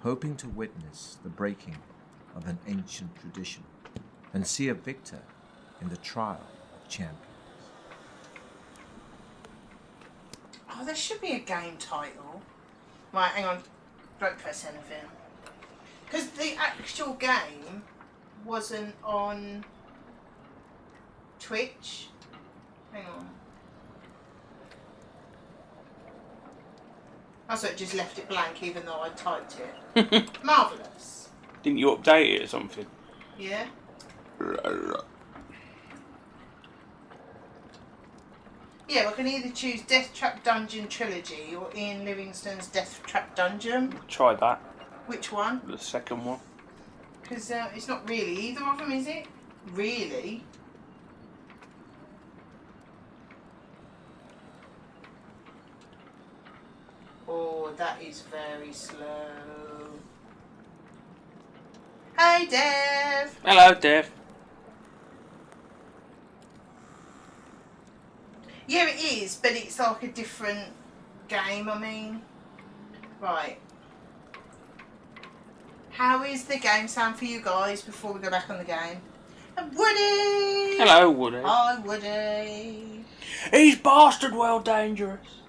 hoping to witness the breaking of an ancient tradition and see a victor in the trial of champions. Oh, there should be a game title. Right, hang on. Don't press anything. Because the actual game wasn't on Twitch. Hang on. I sort of just left it blank even though I typed it. Marvellous. Didn't you update it or something? Yeah. Yeah, we can either choose Deathtrap Dungeon Trilogy or Ian Livingstone's Deathtrap Dungeon. Try that. Which one? The second one. Because it's not really either of them, is it? Really? Oh, that is very slow. Hey, Dev! Hello, Dev. Yeah, it is, but it's like a different game, I mean. Right. How is the game sound for you guys before we go back on the game? Woody! Hello, Woody. Hi, Woody. He's bastard well dangerous.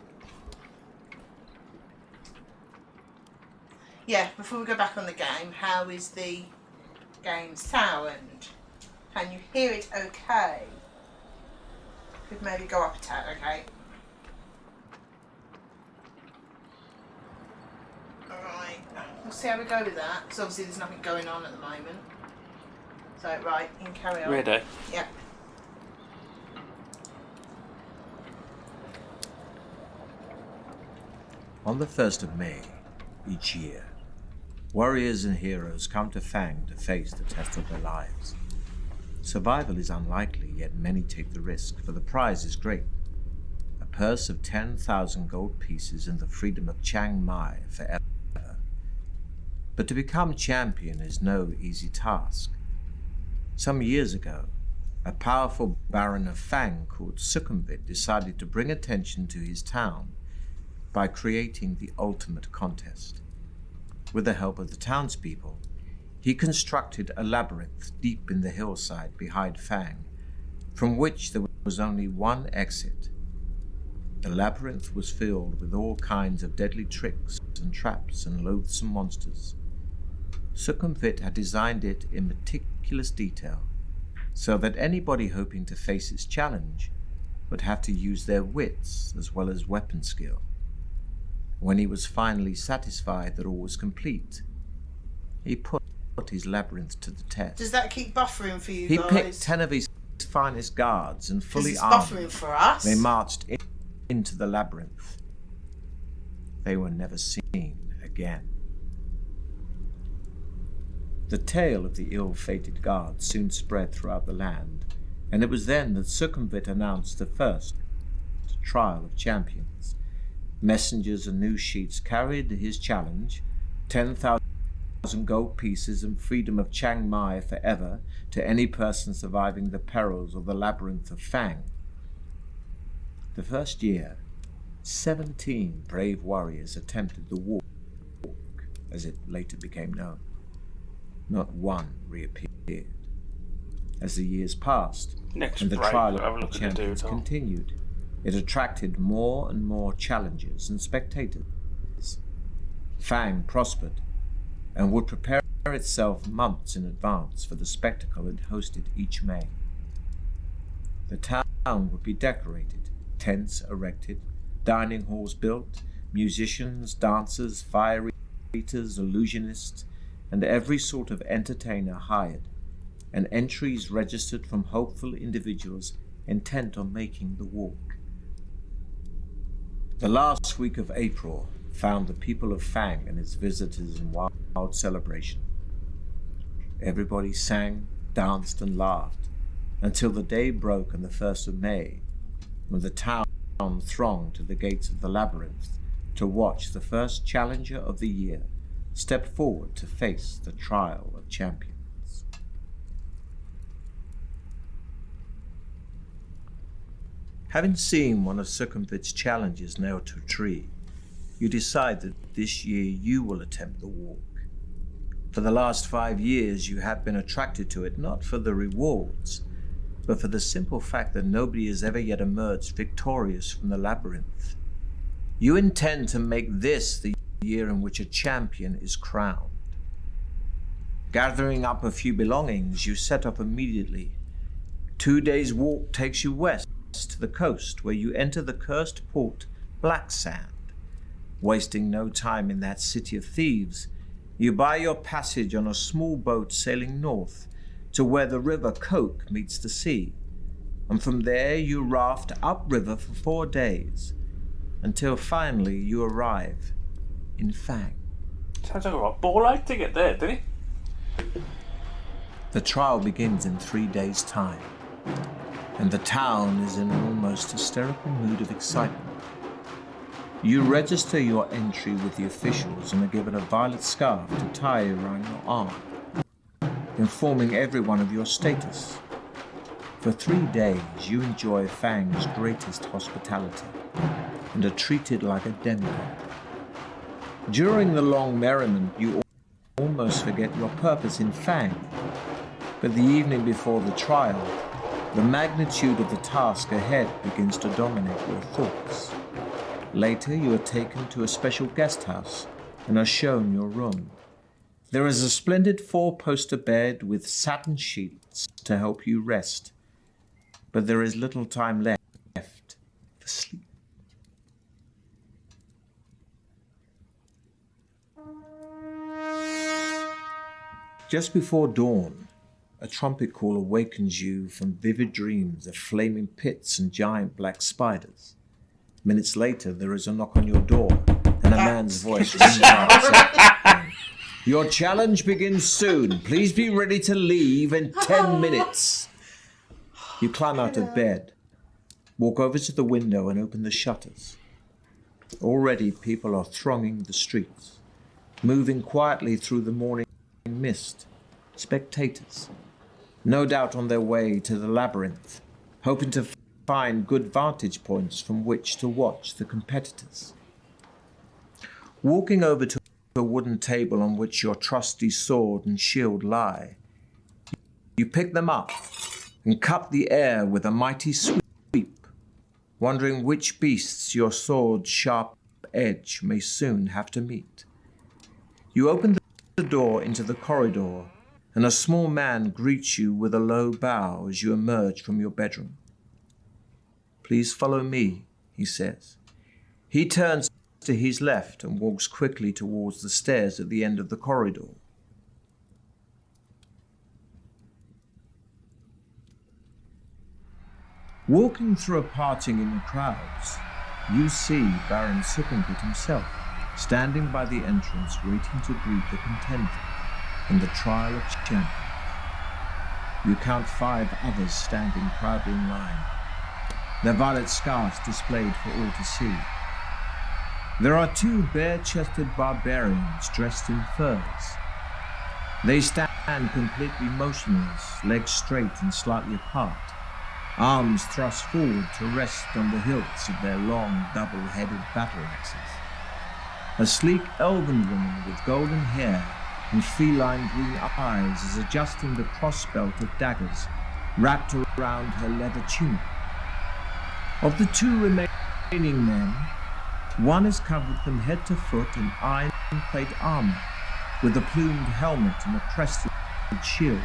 Yeah, before we go back on the game, how is the game sound? Can you hear it okay? Could maybe go up a tad, okay? Alright, we'll see how we go with that, because obviously there's nothing going on at the moment. So, right, you can carry on. Ready? Yep. On the 1st of May each year, warriors and heroes come to Fang to face the test of their lives. Survival is unlikely, yet many take the risk, for the prize is great. A purse of 10,000 gold pieces and the freedom of Chiang Mai forever. But to become champion is no easy task. Some years ago, a powerful baron of Fang called Sukhumvit decided to bring attention to his town by creating the ultimate contest. With the help of the townspeople, he constructed a labyrinth deep in the hillside behind Fang, from which there was only one exit. The labyrinth was filled with all kinds of deadly tricks and traps and loathsome monsters. Sukhumvit had designed it in meticulous detail, so that anybody hoping to face its challenge would have to use their wits as well as weapon skill. When he was finally satisfied that all was complete, he put his labyrinth to the test. Does that keep buffering for you He guys? picked 10 of his finest guards and fully it's armed. buffering for us. They marched into the labyrinth. They were never seen again. The tale of the ill-fated guards soon spread throughout the land, and it was then that Sukhumvit announced the first trial of champions. Messengers and news sheets carried his challenge, 10,000 gold pieces and freedom of Chiang Mai forever to any person surviving the perils of the labyrinth of Fang. The first year, 17 brave warriors attempted the walk, as it later became known. Not one reappeared. As the years passed, and the trial of champions continued, it attracted more and more challengers and spectators. Fang prospered and would prepare itself months in advance for the spectacle it hosted each May. The town would be decorated, tents erected, dining halls built, musicians, dancers, fire eaters, illusionists, and every sort of entertainer hired, and entries registered from hopeful individuals intent on making the walk. The last week of April found the people of Fang and its visitors in wild celebration. Everybody sang, danced, and laughed until the day broke on the 1st of May, when the town thronged to the gates of the labyrinth to watch the first challenger of the year step forward to face the trial of champions. Having seen one of Sukhumvit's challenges nailed to a tree, you decide that this year you will attempt the walk. For the last 5 years, you have been attracted to it not for the rewards, but for the simple fact that nobody has ever yet emerged victorious from the labyrinth. You intend to make this the year in which a champion is crowned. Gathering up a few belongings, you set off immediately. 2 days' walk takes you west to the coast, where you enter the cursed port Black Sand. Wasting no time in that city of thieves, you buy your passage on a small boat sailing north to where the river Coke meets the sea, and from there you raft upriver for 4 days, until finally you arrive in Fang. Sounds like a right ball ache to get there, doesn't it? The trial begins in 3 days' time, and the town is in an almost hysterical mood of excitement. You register your entry with the officials and are given a violet scarf to tie around your arm, informing everyone of your status. For 3 days, you enjoy Fang's greatest hospitality and are treated like a demigod. During the long merriment, you almost forget your purpose in Fang, but the evening before the trial, the magnitude of the task ahead begins to dominate your thoughts. Later, you are taken to a special guest house and are shown your room. There is a splendid 4-poster bed with satin sheets to help you rest, but there is little time left for sleep. Just before dawn, a trumpet call awakens you from vivid dreams of flaming pits and giant black spiders. Minutes later, there is a knock on your door, and a man's voice rings out. Your challenge begins soon. Please be ready to leave in 10 minutes. You climb out of bed, walk over to the window and open the shutters. Already people are thronging the streets, moving quietly through the morning mist. Spectators, no doubt on their way to the labyrinth, hoping to find good vantage points from which to watch the competitors. Walking over to a wooden table on which your trusty sword and shield lie, you pick them up and cut the air with a mighty sweep, wondering which beasts your sword's sharp edge may soon have to meet. You open the door into the corridor, and a small man greets you with a low bow as you emerge from your bedroom. Please follow me, he says. He turns to his left and walks quickly towards the stairs at the end of the corridor. Walking through a parting in the crowds, you see Baron Suckenbit himself, standing by the entrance waiting to greet the contender in the trial of champions. You count 5 others standing proudly in line, their violet scarves displayed for all to see. There are 2 bare-chested barbarians dressed in furs. They stand completely motionless, legs straight and slightly apart, arms thrust forward to rest on the hilts of their long, double-headed battle axes. A sleek elven woman with golden hair and feline green eyes is adjusting the crossbelt of daggers wrapped around her leather tunic. Of the 2 remaining men, one is covered from head to foot in iron-plate armor, with a plumed helmet and a crested shield.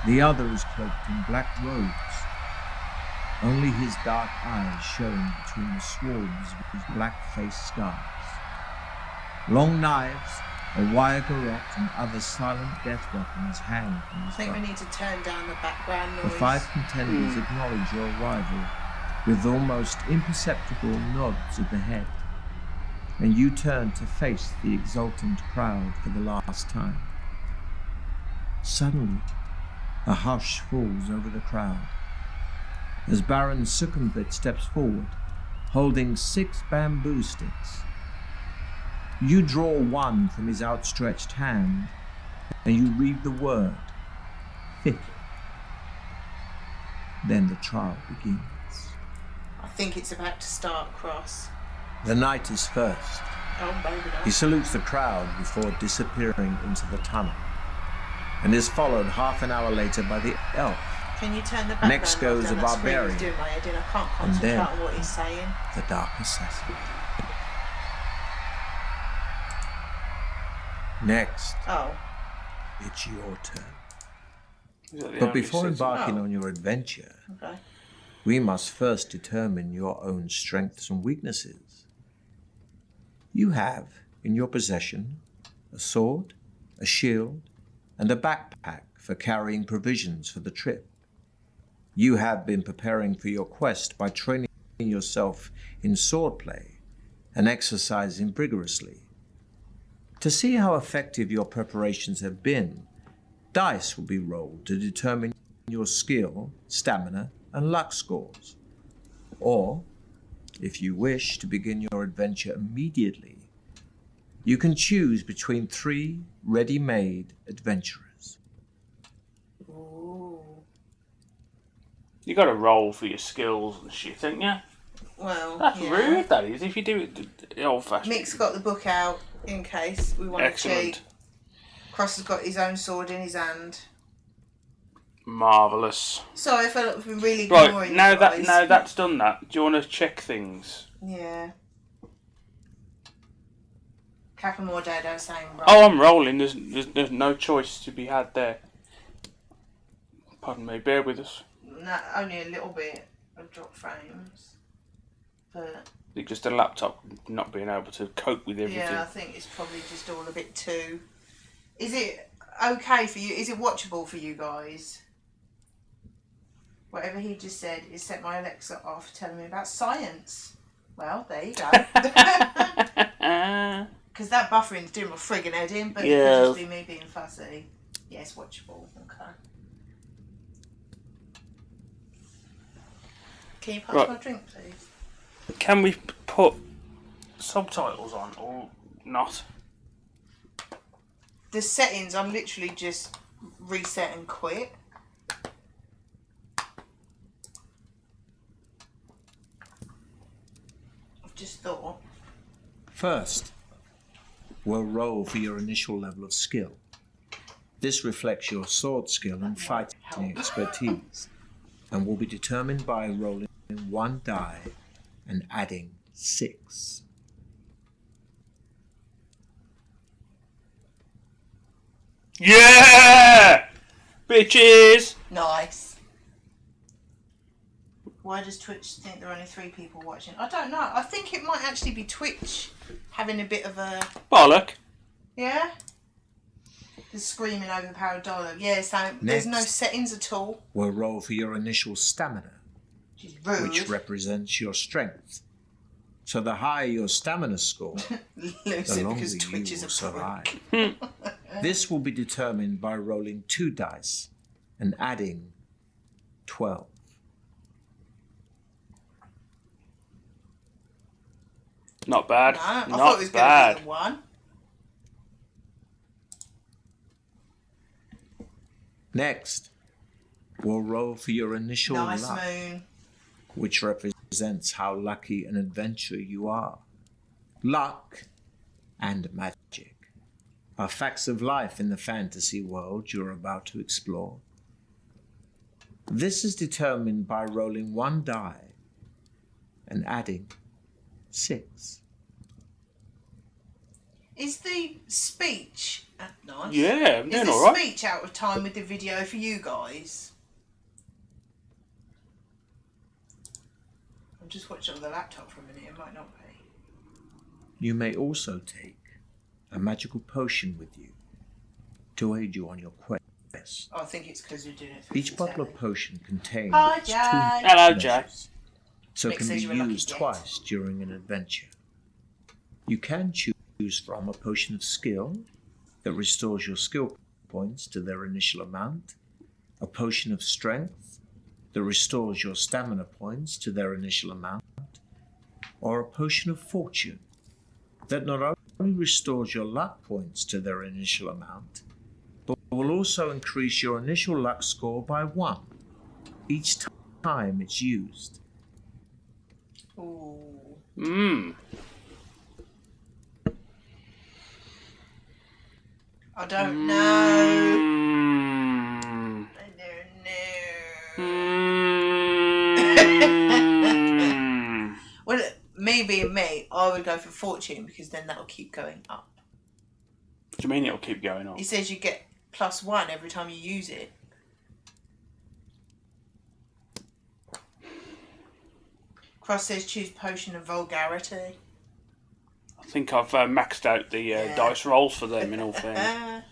The other is cloaked in black robes, only his dark eyes showing between the swarms of his black-faced scars. Long knives, a wire garrote, and other silent death weapons hang from his I think belt. we need to turn down the background noise. The 5 contenders acknowledge your arrival with almost imperceptible nods of the head, and you turn to face the exultant crowd for the last time. Suddenly, a hush falls over the crowd as Baron Suckenbit steps forward, holding 6 bamboo sticks. You draw one from his outstretched hand, and you read the word, "Fit." Then the trial begins. I think it's about to start, Cross. The knight is first. Oh, baby, no. He salutes the crowd before disappearing into the tunnel, and is followed half an hour later by the elf. Can you turn the background Next goes off? the That screen is barbarian, doing my head in. I can't and concentrate then on what he's saying. the dark assassin. Next, Oh. it's your turn. But But before embarking on your adventure, Okay. we must first determine your own strengths and weaknesses. You have in your possession a sword, a shield, and a backpack for carrying provisions for the trip. You have been preparing for your quest by training yourself in swordplay and exercising vigorously. To see how effective your preparations have been, dice will be rolled to determine your skill, stamina, and luck scores. Or, if you wish to begin your adventure immediately, you can choose between 3 ready-made adventurers. Ooh. You got to roll for your skills and shit, ain't you? Well, That's yeah. rude, that is, if you do it the old-fashioned. Mick's got the book out in case we want to Excellent. cheat. Cross has got his own sword in his hand. Marvellous. Sorry, I feel like we've been really ignoring Right, you now guys. that's done that, do you want to check things? Yeah. Capamore Dado saying right. Oh, I'm rolling, there's no choice to be had there. Pardon me, bear with us. No, only a little bit of drop frames. But It's just a laptop not being able to cope with everything. yeah, I think it's probably just all a bit too... Is it okay for you? Is it watchable for you guys? Whatever he just said is set my Alexa off telling me about science. Well, there you go. Because that buffering's doing my friggin' head in, but it Yeah. could just be me being fussy. Yes, watchable. Okay. Can you pass Right. my drink, please? Can we put subtitles on or not? The settings, I'm literally just reset and quit. I've just thought. First, we'll roll for your initial level of skill. This reflects your sword skill and fighting expertise, and will be determined by rolling 1 die and adding 6. Yeah! Bitches! Nice. Why does Twitch think there are only 3 people watching? I don't know. I think it might actually be Twitch having a bit of a... Bollock. Yeah? The screaming overpowered dialogue. Yeah, so there's no Next. settings at all. We'll roll for your initial stamina, Which is rude. which represents your strength. So the higher your stamina score, Lose the it longer because you Twitch is will a survive. prick. This will be determined by rolling 2 dice and adding 12. Not bad. No, I Not thought it was going bad. to be the 1. Next, we'll roll for your initial Nice luck, moon. which represents how lucky an adventurer you are. Luck and magic are facts of life in the fantasy world you're about to explore. This is determined by rolling 1 die and adding 6. Is the speech... nice. Yeah, I'm Is doing the alright. speech out of time with the video for you guys? I'm just watching on the laptop for a minute. It might not be. You may also take a magical potion with you to aid you on your quest. Oh, I think it's because you're doing it for Each the bottle telly. of potion contains Hi, 2 Jay. Hello, Jay. measures, so Mick can says be you're a lucky used get. twice during an adventure. You can choose from a potion of skill that restores your skill points to their initial amount, a potion of strength that restores your stamina points to their initial amount, or a potion of fortune that not only restores your luck points to their initial amount, but will also increase your initial luck score by 1 each time it's used. Ooh. Mmm. I don't know. I don't know. Well, me being me, I would go for fortune because then that'll keep going up. What do you mean it'll keep going up? He says you get +1 every time you use it. Cross says choose potion of vulgarity. I think I've maxed out the dice rolls for them in all fairness.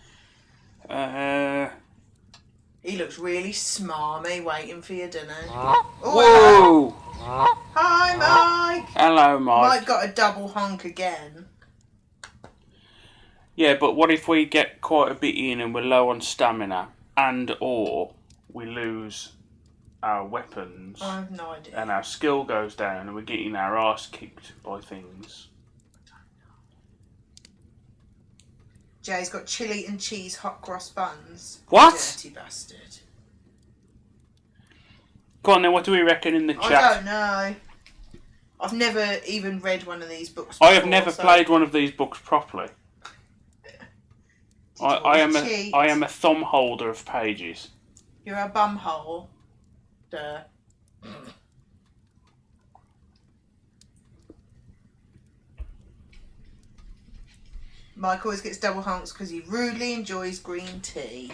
He looks really smarmy waiting for you, doesn't he? Whoa! Hi, Mike! Hello, Mike. Mike got a double honk again. Yeah, but what if we get quite a bit in and we're low on stamina and or we lose our weapons? I have no idea. And our skill goes down and we're getting our arse kicked by things. Jay's got chili and cheese hot cross buns. What? Dirty bastard. Go on then, what do we reckon in the chat? I don't know. I've never even read one of these books before, I have never played one of these books properly. I am a thumb holder of pages. You're a bumhole. Duh. Mike always gets double honks because he rudely enjoys green tea.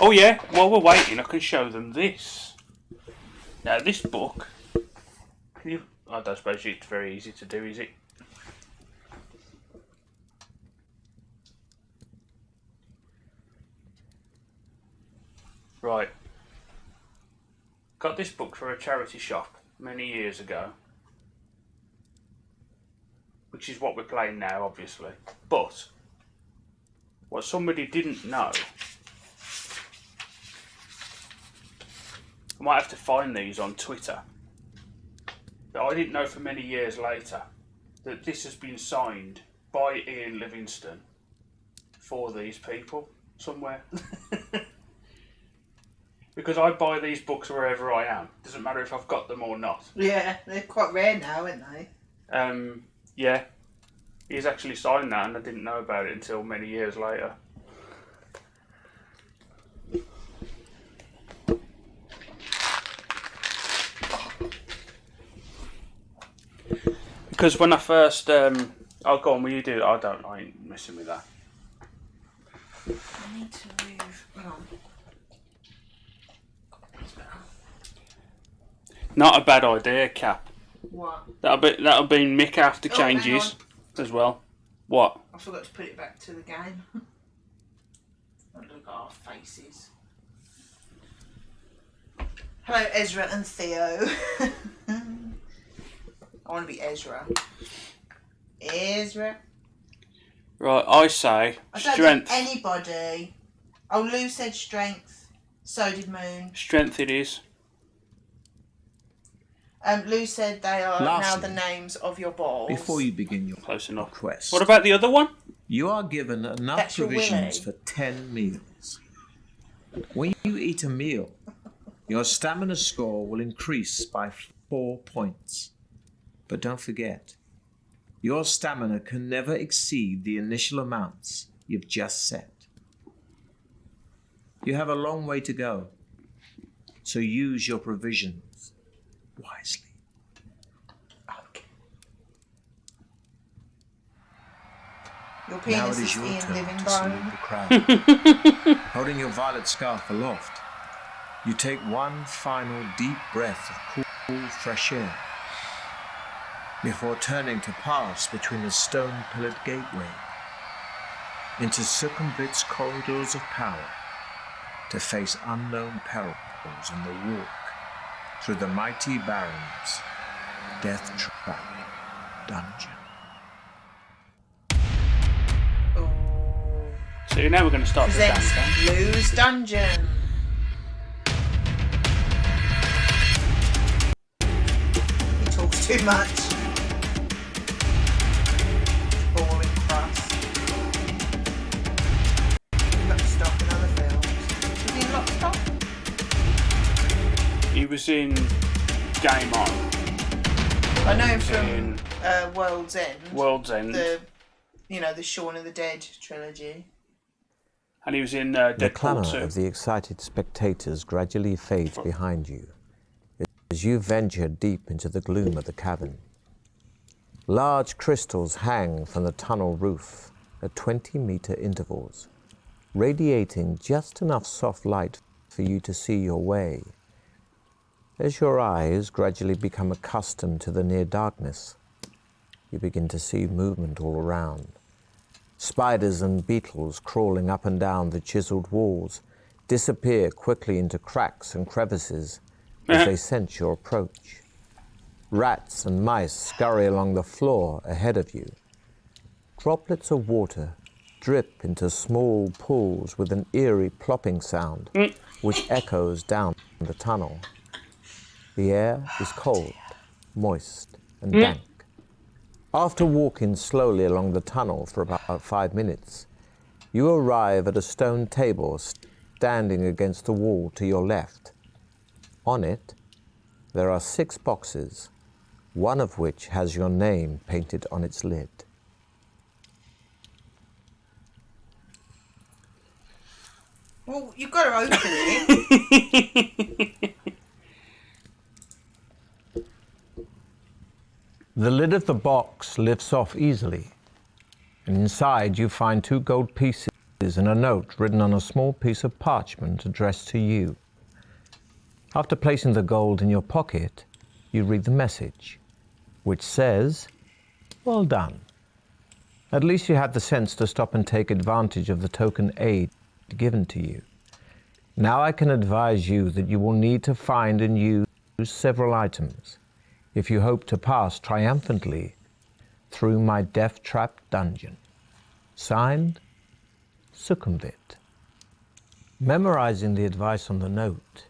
Oh yeah, while we're waiting I can show them this. Now this book, I don't suppose it's very easy to do, is it? Right. Got this book for a charity shop many years ago. Which is what we're playing now, obviously. But what somebody didn't know, I might have to find these on Twitter, that I didn't know for many years later, that this has been signed by Ian Livingstone for these people somewhere. Because I buy these books wherever I am. Doesn't matter if I've got them or not. Yeah, they're quite rare now, aren't they? Yeah. He's actually signed that and I didn't know about it until many years later. Because when I first... oh, go on, will you do it? I ain't messing with that. I need to move. Hang on. Not a bad idea, Cap. What? That'll be Mick after changes as well. What? I forgot to put it back to the game. Look at our faces. Hello, Ezra and Theo. I want to be Ezra. Ezra. Right, I say strength. I don't think anybody. Oh, Lou said strength. So did Moon. Strength it is. Lou said they are Lastly, now the names of your balls. Before you begin your Close enough. quest, What about the other one? you are given enough That's your provisions Willy. for 10 meals. When you eat a meal, your stamina score will increase by 4 points. But don't forget, your stamina can never exceed the initial amounts you've just set. You have a long way to go, so use your provisions wisely. Okay. Your Now penis it is is your Ian turn Living to salute Bone. the crowd. Holding your violet scarf aloft, you take one final deep breath of cool, fresh air before turning to pass between the stone-pillared gateway into Circumvit's corridors of power to face unknown perils in the walk through the mighty Baron's Deathtrap Dungeon. So now we're going to start the dance Presents then. Lou's Dungeon. He talks too much. Boring crust. Lockstock in other films. Was he in Lockstock? He was in Game On. I know him from In World's End. World's End. The Shaun of the Dead trilogy. And he was in The Deadpool clamour 2. of the excited spectators gradually fades behind you as you venture deep into the gloom of the cavern. Large crystals hang from the tunnel roof at 20-metre intervals, radiating just enough soft light for you to see your way. As your eyes gradually become accustomed to the near darkness, you begin to see movement all around. Spiders and beetles crawling up and down the chiseled walls disappear quickly into cracks and crevices as they sense your approach. Rats and mice scurry along the floor ahead of you. Droplets of water drip into small pools with an eerie plopping sound which echoes down the tunnel. The air is cold, moist, and dank. After walking slowly along the tunnel for about 5 minutes, you arrive at a stone table standing against the wall to your left. On it, there are 6 boxes, one of which has your name painted on its lid. Well, you've got to open it. The lid of the box lifts off easily, and inside you find 2 gold pieces and a note written on a small piece of parchment addressed to you. After placing the gold in your pocket, you read the message, which says, "Well done. At least you had the sense to stop and take advantage of the token aid given to you. Now I can advise you that you will need to find and use several items if you hope to pass triumphantly through my Deathtrap Dungeon. Signed, Succumvit." Memorizing the advice on the note,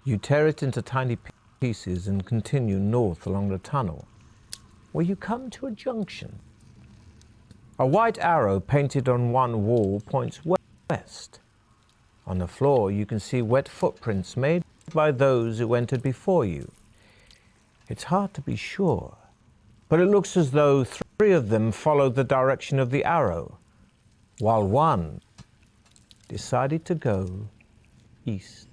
you tear it into tiny pieces and continue north along the tunnel, where you come to a junction. A white arrow painted on one wall points west. On the floor, you can see wet footprints made by those who entered before you. It's hard to be sure, but it looks as though 3 of them followed the direction of the arrow, while one decided to go east.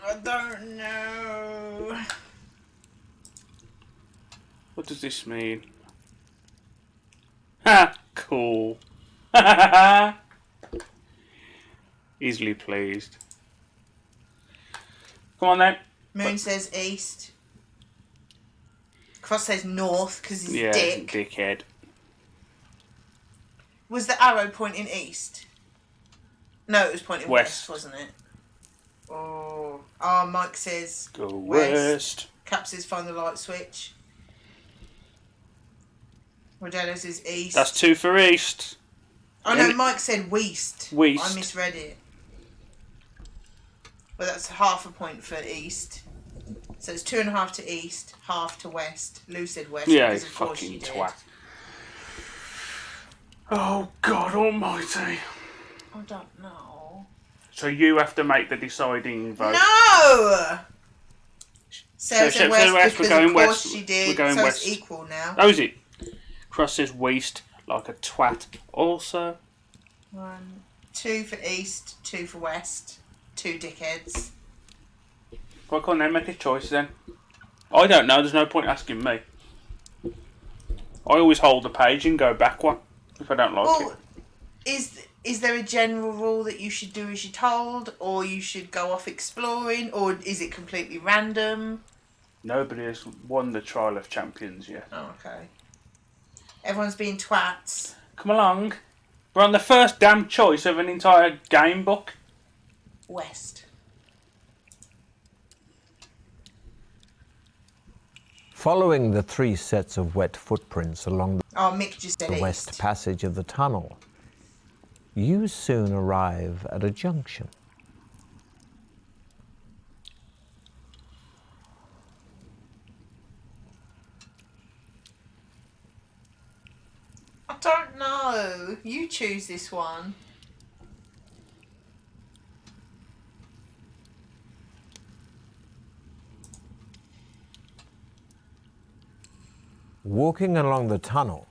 I don't know. What does this mean? Ha! Cool. Easily pleased. Come on then. Moon says east. Cross says north because he's Yeah, dick. dickhead. Was the arrow pointing east? No, it was pointing west, wasn't it? Oh, Mike says Go west. Cap says find the light switch. Rodello says east. That's 2 for east. Oh no, Mike said west. West. I misread it. Well, that's half a point for east. So it's 2.5 to east, half to west. Lou said west. Yeah, because of course fucking you did. twat. Oh, God almighty. I don't know. So you have to make the deciding vote. No! Sarah said west because we're going of course west. she did. We're going so west. It's equal now. Oh, is it? Cross says west like a twat. Also. 1, 2 for east, 2 for west. 2 dickheads. Well, come on then, make a choice then. I don't know, there's no point asking me. I always hold the page and go back one if I don't like it. Is there a general rule that you should do as you're told, or you should go off exploring, or is it completely random? Nobody has won the Trial of Champions yet. Oh, okay. Everyone's being twats. Come along. We're on the first damn choice of an entire game book. West. Following the 3 sets of wet footprints along Mick just said the east. west passage of the tunnel, you soon arrive at a junction. I don't know. You choose this one. Walking along the tunnel,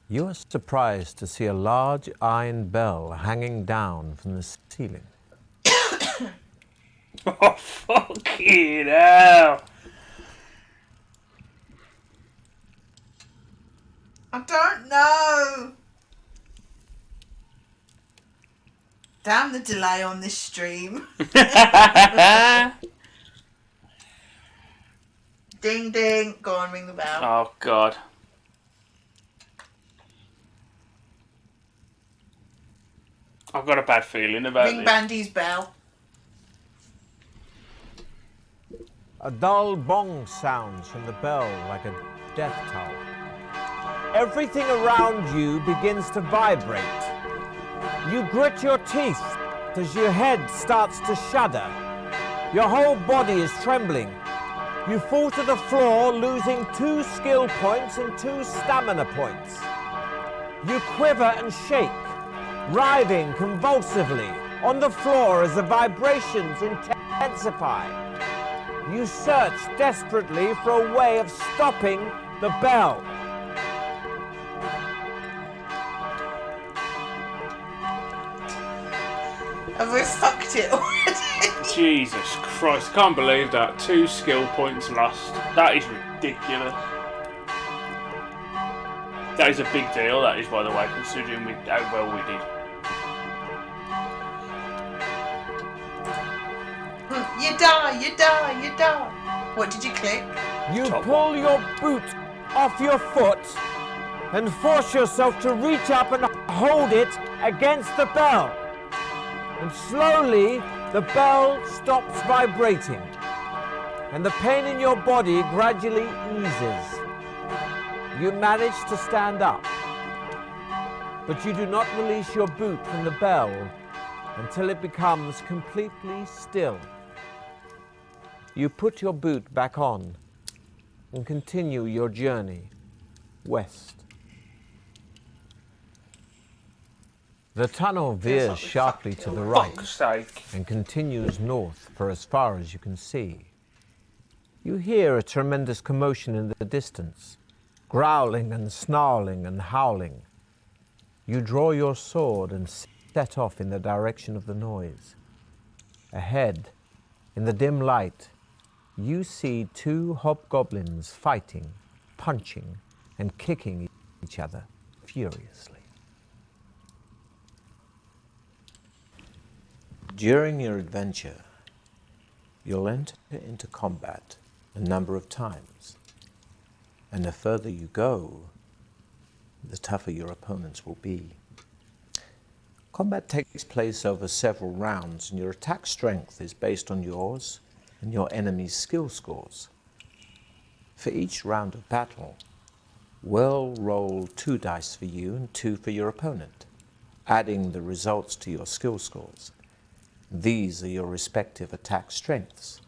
you are surprised to see a large iron bell hanging down from the ceiling. Oh, fucking hell! I don't know. Damn the delay on this stream. Ding ding. Go on, ring the bell. Oh, God. I've got a bad feeling about Ring this. Bandy's bell. A dull bong sounds from the bell like a death toll. Everything around you begins to vibrate. You grit your teeth as your head starts to shudder. Your whole body is trembling. You fall to the floor, losing 2 skill points and 2 stamina points. You quiver and shake, writhing convulsively on the floor as the vibrations intensify. You search desperately for a way of stopping the bell. Have we fucked it already? Jesus Christ, I can't believe that. 2 skill points lost. That is ridiculous. That is a big deal, that is, by the way, considering how well we did. You die, you die, you die. What did you click? You Top pull your boot off your foot and force yourself to reach up and hold it against the bell. And slowly, the bell stops vibrating, and the pain in your body gradually eases. You manage to stand up, but you do not release your boot from the bell until it becomes completely still. You put your boot back on and continue your journey west. The tunnel veers sharply to the right Fuck's sake. and continues north for as far as you can see. You hear a tremendous commotion in the distance, growling and snarling and howling. You draw your sword and set off in the direction of the noise. Ahead, in the dim light, you see 2 hobgoblins fighting, punching, and kicking each other furiously. During your adventure, you'll enter into combat a number of times, and the further you go, the tougher your opponents will be. Combat takes place over several rounds, and your attack strength is based on yours and your enemy's skill scores. For each round of battle, we'll roll 2 dice for you and 2 for your opponent, adding the results to your skill scores. These are your respective attack strengths.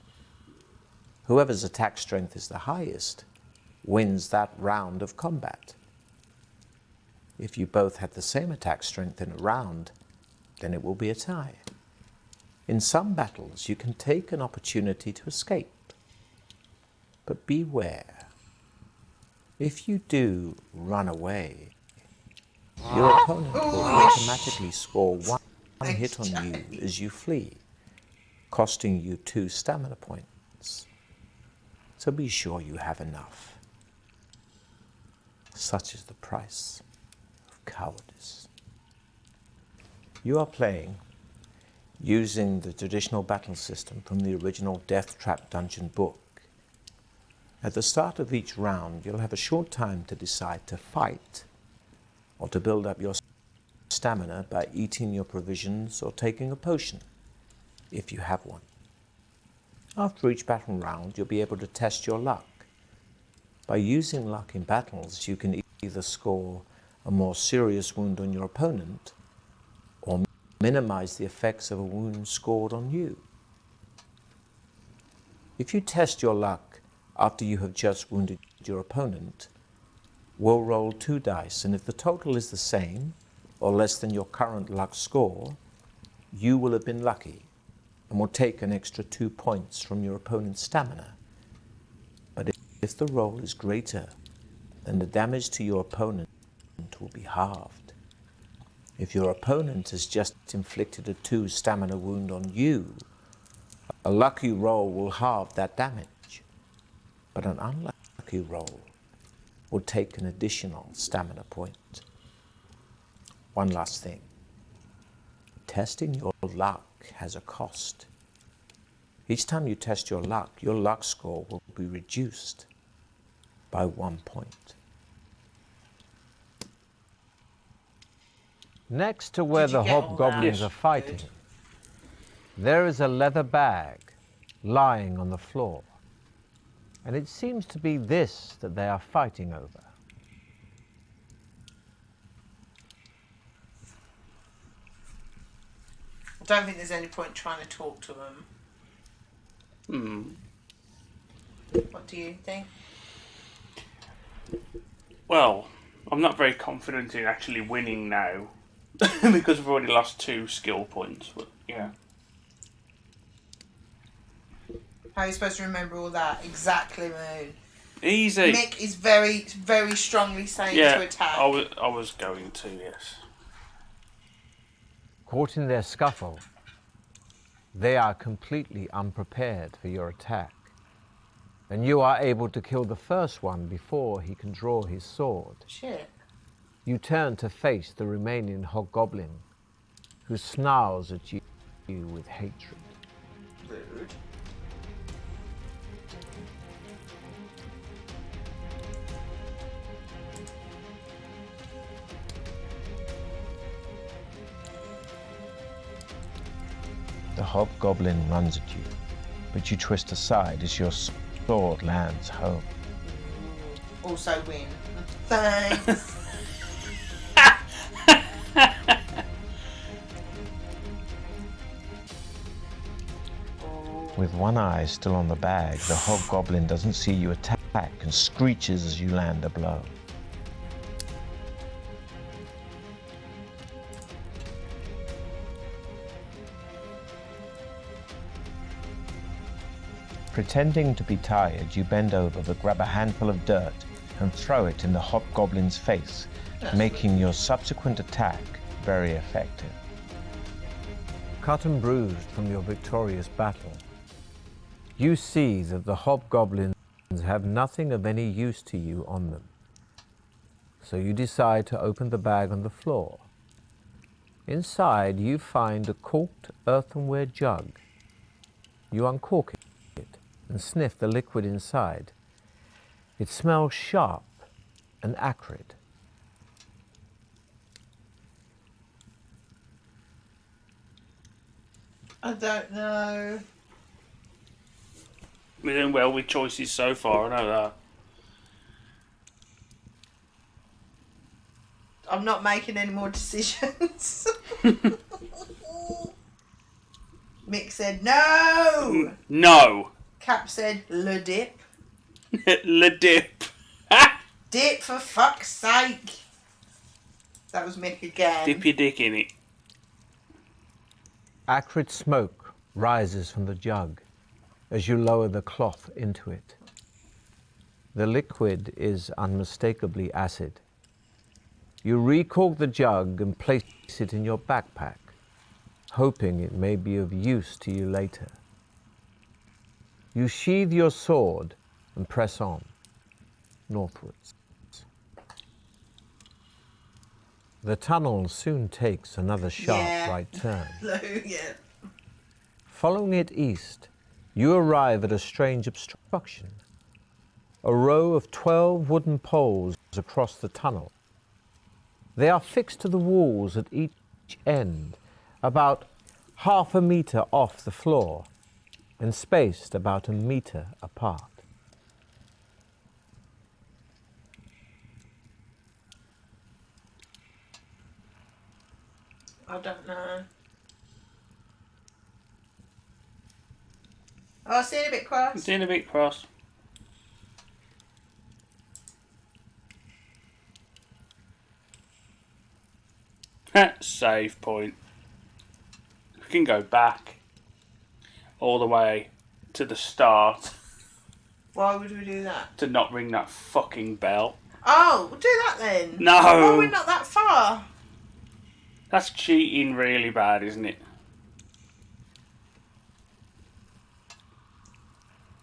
Whoever's attack strength is the highest wins that round of combat. If you both had the same attack strength in a round, then it will be a tie. In some battles, you can take an opportunity to escape. But beware. If you do run away, your opponent will automatically score one hit on you as you flee, costing you 2 stamina points. So be sure you have enough. Such is the price of cowardice. You are playing using the traditional battle system from the original Deathtrap Dungeon book. At the start of each round, you'll have a short time to decide to fight or to build up your stamina by eating your provisions or taking a potion, if you have one. After each battle round, you'll be able to test your luck. By using luck in battles, you can either score a more serious wound on your opponent or minimize the effects of a wound scored on you. If you test your luck after you have just wounded your opponent, we'll roll 2 dice, and if the total is the same or less than your current luck score, you will have been lucky and will take an extra 2 points from your opponent's stamina. But if the roll is greater then the damage to your opponent will be halved. If your opponent has just inflicted a 2 stamina wound on you, a lucky roll will halve that damage, but an unlucky roll will take an additional stamina point. One last thing. Testing your luck has a cost. Each time you test your luck score will be reduced by 1 point. Next to where Did you the get all hobgoblins that? are fighting, Good. there is a leather bag lying on the floor. And it seems to be this that they are fighting over. I don't think there's any point trying to talk to them. What do you think? Well, I'm not very confident in actually winning now because we've already lost 2 skill points. But yeah, How are you supposed to remember all that? Exactly, Moon. easy. Mick is very, very strongly saying Yeah, to attack. I was going to, yes. Caught in their scuffle, they are completely unprepared for your attack. And you are able to kill the first one before he can draw his sword. Shit. You turn to face the remaining hobgoblin, who snarls at you with hatred. Rude. The hobgoblin runs at you, but you twist aside as your sword lands home. Also win. Thanks. With one eye still on the bag, the hobgoblin doesn't see you attack and screeches as you land a blow. Pretending to be tired, you bend over but grab a handful of dirt and throw it in the hobgoblin's face, making your subsequent attack very effective. Cut and bruised from your victorious battle, you see that the hobgoblins have nothing of any use to you on them. So you decide to open the bag on the floor. Inside, you find a corked earthenware jug. You uncork it and sniff the liquid inside. It smells sharp and acrid. I don't know. We're doing well with choices so far, I know that. I'm not making any more decisions. Mick said no. No! Cap said le dip. Le dip. Dip for fuck's sake. That was Mick again. Dip your dick in it. Acrid smoke rises from the jug as you lower the cloth into it. The liquid is unmistakably acid. You recork the jug and place it in your backpack, hoping it may be of use to you later. You sheathe your sword and press on, northwards. The tunnel soon takes another sharp right turn. Yeah. Following it east, you arrive at a strange obstruction. A row of 12 wooden poles across the tunnel. They are fixed to the walls at each end, about half a meter off the floor, and spaced about a meter apart. I don't know. Oh, see you in a bit, Cross. Doing a bit cross. Save point. We can go back all the way to the start Why would we do that? to not ring that fucking bell. Oh, we'll do that then. No. Oh, we're not that far. That's cheating really bad, isn't it?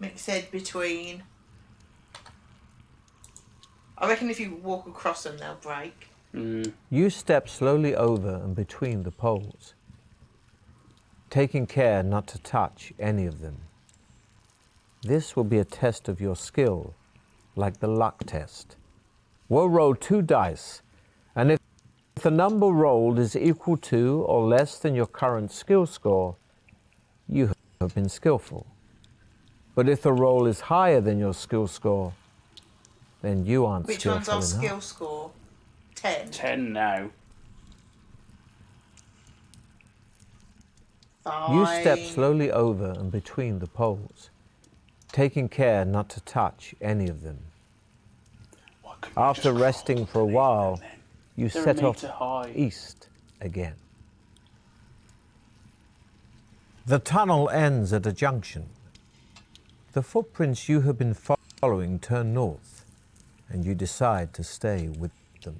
Mick said between. I reckon if you walk across them, they'll break. You step slowly over and between the poles, taking care not to touch any of them. This will be a test of your skill, like the luck test. We'll roll 2 dice, and if the number rolled is equal to or less than your current skill score, you have been skillful. But if the roll is higher than your skill score, then you aren't Which skillful one's our enough. skill score? 10. 10 now. 5. You step slowly over and between the poles, taking care not to touch any of them. Why couldn't we After just resting crawl for a underneath while, them then? you They're a set off metre high. east again. The tunnel ends at a junction. The footprints you have been following turn north, and you decide to stay with them.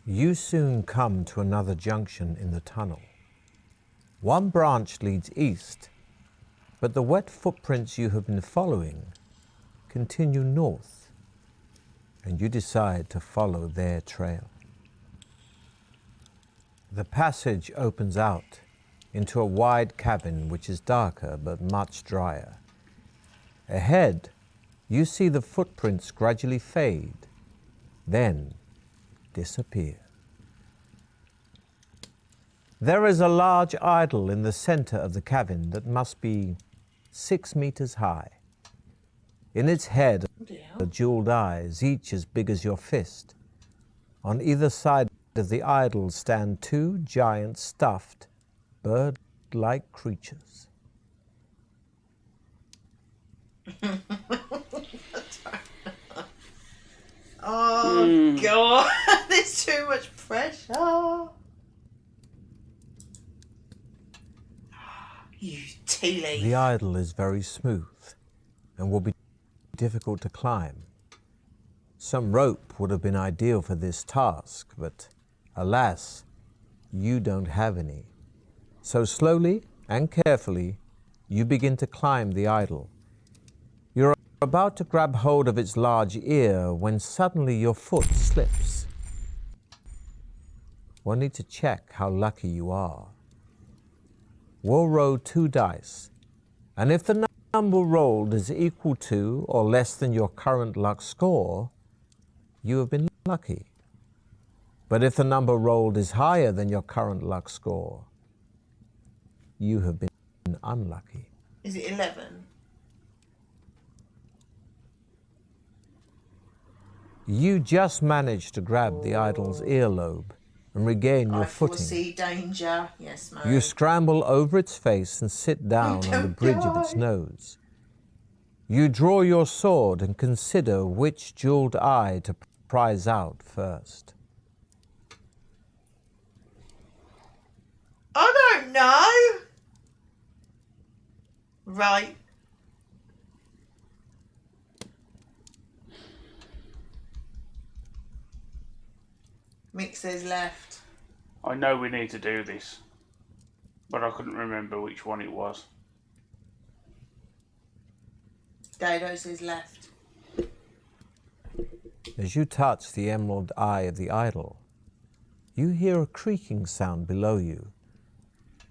You soon come to another junction in the tunnel. One branch leads east, but the wet footprints you have been following continue north, and you decide to follow their trail. The passage opens out into a wide cabin which is darker but much drier. Ahead, you see the footprints gradually fade, then disappear. There is a large idol in the center of the cabin that must be 6 meters high. In its head are jeweled eyes, each as big as your fist. On either side of the idol stand 2 giant stuffed, bird-like creatures. Oh, God. There's too much pressure. You tea leaf. The idol is very smooth and will be difficult to climb. Some rope would have been ideal for this task, but alas, you don't have any. So slowly and carefully, you begin to climb the idol. You're about to grab hold of its large ear when suddenly your foot slips. We'll need to check how lucky you are. We'll roll 2 dice, and if the number rolled is equal to or less than your current luck score, you have been lucky. But if the number rolled is higher than your current luck score, you have been unlucky. Is it 11? You just managed to grab the idol's earlobe and regain your I footing. foresee danger. Yes, mate. You scramble over its face and sit down on the don't bridge of its die. nose. You draw your sword and consider which jeweled eye to prize out first. I don't know. Right. Mick says left. I know we need to do this, but I couldn't remember which one it was. Dado says left. As you touch the emerald eye of the idol, you hear a creaking sound below you.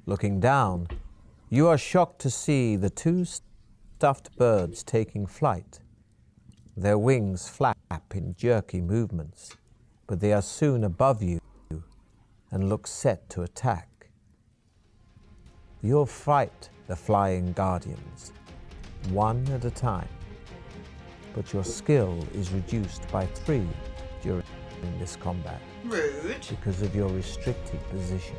Looking down, you are shocked to see the 2 stuffed birds taking flight. Their wings flap in jerky movements, but they are soon above you and look set to attack. You'll fight the flying guardians, one at a time, but your skill is reduced by 3 during this combat Rude. because of your restricted position.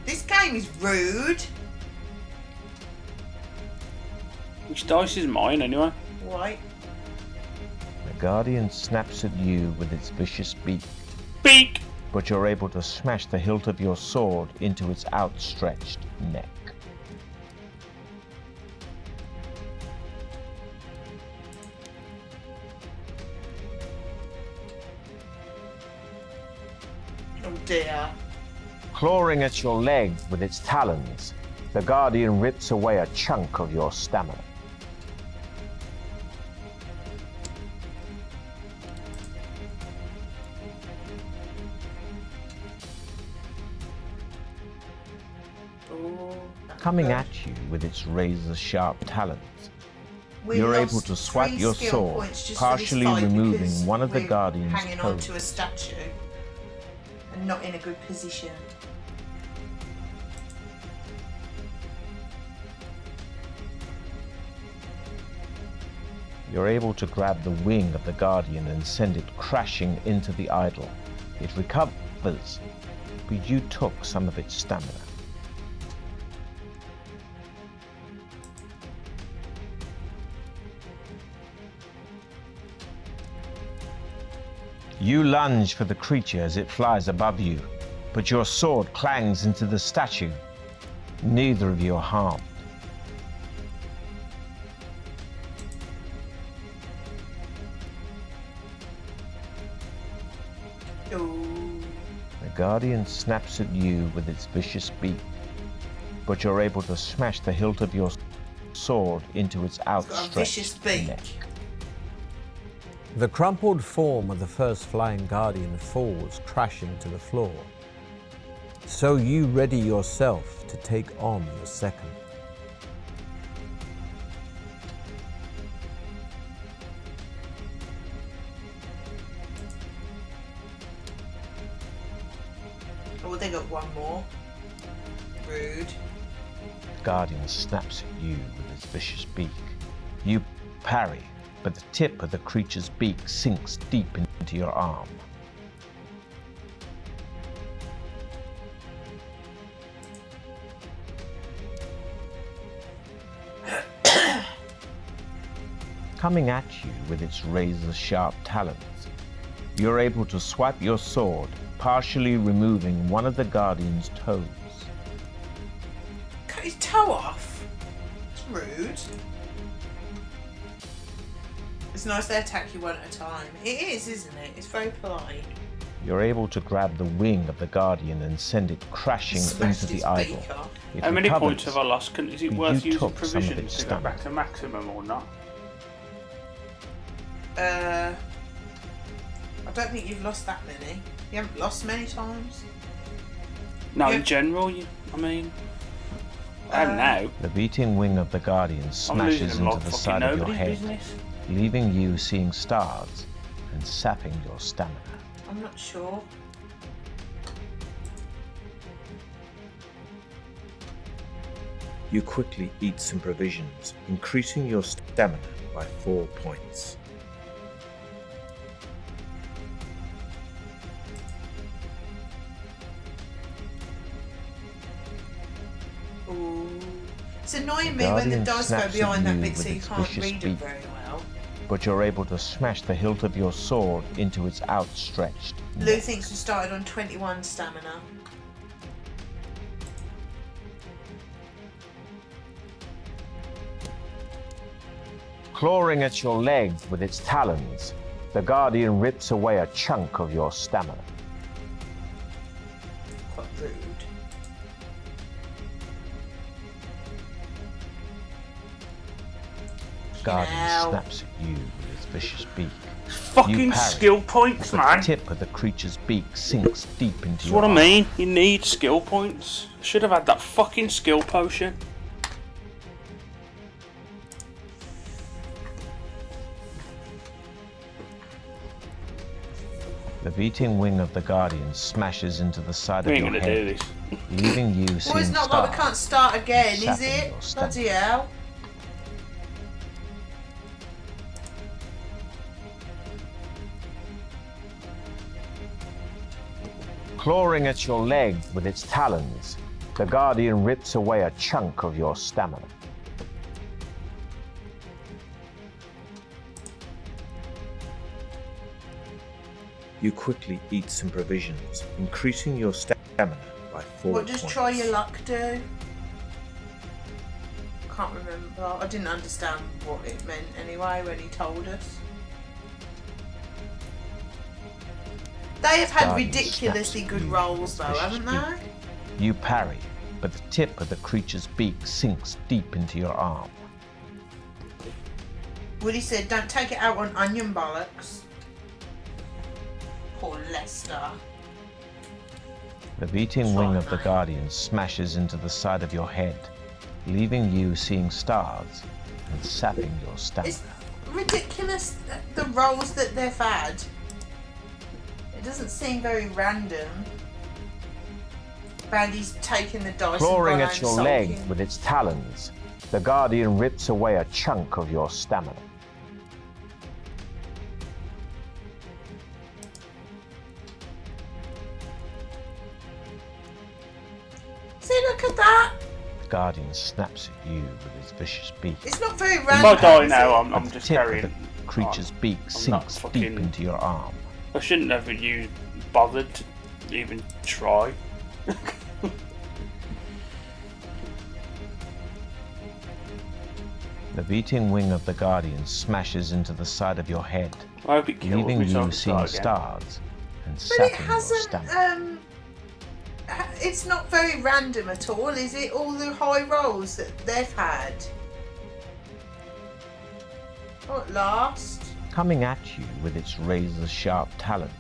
This game is rude. Which dice is mine anyway? White. The guardian snaps at you with its vicious beak, Beak! but you're able to smash the hilt of your sword into its outstretched, neck. Oh dear. Clawing at your leg with its talons, the Guardian rips away a chunk of your stamina. Ooh, Coming good. at you with its razor-sharp talons, We you're lost able to swipe 3 your skill sword, points just partially for this fight removing because one of the we're Guardian's hanging on to a toes. statue and not in a good position. You're able to grab the wing of the Guardian and send it crashing into the idol. It recovers, but you took some of its stamina. You lunge for the creature as it flies above you, but your sword clangs into the statue. Neither of you are harmed. Ooh. The Guardian snaps at you with its vicious beak, but you're able to smash the hilt of your sword into its It's got a outstretched vicious beak. neck. The crumpled form of the first flying guardian falls crashing to the floor. So you ready yourself to take on the second. Oh, they got one more. Rude. The Guardian snaps at you with its vicious beak. You parry, but the tip of the creature's beak sinks deep into your arm. Coming at you with its razor-sharp talons, you're able to swipe your sword, partially removing one of the Guardian's toes. Cut his toe off. It's rude. It's nice they attack you one at a time. It is, isn't it? It's very polite. You're able to grab the wing of the Guardian and send it crashing Smashed into his the idol. beak off. It How many recovers, points have I lost? Is it but worth you using took some of provisions its to go stamina. back to maximum or not? I don't think you've lost that many. You haven't lost many times. No, Yeah. in general, I mean, and now The beating wing of the Guardian I'm smashes losing into like the fucking side of your nobody's head, business. leaving you seeing stars and sapping your stamina. I'm not sure. You quickly eat some provisions, increasing your stamina by 4 points. Ooh. It's annoying The me when the Guardian dice go snaps at behind that you bit with so you its can't vicious read them beak. very well. But you're able to smash the hilt of your sword into its outstretched Lou neck. thinks we started on 21 stamina. Clawing at your leg with its talons, the Guardian rips away a chunk of your stamina. Quite rude. Guardian Ow. snaps at you with its vicious beak. Fucking parry, skill points, but man. the tip of the creature's beak sinks deep into That's your what I arm. mean. You need skill points. Should have had that fucking skill potion. The beating wing of the Guardian smashes into the side We of ain't your gonna do head, this. leaving you Well, seeing it's not stars. like we can't start again, is sapping it? your stamina. Bloody hell. Clawing at your leg with its talons, the Guardian rips away a chunk of your stamina. You quickly eat some provisions, increasing your stamina by 4 What points. does try your luck do? can't remember. I didn't understand what it meant anyway when he told us. They have had ridiculously good rolls though, haven't they? You parry, but the tip of the creature's beak sinks deep into your arm. Woody said, don't take it out on onion bollocks. Poor Lester. The beating wing of the Guardian smashes into the side of your head, leaving you seeing stars and sapping your stamina. It's ridiculous, the rolls that they've had. It doesn't seem very random. Bandy's taking the dice Clawing and at your leg with its talons, the Guardian rips away a chunk of your stamina. See, look at that. The Guardian snaps at you with its vicious beak. It's not very If random. I die now, But I'm the just tip carrying. of the creature's beak not sinks deep fucking- into your arm. I shouldn't have bothered to even try. The beating wing of the Guardian smashes into the side of your head, I hope it kills leaving me so I you can seeing start again. stars and But it sapping your hasn't, stamina. it's not very random at all, is it? All the high rolls that they've had. Oh, at last. Coming at you with its razor-sharp talons,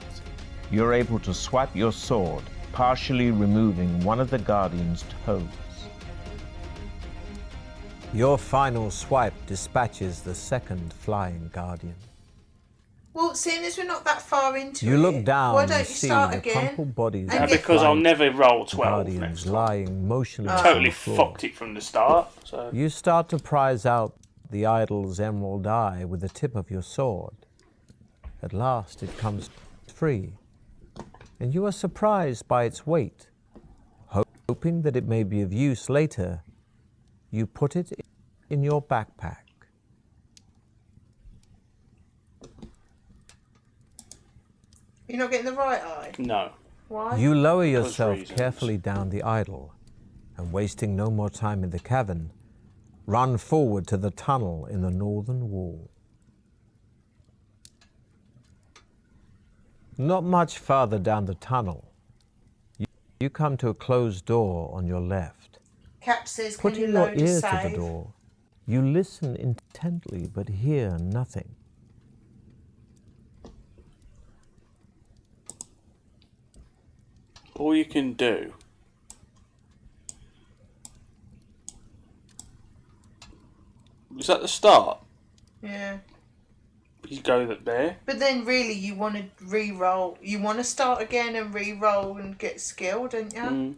you're able to swipe your sword, partially removing one of the Guardian's toes. Your final swipe dispatches the second flying Guardian. Well, seeing as we're not that far into it, You look down why and don't you see start the again? crumpled bodies And of get- Because I'll flying never roll 12 next Guardians time. lying motionless on Totally the floor. fucked it from the start. So You start to prize out the idol's emerald eye with the tip of your sword. At last it comes free, and you are surprised by its weight. Hoping that it may be of use later, you put it in your backpack. You're not getting the right eye. no. Why? You lower Because yourself reasons. carefully down the idol, and wasting no more time in the cavern, run forward to the tunnel in the northern wall. Not much farther down the tunnel, you come to a closed door on your left. Cap says, can you Putting your load a ear to save? the door, you listen intently but hear nothing. All you can do. Is that the start? Yeah. You go there. But then really you want to re-roll. You want to start again and re-roll and get skill, don't you?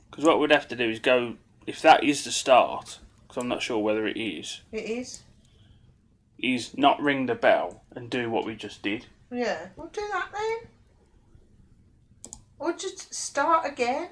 Because what we'd have to do is go, if that is the start, because I'm not sure whether it is not ring the bell and do what we just did. Yeah. We'll do that then. Or just start again.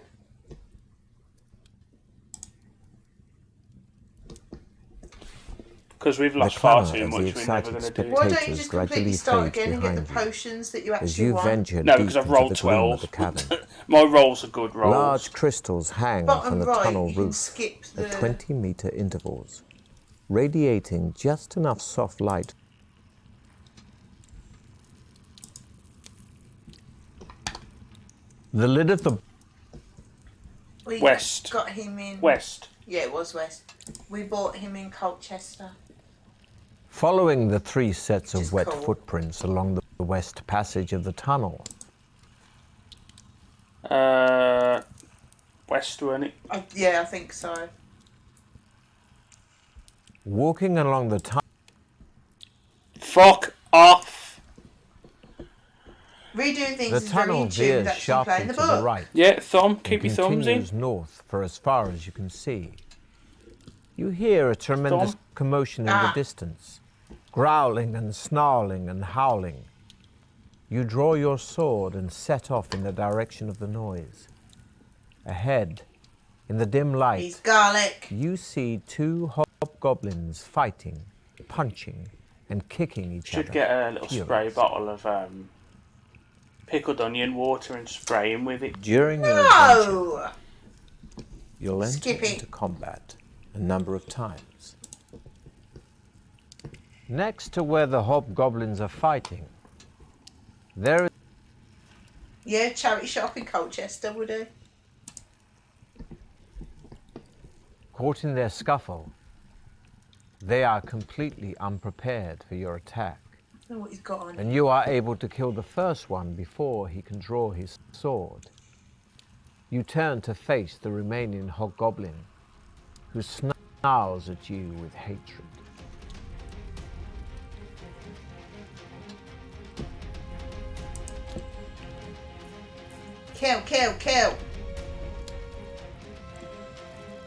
Because we've The lost far clamour too of much, the we're never excited going to do it. Why don't you spectators just completely gradually start fades again and get the behind you potions that you as actually you want? venture No, deep because I've into rolled the gloom of 12. the cavern. My rolls are good rolls. Large crystals hang Bottom from the right, tunnel you can roof skip at the- 20-meter intervals, radiating just enough soft light. The lid of the We West. got him in. West. Yeah, it was West. We bought him in Colchester. Following the three sets Which is of wet cool. footprints along the west passage of the tunnel, West, weren't it? Yeah, I think so. walking along the tunnel, Fuck off. Redoing things the is very tunnel in tune with veers actually sharply playing the to the book. right. Yeah, thumb. and Keep your thumbs in. continues north for as far as you can see. You hear a tremendous Thumb. commotion in the distance, growling and snarling and howling. You draw your sword and set off in the direction of the noise. Ahead, in the dim He's light, garlic. you see two hobgoblins fighting, punching, and kicking each Should other. get a little spray furious. bottle of pickled onion water and spray him with it. During your adventure, No! you'll enter Skip it. into combat a number of times. Next to where the hobgoblins are fighting, there is Yeah, charity shop in Colchester would do. caught in their scuffle. They are completely unprepared for your attack, I don't know what he's got on. and you are able to kill the first one before he can draw his sword. You turn to face the remaining hobgoblin, who snarls at you with hatred. Kill, kill, kill.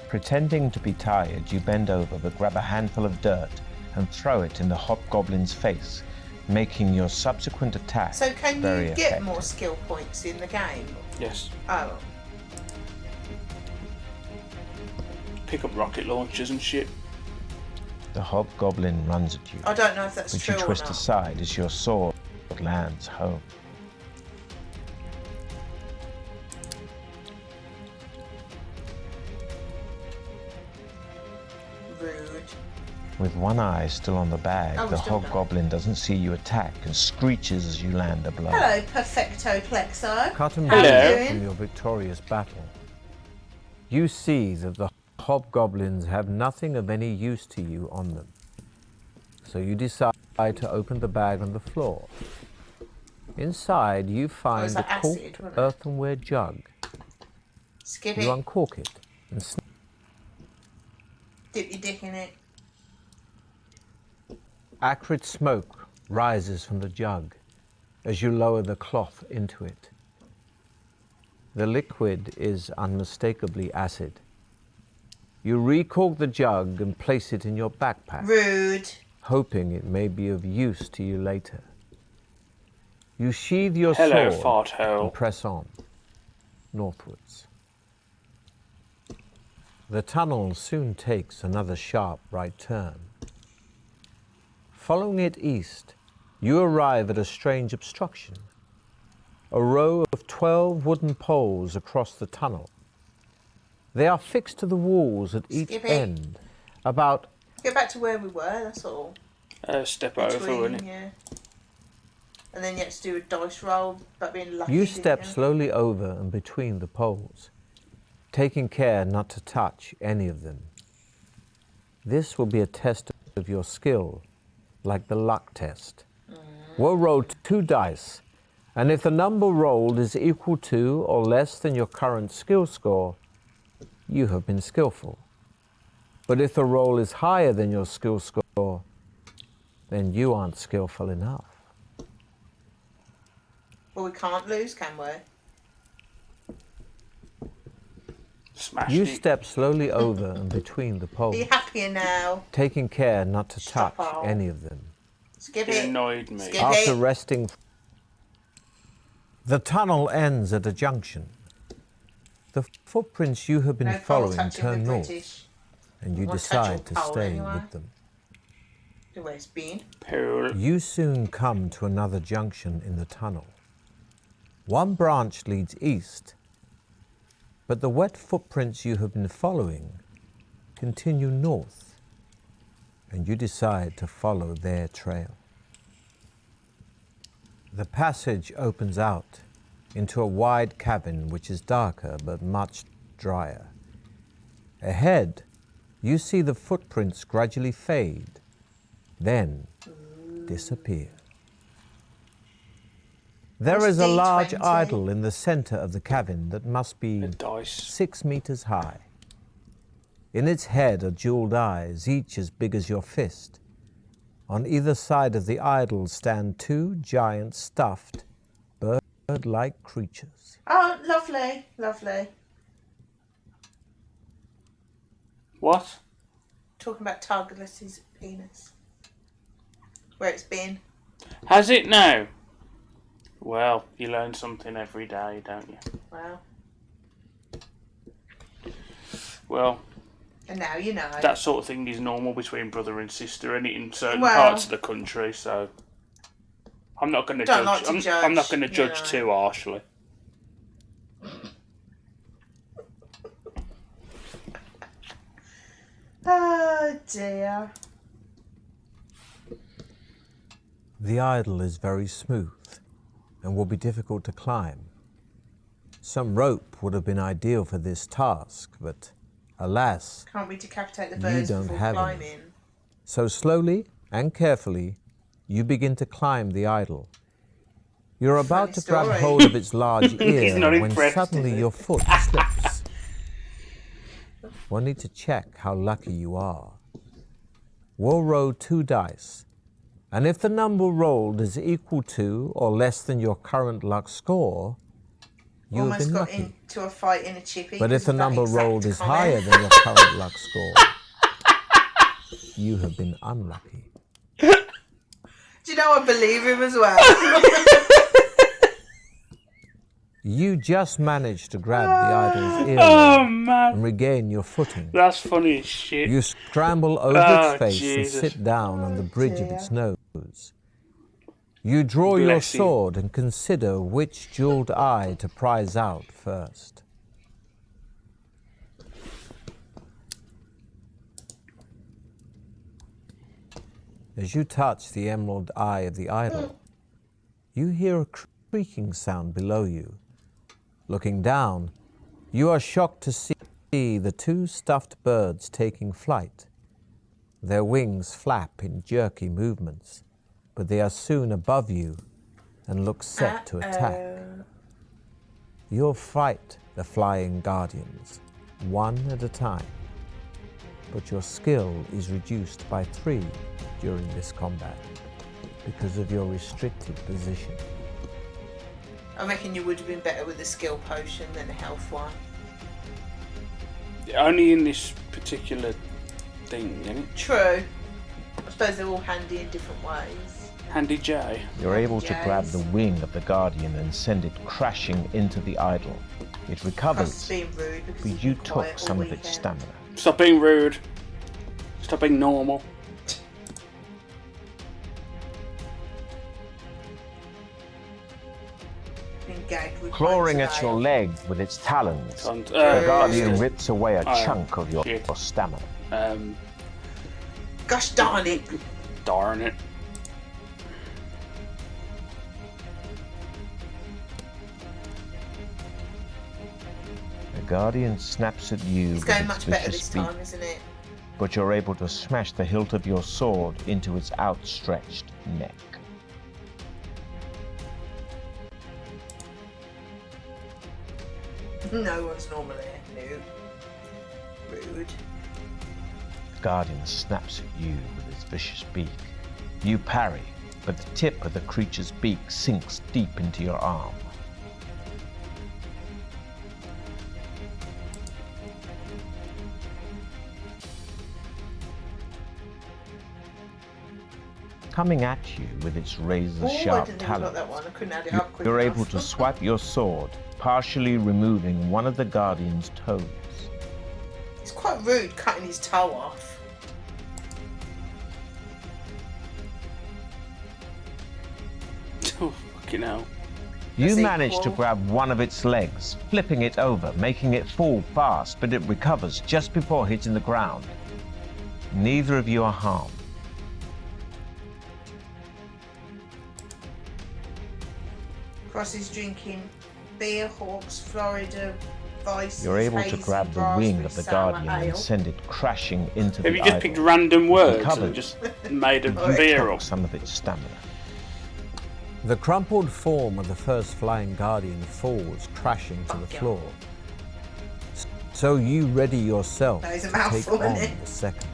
Pretending to be tired, you bend over but grab a handful of dirt and throw it in the hobgoblin's face, making your subsequent attack So can very you get effective. more skill points in the game? Yes. Oh. Pick up rocket launchers and shit. The hobgoblin runs at you, I don't know if that's but true you or twist not. aside as your sword lands home. Rude. With one eye still on the bag, Oh, the still done. hobgoblin doesn't see you attack and screeches as you land a blow. Hello, Perfecto Plexo. Cut and How you Hello. from doing? your victorious battle, you see that the hobgoblins have nothing of any use to you on them. So you decide to open the bag on the floor. Inside, you find it's a like corked acid, wasn't it? earthenware jug. Skip You it. uncork it and Dip your dick in it. acrid smoke rises from the jug as you lower the cloth into it. The liquid is unmistakably acid. You recork the jug and place it in your backpack, Rude. hoping it may be of use to you later. You sheathe your Hello, sword fart hole. and press on, northwards. The tunnel soon takes another sharp right turn. Following it east, you arrive at a strange obstruction. A row of 12 wooden poles across the tunnel. They are fixed to the walls at each Skip it. end, about Get back to where we were, that's all. Step over, Between, innit? yeah. And then you had to do a dice roll, but being lucky. You didn't step you? slowly over and between the poles, taking care not to touch any of them. This will be a test of your skill, like the luck test. We'll roll 2 dice, and if the number rolled is equal to or less than your current skill score, you have been skillful. But if the roll is higher than your skill score, then you aren't skillful enough. Well, we can't lose, can we? Smashed You it. step slowly over and between the Are poles, you happier now? taking care not to touch Stop all. any of them. Skip It it. annoyed me. Skip After it. resting, the tunnel ends at a junction. The footprints you have been No pole following touching turn the north, British. and you Won't touch decide your to pole stay anyway. with them. The way it's been. Pool. You soon come to another junction in the tunnel. One branch leads east, but the wet footprints you have been following continue north, and you decide to follow their trail. The passage opens out into a wide cabin which is darker but much drier. Ahead, you see the footprints gradually fade, then disappear. There What's is a large D20? idol in the center of the cabin that must be The dice. 6 meters high. In its head are jeweled eyes, each as big as your fist. On either side of the idol stand 2 giant stuffed, bird-like creatures. Oh, lovely, lovely. What? Talking about Targetless's penis. Where it's been. Has it now? Well, you learn something every day, don't you? Wow. Well, And now you know. that sort of thing is normal between brother and sister, and in certain Well- parts of the country. So, I'm not going to Don't judge. like to I'm not judge, going to you judge know. too harshly. Oh dear. The idol is very smooth and will be difficult to climb. Some rope would have been ideal for this task, but alas, Can't we decapitate the you birds don't before have any. climbing? So slowly and carefully, you begin to climb the idol. You're about to grab story. hold of its large He's ear not when impressed, suddenly is he? your foot slips. We'll need to check how lucky you are. We'll roll 2 dice, and if the number rolled is equal to or less than your current luck score, you have Almost been got lucky. into a fight in a chippy. But if the because of that number exact rolled is comment. higher than your current luck score, you have been unlucky. Do you know I believe him as well? You just managed to grab the idol's ear Oh and man, regain your footing. that's funny as shit. You scramble over Oh, its face Jesus. and sit down on the bridge of dear. its nose. You draw your Bless him. sword and consider which jeweled eye to prize out first. As you touch the emerald eye of the idol, you hear a creaking sound below you. Looking down, you are shocked to see the 2 stuffed birds taking flight. Their wings flap in jerky movements, but they are soon above you and look set to attack. You'll fight the flying guardians, one at a time, but your skill is reduced by 3 during this combat because of your restricted position. I reckon you would have been better with a skill potion than a health one. Only in this particular thing, isn't it? True. I suppose they're all handy in different ways. Handy J. You're able to Yes. grab the wing of the guardian and send it crashing into the idol. It Plus recovers, being rude because but it's you been took quiet all some of its weekend. stamina. Stop being rude. Stop being normal. Been gagged with Clawing bites at of your ale. leg with its talons, Can't- the guardian bastard. rips away a Oh, chunk of your shit. stamina. Gosh darn it. Darn it. The guardian snaps at you It's with going its much better vicious this beak, time, isn't it? but you're able to smash the hilt of your sword into its outstretched neck. No one's normally new. Rude. The guardian snaps at you with its vicious beak. You parry, but the tip of the creature's beak sinks deep into your arm. Coming at you with its Oh, I razor-sharp didn't even got talons, that one. I couldn't add it up quick you're enough. able to swipe your sword, partially removing one of the guardian's toes. It's quite rude cutting his toe off. Oh, fucking hell. You That's manage to equal. grab one of its legs, flipping it over, making it fall fast, but it recovers just before hitting the ground. Neither of you are harmed. Cross is drinking beer, Hawks, Florida, Vice. You're able to grab the wing of the guardian and send it crashing into Have the you just idol. picked random words Recovered. and just made a You beer took up? some of its stamina. The crumpled form of the first flying guardian falls crashing to the Fuck yeah. floor. So you ready yourself That is a to take mouthful, on isn't it? the second.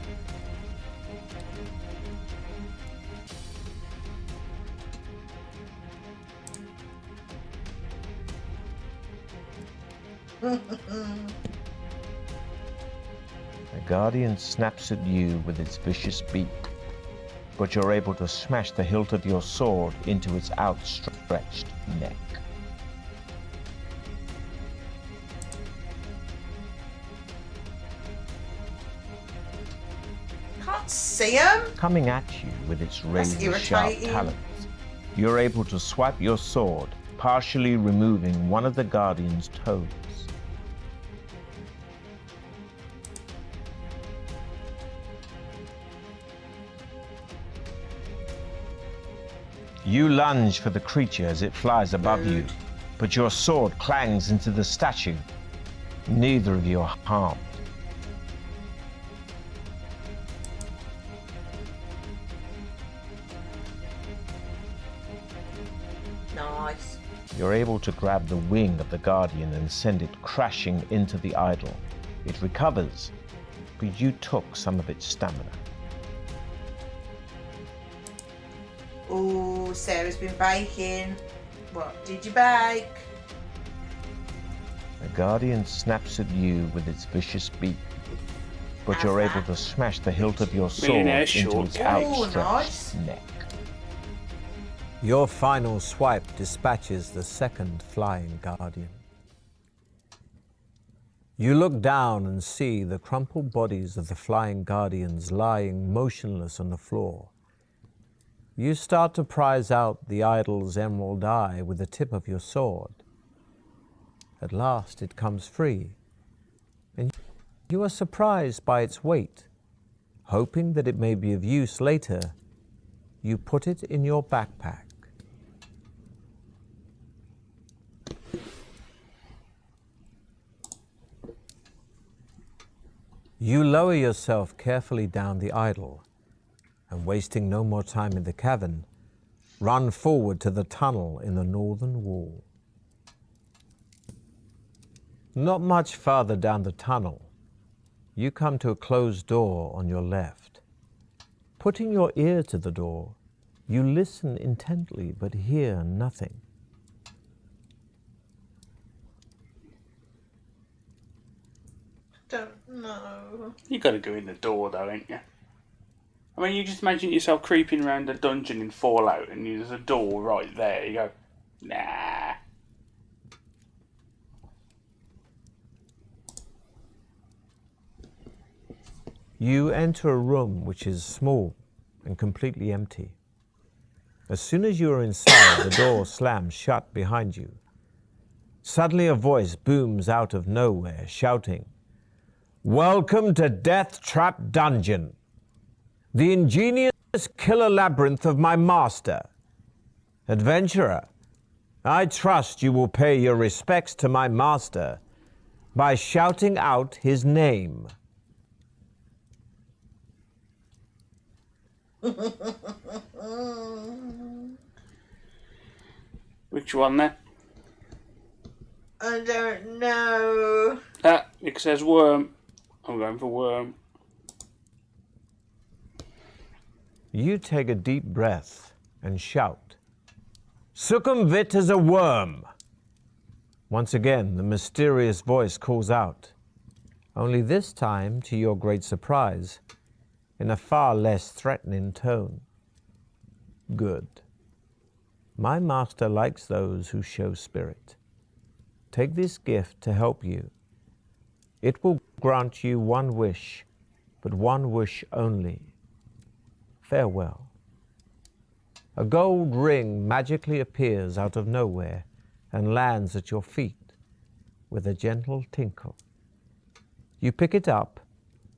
The guardian snaps at you with its vicious beak, but you're able to smash the hilt of your sword into its outstretched neck. Can't see him. Coming at you with its razor-sharp irritating. talons, you're able to swipe your sword, partially removing one of the guardian's toes. You lunge for the creature as it flies above you, but your sword clangs into the statue. Neither of you are harmed. Nice. You're able to grab the wing of the Guardian and send it crashing into the idol. It recovers, but you took some of its stamina. Oh, Sarah's been baking. What did you bake? The Guardian snaps at you with its vicious beak, but you're able to smash the hilt of your sword Millionaire into short. its Oh, outstretched nice. neck. Your final swipe dispatches the second flying Guardian. You look down and see the crumpled bodies of the flying Guardians lying motionless on the floor. You start to prize out the idol's emerald eye with the tip of your sword. At last it comes free, and you are surprised by its weight. Hoping that it may be of use later, you put it in your backpack. You lower yourself carefully down the idol, and wasting no more time in the cavern, run forward to the tunnel in the northern wall. Not much farther down the tunnel, you come to a closed door on your left. Putting your ear to the door, you listen intently but hear nothing. Don't know. You got to go in the door, though, ain't you? I mean, you just imagine yourself creeping around a dungeon in Fallout, and there's a door right there. You go, nah. You enter a room which is small and completely empty. As soon as you are inside, the door slams shut behind you. Suddenly a voice booms out of nowhere, shouting, "Welcome to Deathtrap Dungeon, the ingenious killer labyrinth of my master. Adventurer, I trust you will pay your respects to my master by shouting out his name." Which one then? I don't know. Ah, it says worm. I'm going for worm. You take a deep breath and shout, "Succumvit as a worm!" Once again, the mysterious voice calls out, only this time, to your great surprise, in a far less threatening tone. Good. My master likes those who show spirit. Take this gift to help you. It will grant you one wish, but one wish only. Farewell. A gold ring magically appears out of nowhere and lands at your feet with a gentle tinkle. You pick it up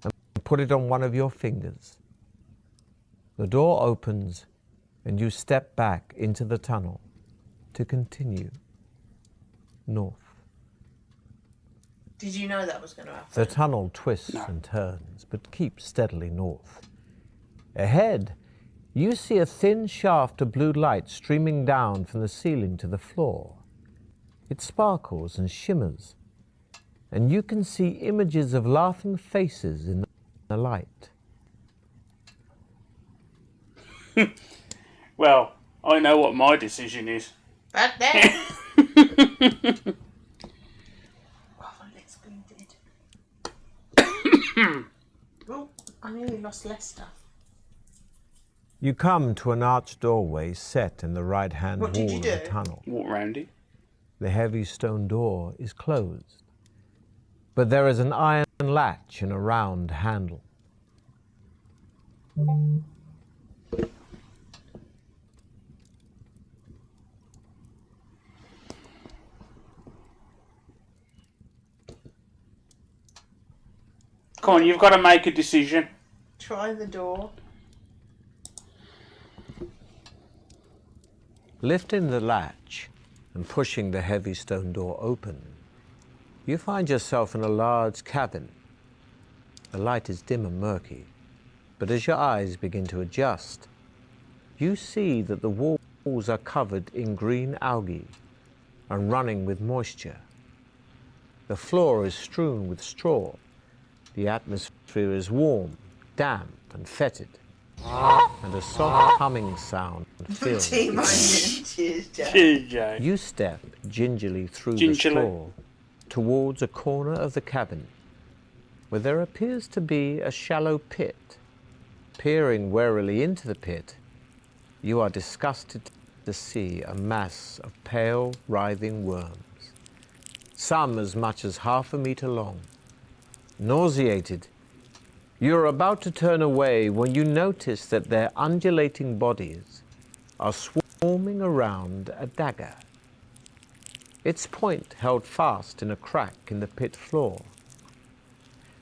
and put it on one of your fingers. The door opens and you step back into the tunnel to continue north. Did you know that was going to happen? The tunnel twists and turns, but keeps steadily north. Ahead, you see a thin shaft of blue light streaming down from the ceiling to the floor. It sparkles and shimmers, and you can see images of laughing faces in the light. Well, I know what my decision is. Back there. Oh, let's go dead. Oh, I nearly lost Lester. You come to an arched doorway set in the right-hand What did wall you of the do? tunnel. Walk round it. The heavy stone door is closed, but there is an iron latch and a round handle. Come on, you've got to make a decision. Try the door. Lifting the latch and pushing the heavy stone door open, you find yourself in a large cabin. The light is dim and murky, but as your eyes begin to adjust, you see that the walls are covered in green algae and running with moisture. The floor is strewn with straw. The atmosphere is warm, damp, and fetid. And a soft humming sound fills the Team air. Onion. Cheers, Jack. Cheers, Jay. You step gingerly through Gingerly. the straw towards a corner of the cabin where there appears to be a shallow pit. Peering warily into the pit, you are disgusted to see a mass of pale, writhing worms, some as much as 1/2 meter long. Nauseated, you are about to turn away when you notice that their undulating bodies are swarming around a dagger, its point held fast in a crack in the pit floor.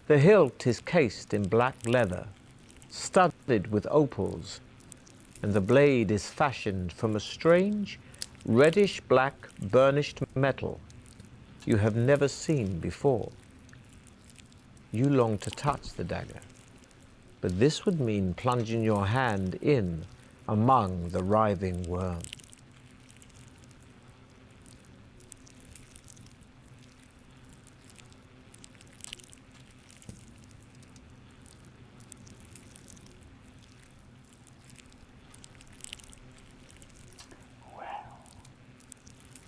The hilt is cased in black leather, studded with opals, and the blade is fashioned from a strange, reddish-black burnished metal you have never seen before. You long to touch the dagger, but this would mean plunging your hand in among the writhing worm.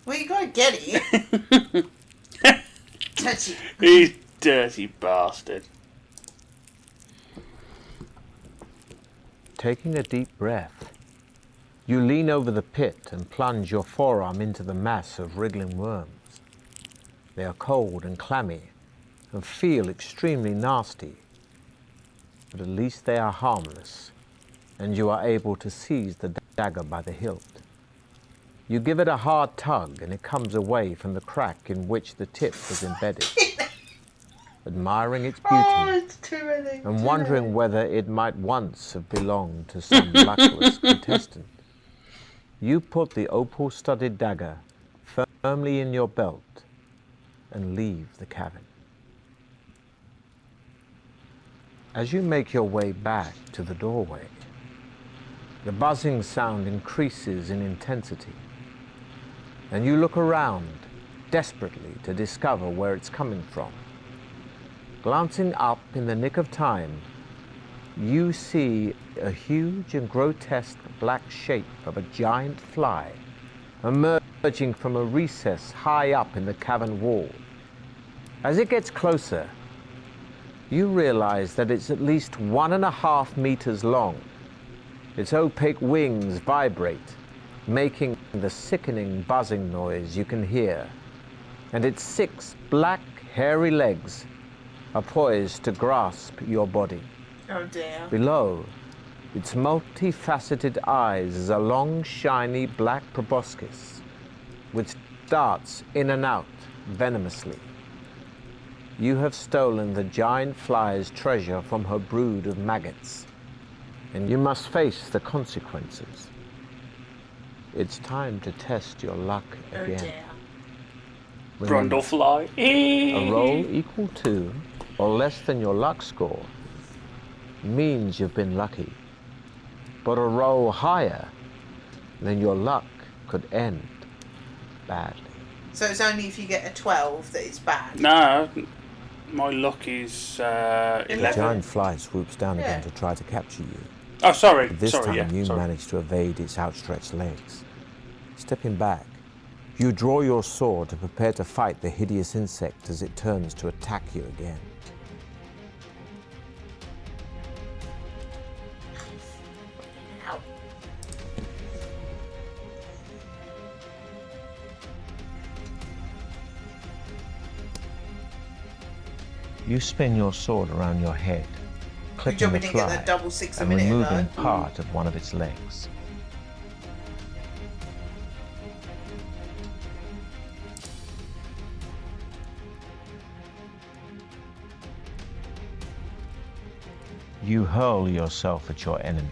Well, you gotta get it. Touch it. You dirty bastard. Taking a deep breath, you lean over the pit and plunge your forearm into the mass of wriggling worms. They are cold and clammy and feel extremely nasty, but at least they are harmless, and you are able to seize the dagger by the hilt. You give it a hard tug and it comes away from the crack in which the tip was embedded. Admiring its beauty It's too many. and wondering whether it might once have belonged to some luckless contestant, you put the opal-studded dagger firmly in your belt and leave the cabin. As you make your way back to the doorway, the buzzing sound increases in intensity, and you look around desperately to discover where it's coming from. Glancing up in the nick of time, you see a huge and grotesque black shape of a giant fly emerging from a recess high up in the cavern wall. As it gets closer, you realize that it's at least 1.5 meters long. Its opaque wings vibrate, making the sickening buzzing noise you can hear, and its 6 black, hairy legs are poised to grasp your body. Oh dear. Below, its multifaceted eyes is a long, shiny black proboscis, which darts in and out venomously. You have stolen the giant fly's treasure from her brood of maggots, and you must face the consequences. It's time to test your luck Oh again. dear. Remember, Brundlefly. a roll equal to or less than your luck score means you've been lucky, but a roll higher than your luck could end badly. So it's only if you get a 12 that it's bad. No, my luck is The 11. giant fly swoops down again Yeah. to try to capture you. Oh, sorry. But this sorry, time yeah. you sorry. manage to evade its outstretched legs. Stepping back, you draw your sword to prepare to fight the hideous insect as it turns to attack you again. Ow. You spin your sword around your head, Good clipping job the we didn't get fly that double 6 a and minute removing ago. part of one of its legs. You hurl yourself at your enemy,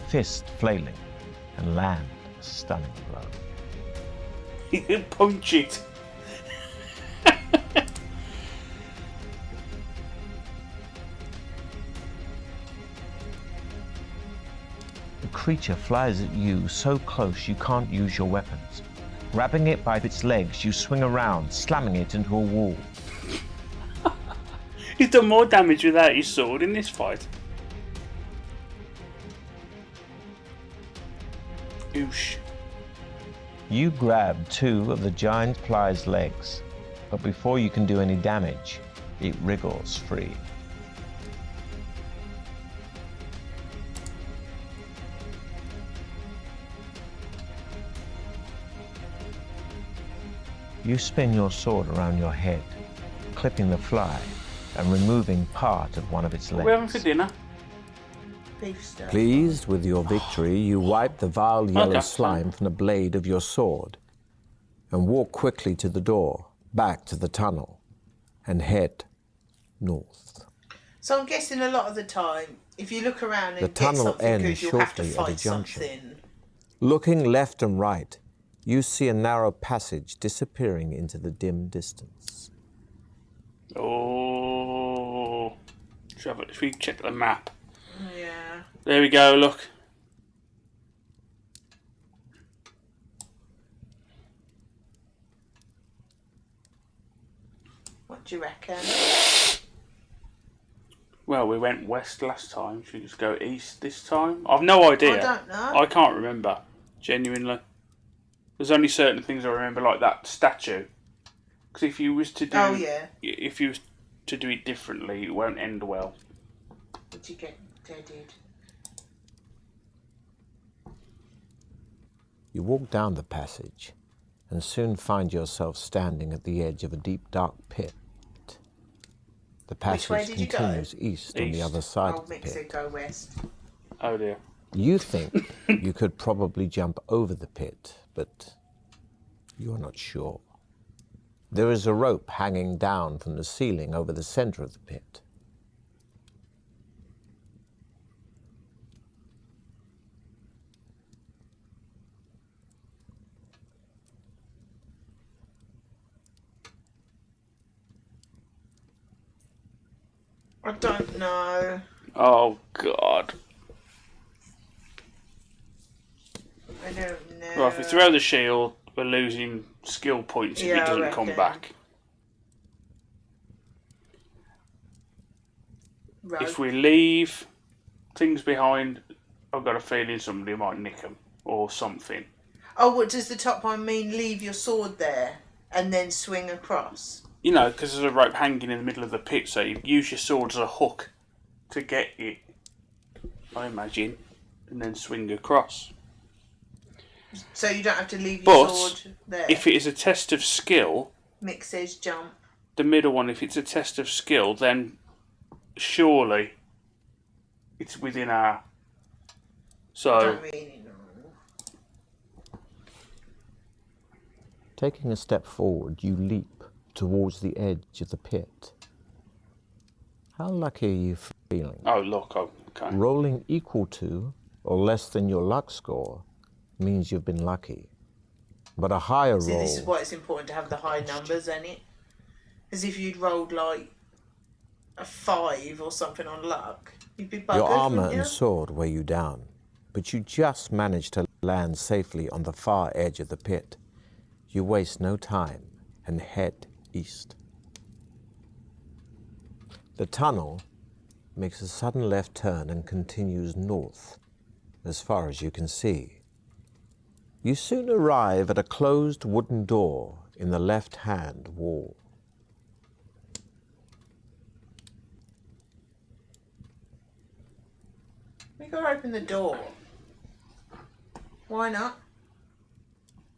fist flailing, and land stunning blow. You can punch it. The creature flies at you so close you can't use your weapons. Grabbing it by its legs, you swing around, slamming it into a wall. He's done more damage without his sword in this fight. Oosh. You grab two of the giant fly's legs, but before you can do any damage, it wriggles free. You spin your sword around your head, clipping the fly and removing part of one of its What are we having legs. for dinner? Beef stuff. Pleased with your victory, you wipe the vile yellow Okay. slime from the blade of your sword and walk quickly to the door, back to the tunnel, and head north. So I'm guessing a lot of the time, if you look around and The get tunnel something ends good, you'll have to shortly at a fight junction. something. Looking left and right, you see a narrow passage disappearing into the dim distance. Oh. Should we check the map? Yeah. There we go, look. What do you reckon? Well, we went west last time. Should we just go east this time? I've no idea. I don't know. I can't remember. Genuinely. There's only certain things I remember, like that statue. Because if you was to do... Oh, yeah. If you was to do it differently, it won't end well. What you get deaded? You walk down the passage and soon find yourself standing at the edge of a deep, dark pit. The Which way passage did you go? continues east on the East. other side Old of the pit. Mexico West. Oh dear. You think you could probably jump over the pit, but you're not sure. There is a rope hanging down from the ceiling over the center of the pit. I don't know. Oh, God. I don't know. Well, if we throw the shield, we're losing skill points if Yeah, it I doesn't come reckon. back. Right. If we leave things behind, I've got a feeling somebody might nick them or something. Oh, what does the top one mean? Leave your sword there and then swing across. You know, because there's a rope hanging in the middle of the pit, so you use your sword as a hook to get it, I imagine, and then swing across. So you don't have to leave your But sword there. if it is a test of skill, Mick says jump. the middle one, if it's a test of skill, then surely it's within our... I So, don't really know. Taking a step forward, you leap towards the edge of the pit. How lucky are you feeling? oh look, oh, okay. Rolling equal to or less than your luck score means you've been lucky. But a higher See, roll... this is why it's important to have the high numbers, ain't it? Because if you'd rolled like a 5 or something on luck, you'd be buggered, Your armor wouldn't you? and sword weigh you down, but you just manage to land safely on the far edge of the pit. You waste no time and head east. The tunnel makes a sudden left turn and continues north as far as you can see. You soon arrive at a closed wooden door in the left-hand wall. We gotta open the door. Why not?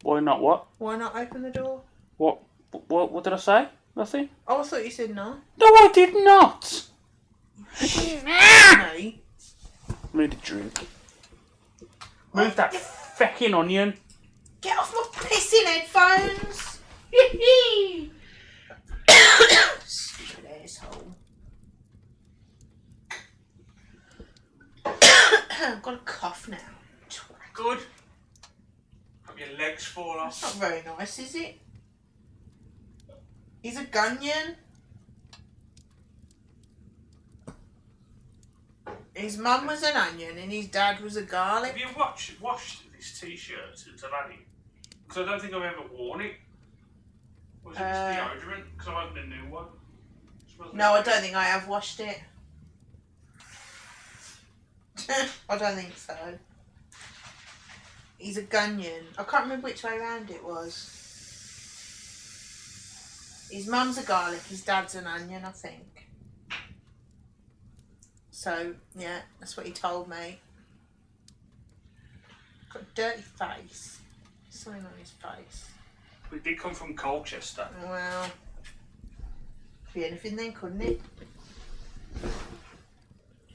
Why not what? Why not open the door? What did I say? Nothing? Oh, I thought you said no. No, I did not! No. Made a drink. Move that feckin' onion. Get off my pissing headphones! Stupid asshole. I've got a cough now. Good. Have your legs fall That's off? not very nice, is it? He's a Gunyan. His mum was an onion and his dad was a garlic. Have you washed this t-shirt since I've had it? Because I don't think I've ever worn it. Was it deodorant? Because I opened a new one. No, I don't think I have washed it. I don't think so. He's a Gunyan. I can't remember which way around it was. His mum's a garlic, his dad's an onion, I think. So, yeah, that's what he told me. Got a dirty face. Something on his face. We did come from Colchester. Well, could be anything then, couldn't it?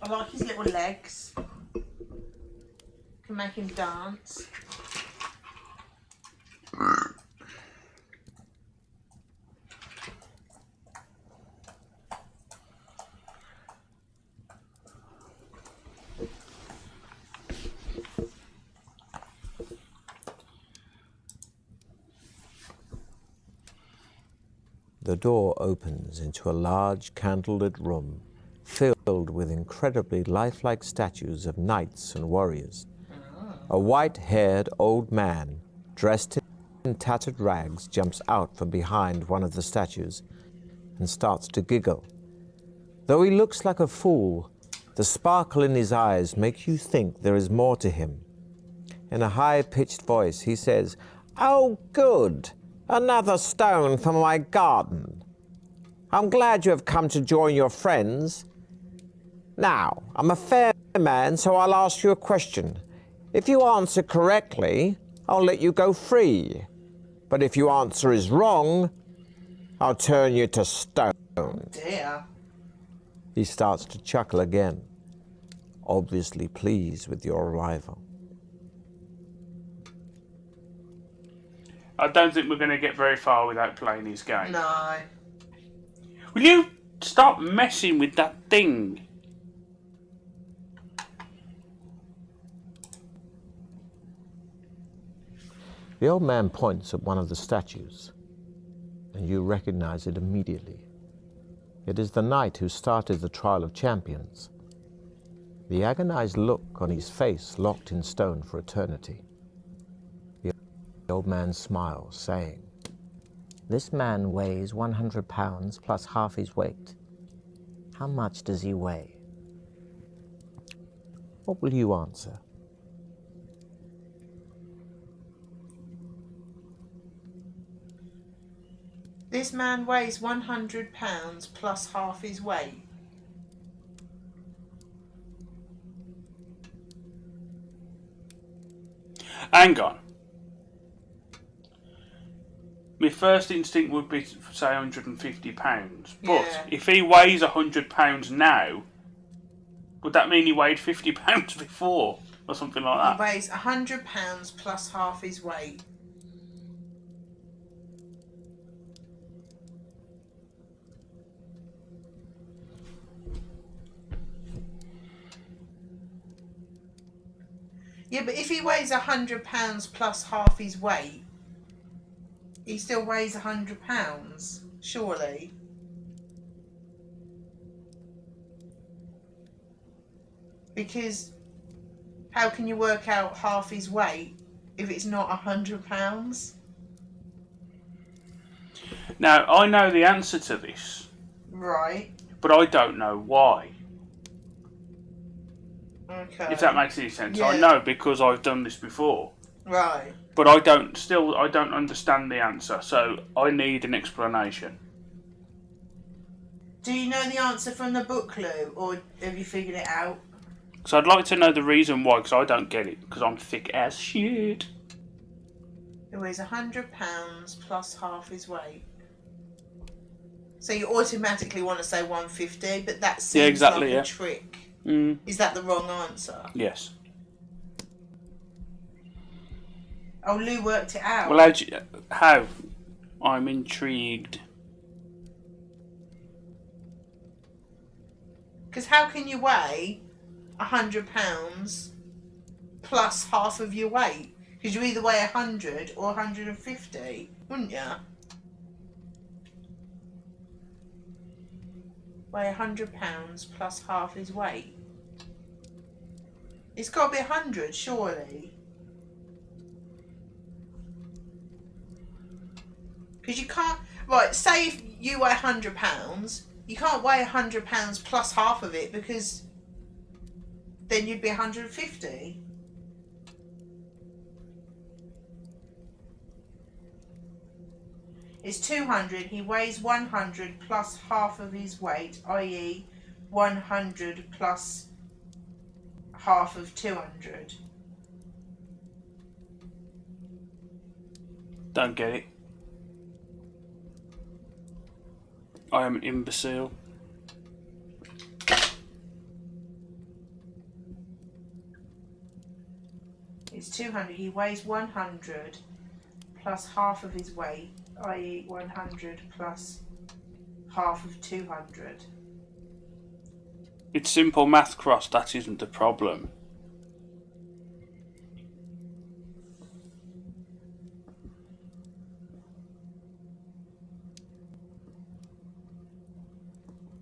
I like his little legs. Can make him dance. The door opens into a large candlelit room filled with incredibly lifelike statues of knights and warriors. A white-haired old man, dressed in tattered rags, jumps out from behind one of the statues and starts to giggle. Though he looks like a fool, the sparkle in his eyes makes you think there is more to him. In a high-pitched voice, he says, "Oh, good! Another stone for my garden. I'm glad you have come to join your friends. Now, I'm a fair man, so I'll ask you a question. If you answer correctly, I'll let you go free. But if your answer is wrong, I'll turn you to stone." Dear. He starts to chuckle again, obviously pleased with your arrival. I don't think we're going to get very far without playing his game. No. Will you stop messing with that thing? The old man points at one of the statues, and you recognize it immediately. It is the knight who started the trial of champions. The agonized look on his face locked in stone for eternity. The old man smiles, saying, This man weighs 100 pounds plus half his weight. How much does he weigh? "What will you answer?" This man weighs 100 pounds plus half his weight. Hang on. My first instinct would be to say £150. But Yeah. if he weighs £100 now, would that mean he weighed £50 before? Or something like He that? weighs 100 pounds plus half his weight. Yeah, but if he weighs 100 pounds plus half his weight, he still weighs 100 pounds, surely. Because how can you work out half his weight if it's not 100 pounds? Now, I know the answer to this, Right. but I don't know why. Okay. If that makes any sense. Yeah. I know because I've done this before. Right. But I don't understand the answer, so I need an explanation. Do you know the answer from the book, Lou, or have you figured it out? So I'd like to know the reason why, because I don't get it, because I'm thick as shit. It weighs 100 pounds plus half his weight. So you automatically want to say 150, but that seems exactly, like a trick. Is that the wrong answer? Yes. Oh, Lou worked it out. Well, how? I'm intrigued. Because how can you weigh 100 pounds plus half of your weight? Because you either weigh 100 or 150, wouldn't you? Weigh £100 plus half his weight. It's got to be 100, surely. Because you can't... Right, say if you weigh £100, you can't weigh £100 plus half of it, because then you'd be 150. It's 200. He weighs 100 plus half of his weight, i.e. 100 plus half of 200. Don't get it. I am an imbecile. It's 200. He weighs 100 plus half of his weight, i.e. 100 plus half of 200. It's simple math, Cross. That isn't the problem.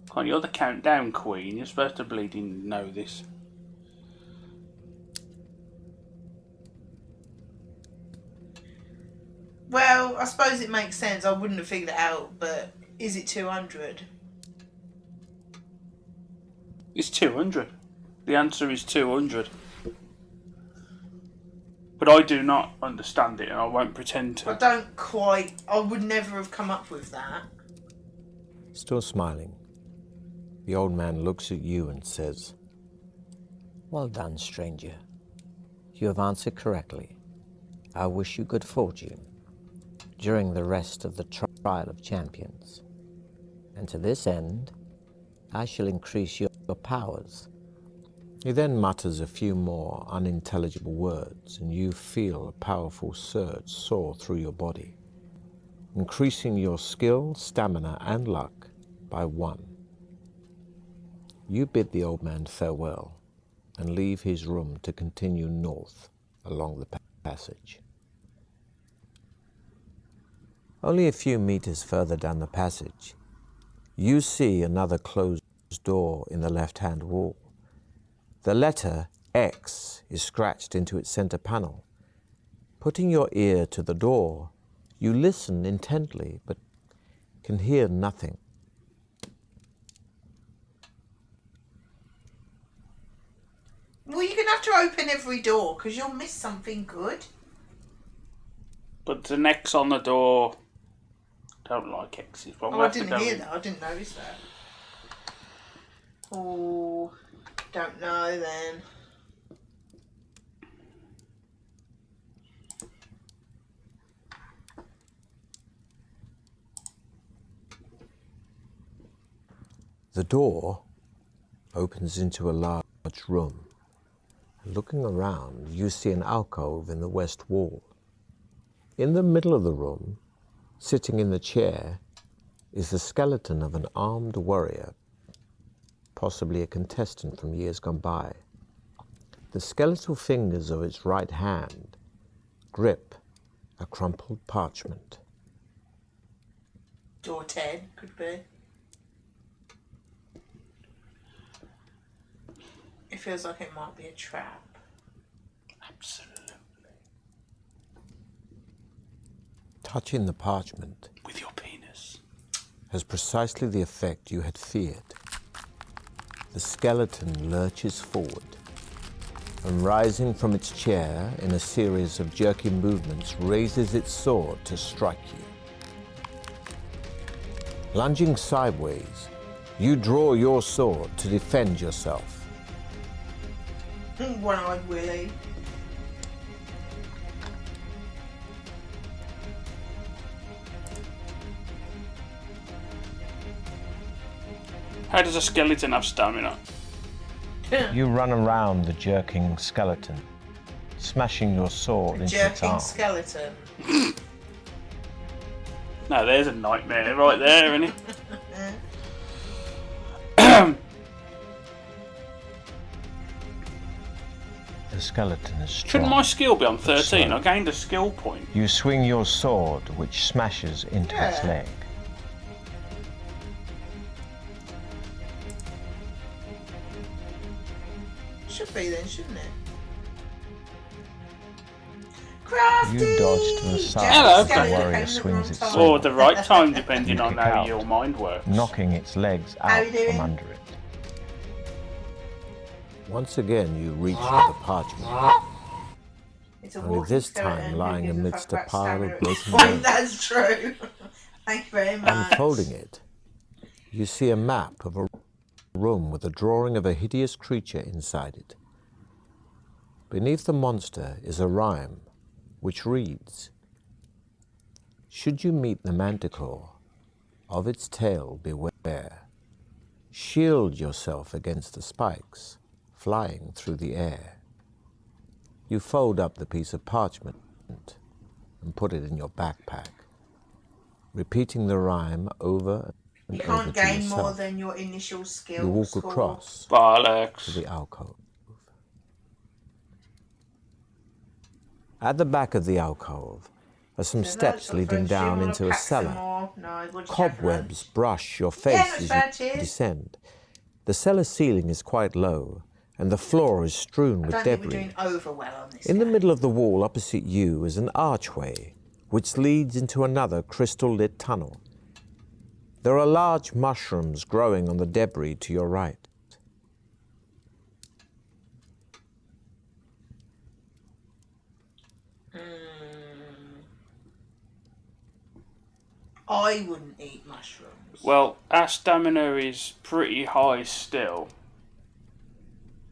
Come on, you're the countdown queen. You're supposed to bleeding know this. Well, I suppose it makes sense. I wouldn't have figured it out, but is it 200? It's 200. The answer is 200. But I do not understand it, and I won't pretend to. I would never have come up with that. Still smiling, the old man looks at you and says, Well done, stranger. You have answered correctly. I wish you good fortune during the rest of the trial of champions. And to this end, I shall increase your powers. He then mutters a few more unintelligible words, and you feel a powerful surge soar through your body, increasing your skill, stamina, and luck by 1. You bid the old man farewell and leave his room to continue north along the passage. Only a few meters further down the passage, you see another closed door in the left-hand wall. The letter X is scratched into its center panel. Putting your ear to the door, you listen intently, but can hear nothing. Well, you're going to have to open every door, because you'll miss something good. But the X on the door... don't like X's. But I didn't hear that. I didn't notice that. Oh, don't know then. The door opens into a large room. Looking around, you see an alcove in the west wall. In the middle of the room, sitting in the chair, is the skeleton of an armed warrior, possibly a contestant from years gone by. The skeletal fingers of its right hand grip a crumpled parchment. Door 10 could be. It feels like it might be a trap. Absolutely. Touching the parchment With your penis. has precisely the effect you had feared. The skeleton lurches forward and, rising from its chair in a series of jerky movements, raises its sword to strike you. Lunging sideways, you draw your sword to defend yourself. One-eyed Willie. How does a skeleton have stamina? You run around the jerking skeleton, smashing your sword into its Jerking arm. skeleton. No, there's a nightmare right there, isn't it? The the skeleton is strong. Shouldn't my skill be on 13? slow. I gained a skill point. You swing your sword, which smashes into its Yeah. leg. Should be then, shouldn't it? Crafty! You dodge to the side Hello. as the Skeleton warrior came at the swings wrong its time. Or sword, the right time, depending You on kick how out. your mind works. knocking its legs How out you doing? from under it. Once again, you reach for the parchment, It's a only walking this skeleton time who lying gives amidst fuck a about pile stamina of at this broken point. bones. That's true. Thank you very much. Unfolding it, you see a map of a room with a drawing of a hideous creature inside it. Beneath the monster is a rhyme which reads, "Should you meet the manticore, of its tail beware. Shield yourself against the spikes flying through the air." You fold up the piece of parchment and put it in your backpack, repeating the rhyme over and You over can't to gain yourself. more than your initial skill You walk score. across to Bollocks. the alcove. At the back of the alcove are some So steps that's leading offered. down She will into a pack some cellar. more. No, what did you have for Cobwebs lunch? brush your Yeah, face not as bad, you cheers. descend. The cellar ceiling is quite low, and the floor is strewn I with don't think we're debris. doing over well on this. In the game. middle of the wall opposite you is an archway, which leads into another crystal-lit tunnel. There are large mushrooms growing on the debris to your right. I wouldn't eat mushrooms. Well, our stamina is pretty high still.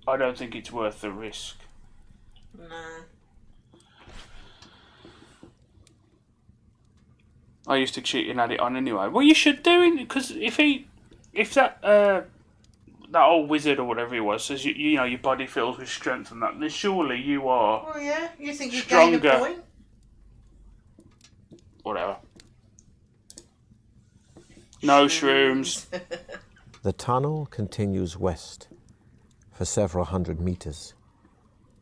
I don't think it's worth the risk. No. I used to cheat and add it on anyway. Well, you should do it, because if that old wizard or whatever he was says you know your body fills with strength and that, then surely you are Well, yeah. You think you gain a Stronger. point? whatever. No shrooms. The tunnel continues west for several hundred meters,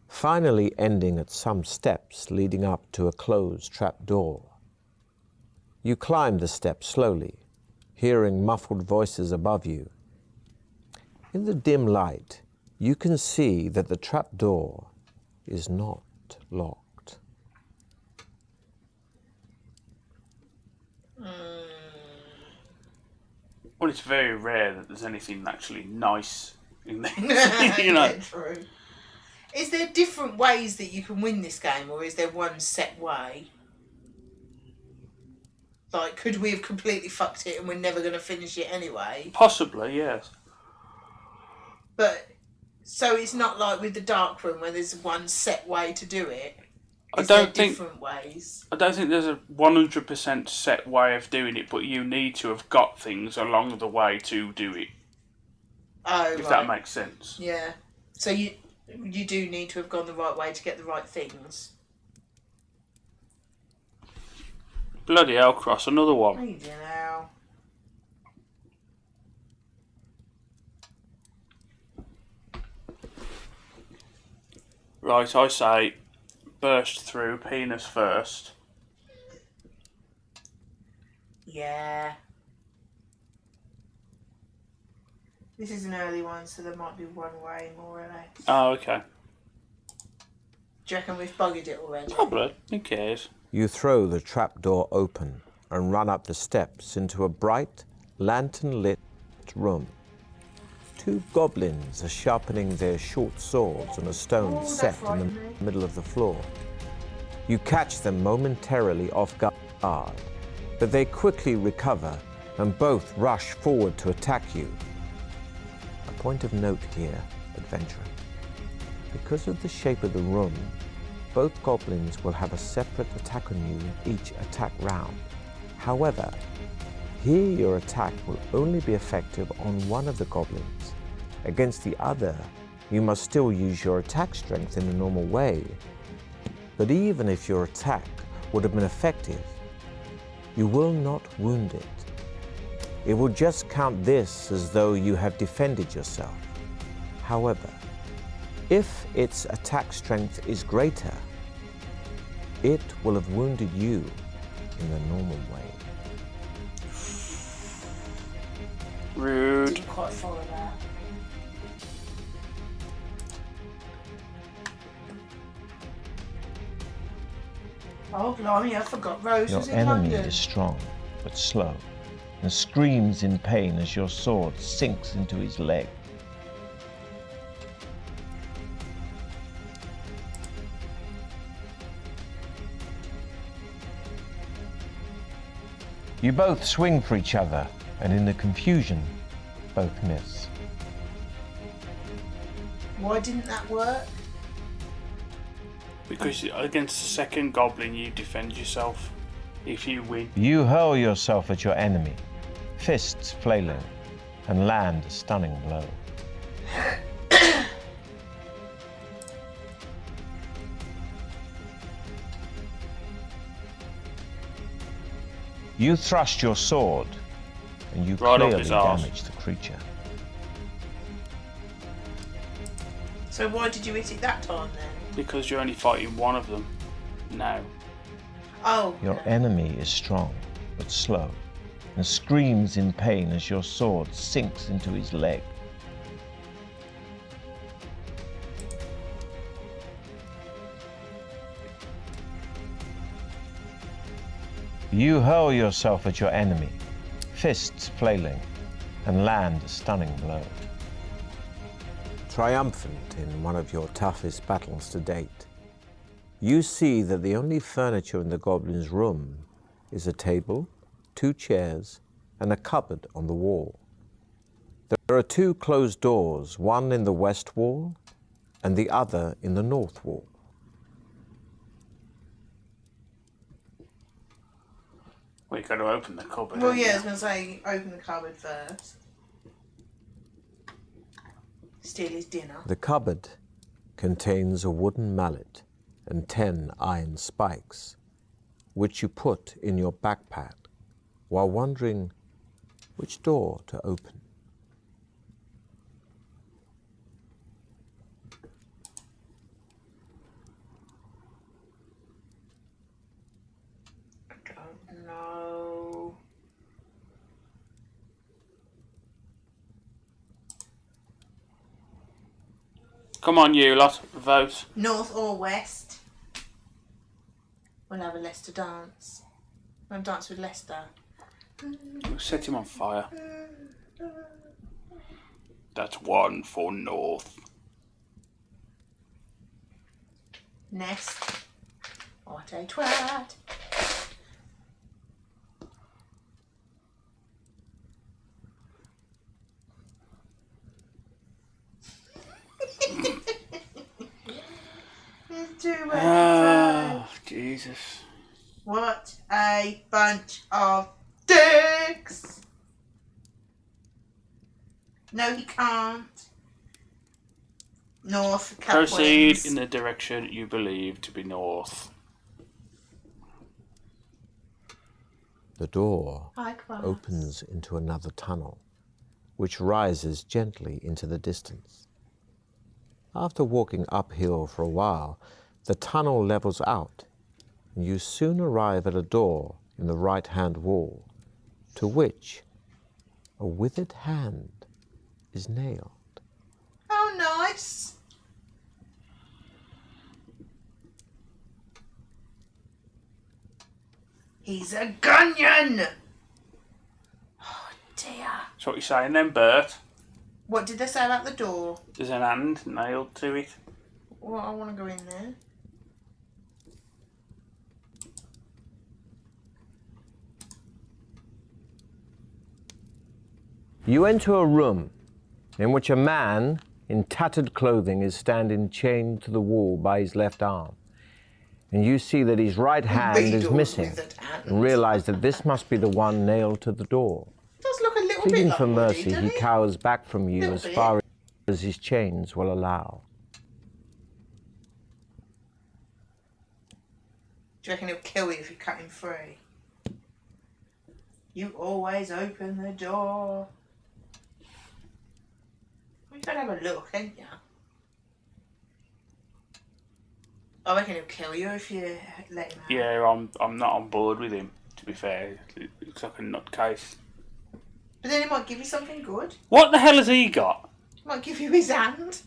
finally ending at some steps leading up to a closed trap door. You climb the steps slowly, hearing muffled voices above you. In the dim light, you can see that the trap door is not locked. Well, it's very rare that there's anything actually nice in there. You know. Yeah, true. Is there different ways that you can win this game, or is there one set way? Like, could we have completely fucked it and we're never going to finish it anyway? Possibly, yes. But, so it's not like with the dark room where there's one set way to do it. I Is there don't think different ways? I don't think there's a 100% set way of doing it, but you need to have got things along the way to do it. Oh, If right. that makes sense. Yeah. So you do need to have gone the right way to get the right things. Bloody hell, Cross, another one. I don't know. Right, I say burst through, penis first. Yeah. This is an early one, so there might be one way, more or less. Oh, okay. Do you reckon we've buggered it already? Probably. Who cares? You throw the trapdoor open and run up the steps into a bright, lantern-lit room. Two goblins are sharpening their short swords on a stone Oh, set that in the frightened me. middle of the floor. You catch them momentarily off guard, but they quickly recover and both rush forward to attack you. A point of note here, adventurer. Because of the shape of the room, both goblins will have a separate attack on you in each attack round. However, here your attack will only be effective on one of the goblins. Against the other, you must still use your attack strength in the normal way. But even if your attack would have been effective, you will not wound it. It will just count this as though you have defended yourself. However, If its attack strength is greater, it will have wounded you in the normal way. Rude. Didn't quite follow that. Oh, blimey, I forgot Rose Your was in enemy London. is strong but slow and screams in pain as your sword sinks into his leg. You both swing for each other, and in the confusion, both miss. Why didn't that work? Because against the second goblin, you defend yourself. If you win. You hurl yourself at your enemy, fists flailing, and land a stunning blow. You thrust your sword, and you Right up clearly his arse. damage the creature. So why did you hit it that time then? Because you're only fighting one of them now. Oh. Your enemy is strong but slow and screams in pain as your sword sinks into his leg. You hurl yourself at your enemy, fists flailing, and land a stunning blow. Triumphant in one of your toughest battles to date, you see that the only furniture in the goblin's room is a table, 2 chairs, and a cupboard on the wall. There are 2 closed doors, one in the west wall and the other in the north wall. Well, you got to open the cupboard. Well, haven't yeah, I you? was going to say, open the cupboard first. Steal his dinner. The cupboard contains a wooden mallet and 10 iron spikes, which you put in your backpack while wondering which door to open. I don't know. Come on, you lot, vote. North or west? We'll have a Leicester dance. I'll dance with Leicester. Set him on fire. That's 1 for North. Nest. What a twat. It's too much Oh, Jesus. What a bunch of dicks! No, he can't. North, Proceed Capwings. in the direction you believe to be north. The door Likewise. opens into another tunnel, which rises gently into the distance. After walking uphill for a while, the tunnel levels out, and you soon arrive at a door in the right-hand wall, to which a withered hand is nailed. Oh, nice. He's a gunyan. Oh, dear. That's what you're saying then, Bert. What did they say about the door? There's an hand nailed to it. Well, I want to go in there. You enter a room in which a man in tattered clothing is standing chained to the wall by his left arm. And you see that his right hand is Beadles missing withered hand. and realize that this must be the one nailed to the door. Does look a little Pleading bit like for Woody, mercy, doesn't he it? cowers back from you Little as bit. far as his chains will allow. Do you reckon he'll kill you if you cut him free? You always open the door. Well, you gotta have a look, ain't you? I reckon he'll kill you if you let him out. Yeah, I'm not on board with him, to be fair. It looks like a nutcase. But then he might give you something good. What the hell has he got? He might give you his hand.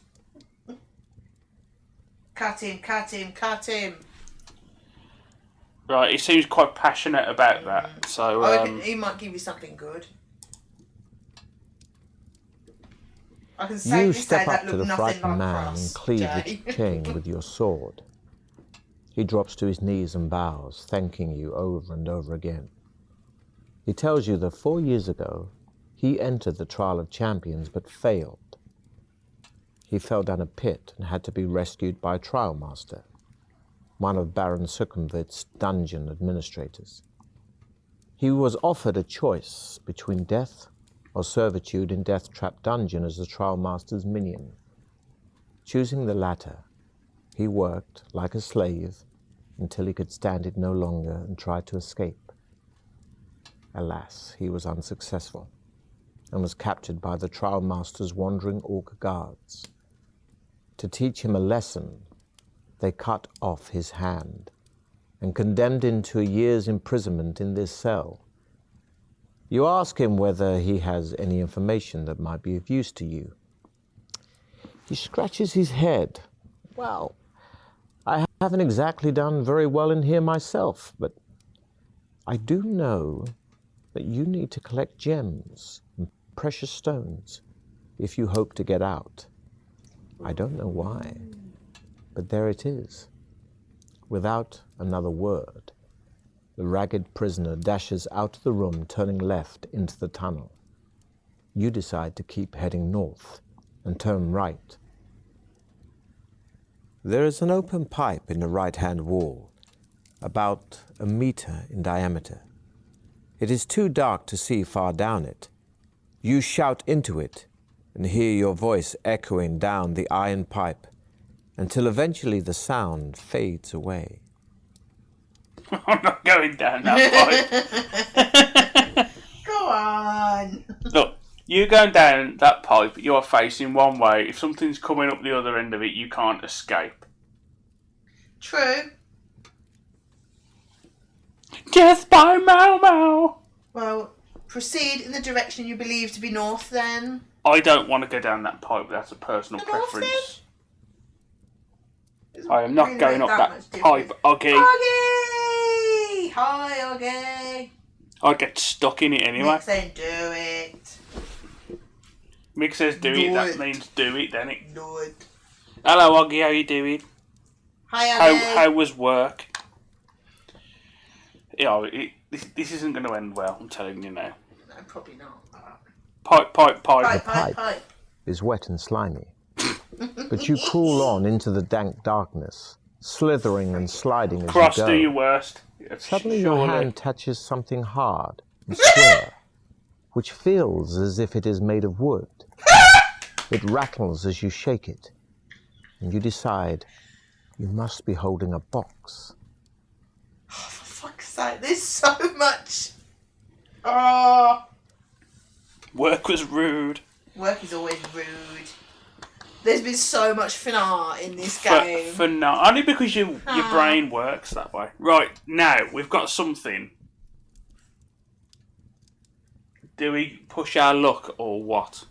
Cut him, cut him, cut him. Right, he seems quite passionate about that. So I reckon he might give you something good. I can You safely say step that up to looked the nothing frightened like man Cross, and cleave Jay. its chain with your sword. He drops to his knees and bows, thanking you over and over again. He tells you that 4 years ago, he entered the Trial of Champions but failed. He fell down a pit and had to be rescued by a trial master, one of Baron Succumvit's dungeon administrators. He was offered a choice between death or servitude in Deathtrap Dungeon as the trial master's minion. Choosing the latter, he worked like a slave until he could stand it no longer and tried to escape. Alas, he was unsuccessful and was captured by the trial master's wandering orc guards. To teach him a lesson, they cut off his hand and condemned him to a year's imprisonment in this cell. You ask him whether he has any information that might be of use to you. He scratches his head. Well, I haven't exactly done very well in here myself, but I do know that you need to collect gems and precious stones if you hope to get out. I don't know why, but there it is. Without another word, the ragged prisoner dashes out of the room, turning left into the tunnel. You decide to keep heading north and turn right. There is an open pipe in the right-hand wall, about 1 meter in diameter. It is too dark to see far down it. You shout into it and hear your voice echoing down the iron pipe until eventually the sound fades away. I'm not going down that pipe. Go on. Look, you going down that pipe, you are facing one way. If something's coming up the other end of it, you can't escape. True. Death by Mau Mau! Well, proceed in the direction you believe to be north then. I don't want to go down that pipe, that's a personal The north preference. Doesn't I am not really going make up that that much pipe, difference. Oggy. Oggy! Hi, Oggy. I'd get stuck in it anyway. Nick saying do it. Mick says do it, Do that it. means do it, then it. Do it. Hello Oggy, how you doing? Hi, Oggy. How was work? This isn't going to end well, I'm telling you now. No, probably not. Pipe. Pipe. Is wet and slimy. But you crawl on into the dank darkness, slithering and sliding as Cross, you go. do your worst. Suddenly your Surely. hand touches something hard and square, which feels as if it is made of wood. It rattles as you shake it, and you decide you must be holding a box. For fuck's sake, there's so much. Oh. Work was rude. Work is always rude. There's been so much finale in this game. For now, only because your brain works that way. Right, now, we've got something. Do we push our luck or what?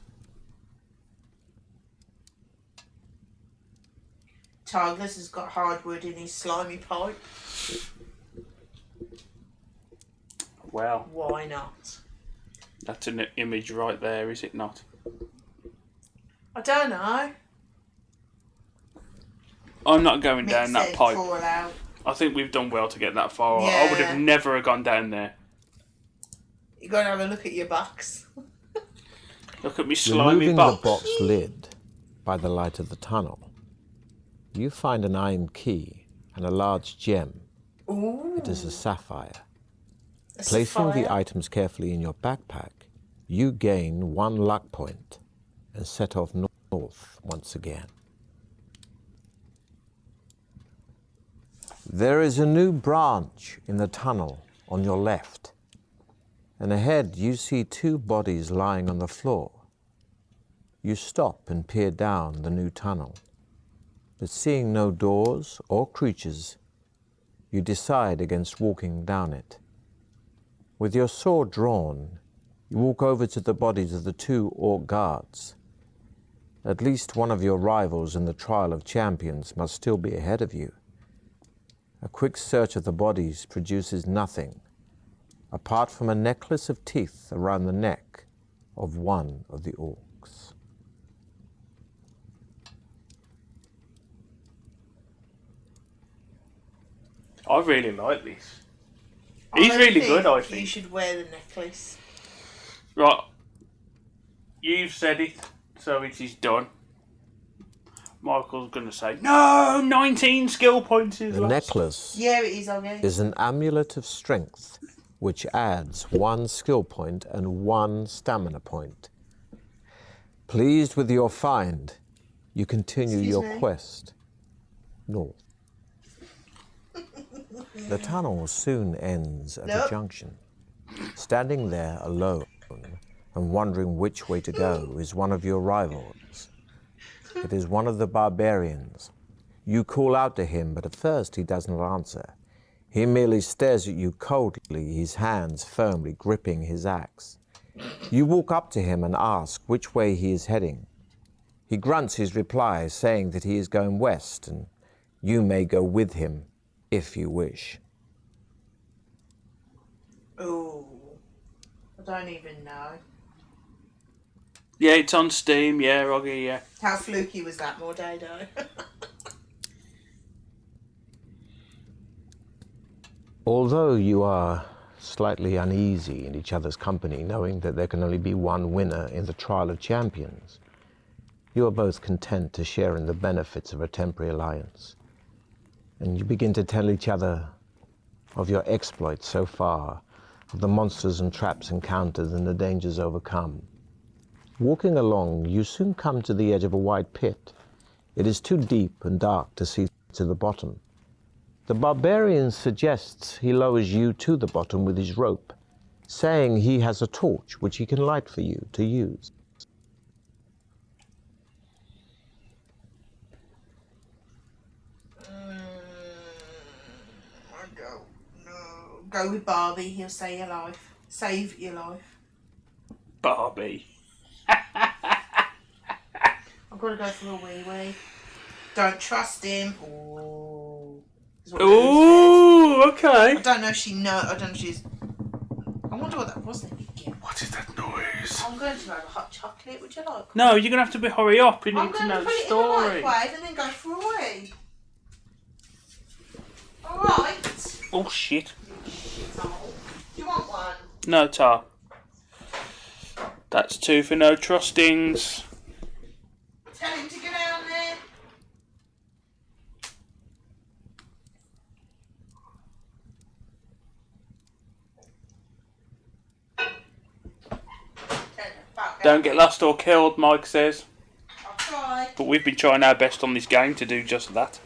Targus has got hardwood in his slimy pipe. Well, Why not? that's an image right there, is it not? I don't know. I'm not going Mick down that said pipe. crawl out. I think we've done well to get that far. I Yeah. would have never gone down there. You gotta have a look at your box. Look at me slimy Removing box. the box lid by the light of the tunnel, you find an iron key and a large gem. Ooh. It is a sapphire. A Placing the sapphire. items carefully in your backpack, you gain 1 luck point and set off north once again. There is a new branch in the tunnel on your left, and ahead you see 2 bodies lying on the floor. You stop and peer down the new tunnel. but seeing no doors or creatures, you decide against walking down it. With your sword drawn, you walk over to the bodies of the 2 orc guards. At least one of your rivals in the Trial of Champions must still be ahead of you. A quick search of the bodies produces nothing, apart from a necklace of teeth around the neck of one of the orcs. I really like this. I He's really think good, I You think. should wear the necklace. Right. You've said it, so it is done. Michael's going to say, no, 19 skill points is The lost. necklace Yeah, it is, okay. is an amulet of strength, which adds 1 skill point and 1 stamina point. Pleased with your find, you continue Excuse your me? quest north. The tunnel soon ends at a Nope. junction. Standing there alone and wondering which way to go is one of your rivals. It is one of the barbarians. You call out to him, but at first he does not answer. He merely stares at you coldly, his hands firmly gripping his axe. You walk up to him and ask which way he is heading. He grunts his reply, saying that he is going west, and you may go with him if you wish. Oh, I don't even know. Yeah, it's on Steam, yeah, Roggy, yeah. How fluky was that, Mordado? Although you are slightly uneasy in each other's company, knowing that there can only be one winner in the Trial of Champions, you are both content to share in the benefits of a temporary alliance. And you begin to tell each other of your exploits so far, of the monsters and traps encountered and the dangers overcome. Walking along, you soon come to the edge of a wide pit. It is too deep and dark to see to the bottom. The barbarian suggests he lowers you to the bottom with his rope, saying he has a torch which he can light for you to use. I don't know. Go with Barbie, he'll save your life. Save your life. Barbie. I've got to go for a wee-wee. Don't trust him. Ooh. Is what Lou Ooh, said. okay. I don't know if she knows. I don't know if she's... I wonder what that was then again. What is that noise? I'm going to have a hot chocolate. Would you like? No, you're going to have to hurry up. You I'm need to going know to the put it in the story. microwave and then go for a wee. Alright. Oh, shit. Do you want one? No, Tar. That's 2 for no trustings. Tell him to get down there. Don't get lost or killed, Mike says. I'll try. But we've been trying our best on this game to do just that.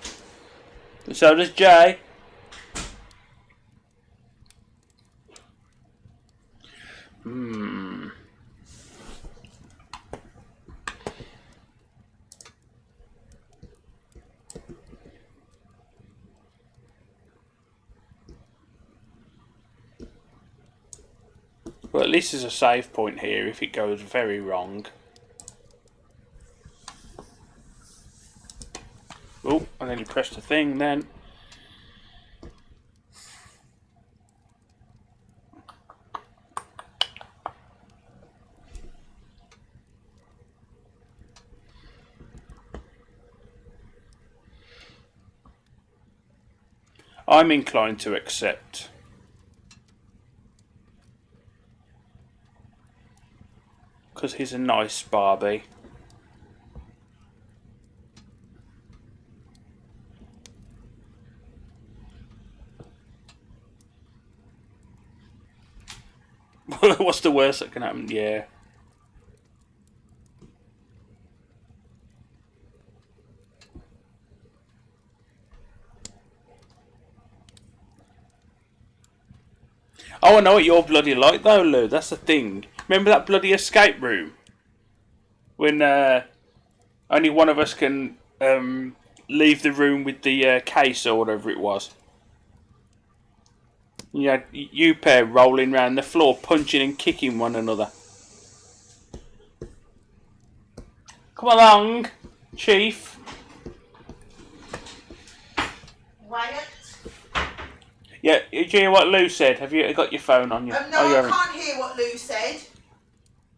And so does Jay. Well, at least there's a save point here if it goes very wrong. Oh, I nearly pressed the thing then. I'm inclined to accept. Because he's a nice Barbie. What's the worst that can happen? Yeah. Oh, I know what you're bloody like though, Lou. That's the thing. Remember that bloody escape room? When only one of us can leave the room with the case or whatever it was. You had you pair rolling around the floor, punching and kicking one another. Come along, Chief. Wyatt? Yeah, do you hear what Lou said? Have you got your phone on you? No, I can't hear what Lou said.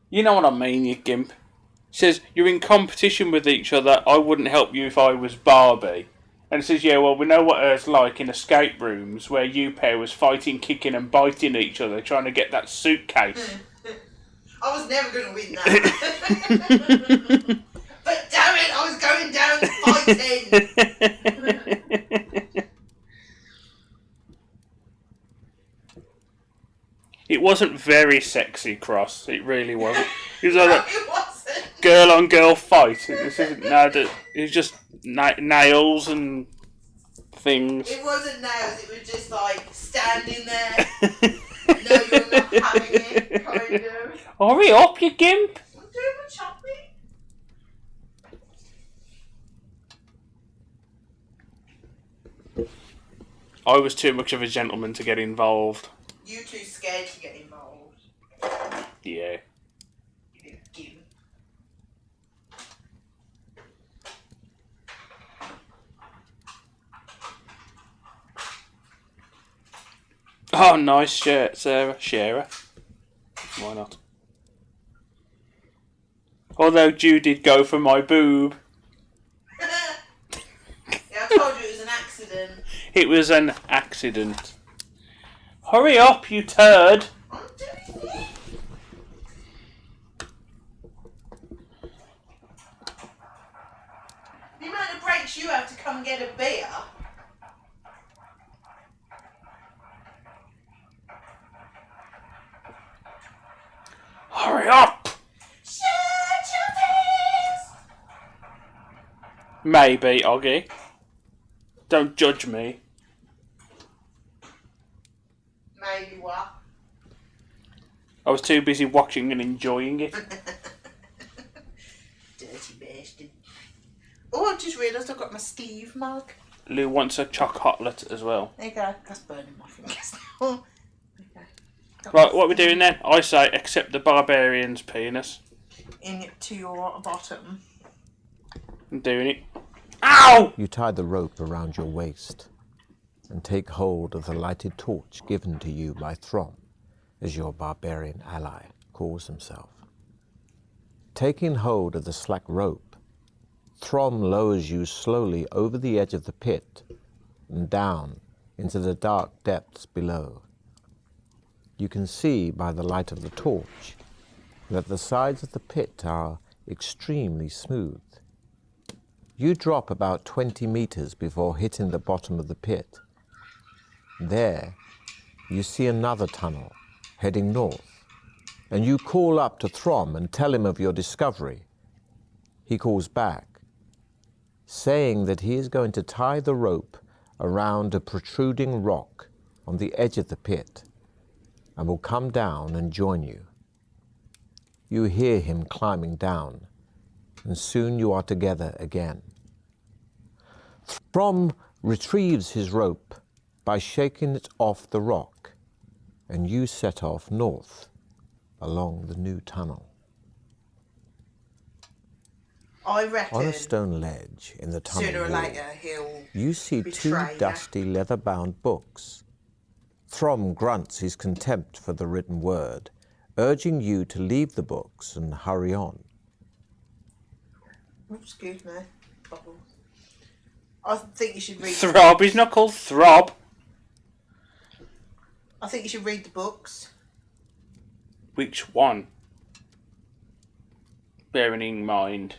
You know what I mean, you gimp. He says, you're in competition with each other. I wouldn't help you if I was Barbie. And he says, yeah, well, we know what it's like in escape rooms where you pair was fighting, kicking and biting each other, trying to get that suitcase. I was never going to win that. But damn it, I was going down fighting. It wasn't very sexy, Cross. It really wasn't. It was like No, a it wasn't. girl on girl fight. This isn't it was just nails and things. It wasn't nails, it was just like standing there. No, you're not having it, kind of. Hurry up, you gimp! I'm doing my chopping. I was too much of a gentleman to get involved. You too scared to get involved. Yeah. You little gimp. Oh, nice shirt, Sarah. Sharer. Why not? Although Jew did go for my boob. Yeah, I told you it was an accident. It was an accident. Hurry up, you turd! I'm doing it. The amount of breaks you have to come and get a beer. Hurry up! Shut your face! Maybe, Oggy. Don't judge me. Maybe what? I was too busy watching and enjoying it. Dirty bastard. Oh, I've just realised I've got my Steve mug. Lou wants a chocolate as well. There you go. That's burning my fingers now. Okay. Right, what are we doing then? I say accept the barbarian's penis. In to your bottom. I'm doing it. Ow! You tie the rope around your waist and take hold of the lighted torch given to you by Throm, as your barbarian ally calls himself. Taking hold of the slack rope, Throm lowers you slowly over the edge of the pit and down into the dark depths below. You can see by the light of the torch that the sides of the pit are extremely smooth. You drop about 20 meters before hitting the bottom of the pit. There, you see another tunnel heading north, and you call up to Throm and tell him of your discovery. He calls back, saying that he is going to tie the rope around a protruding rock on the edge of the pit and will come down and join you. You hear him climbing down, and soon you are together again. Throm retrieves his rope by shaking it off the rock, and you set off north along the new tunnel. I reckon On a stone ledge in the tunnel sooner or wall, later he'll you see two betray you. dusty leather-bound books. Throm grunts his contempt for the written word, urging you to leave the books and hurry on. Oh, excuse me. Bubbles. I think you should read. Throb, he's not called Throb. I think you should read the books. Which one? Bearing in mind,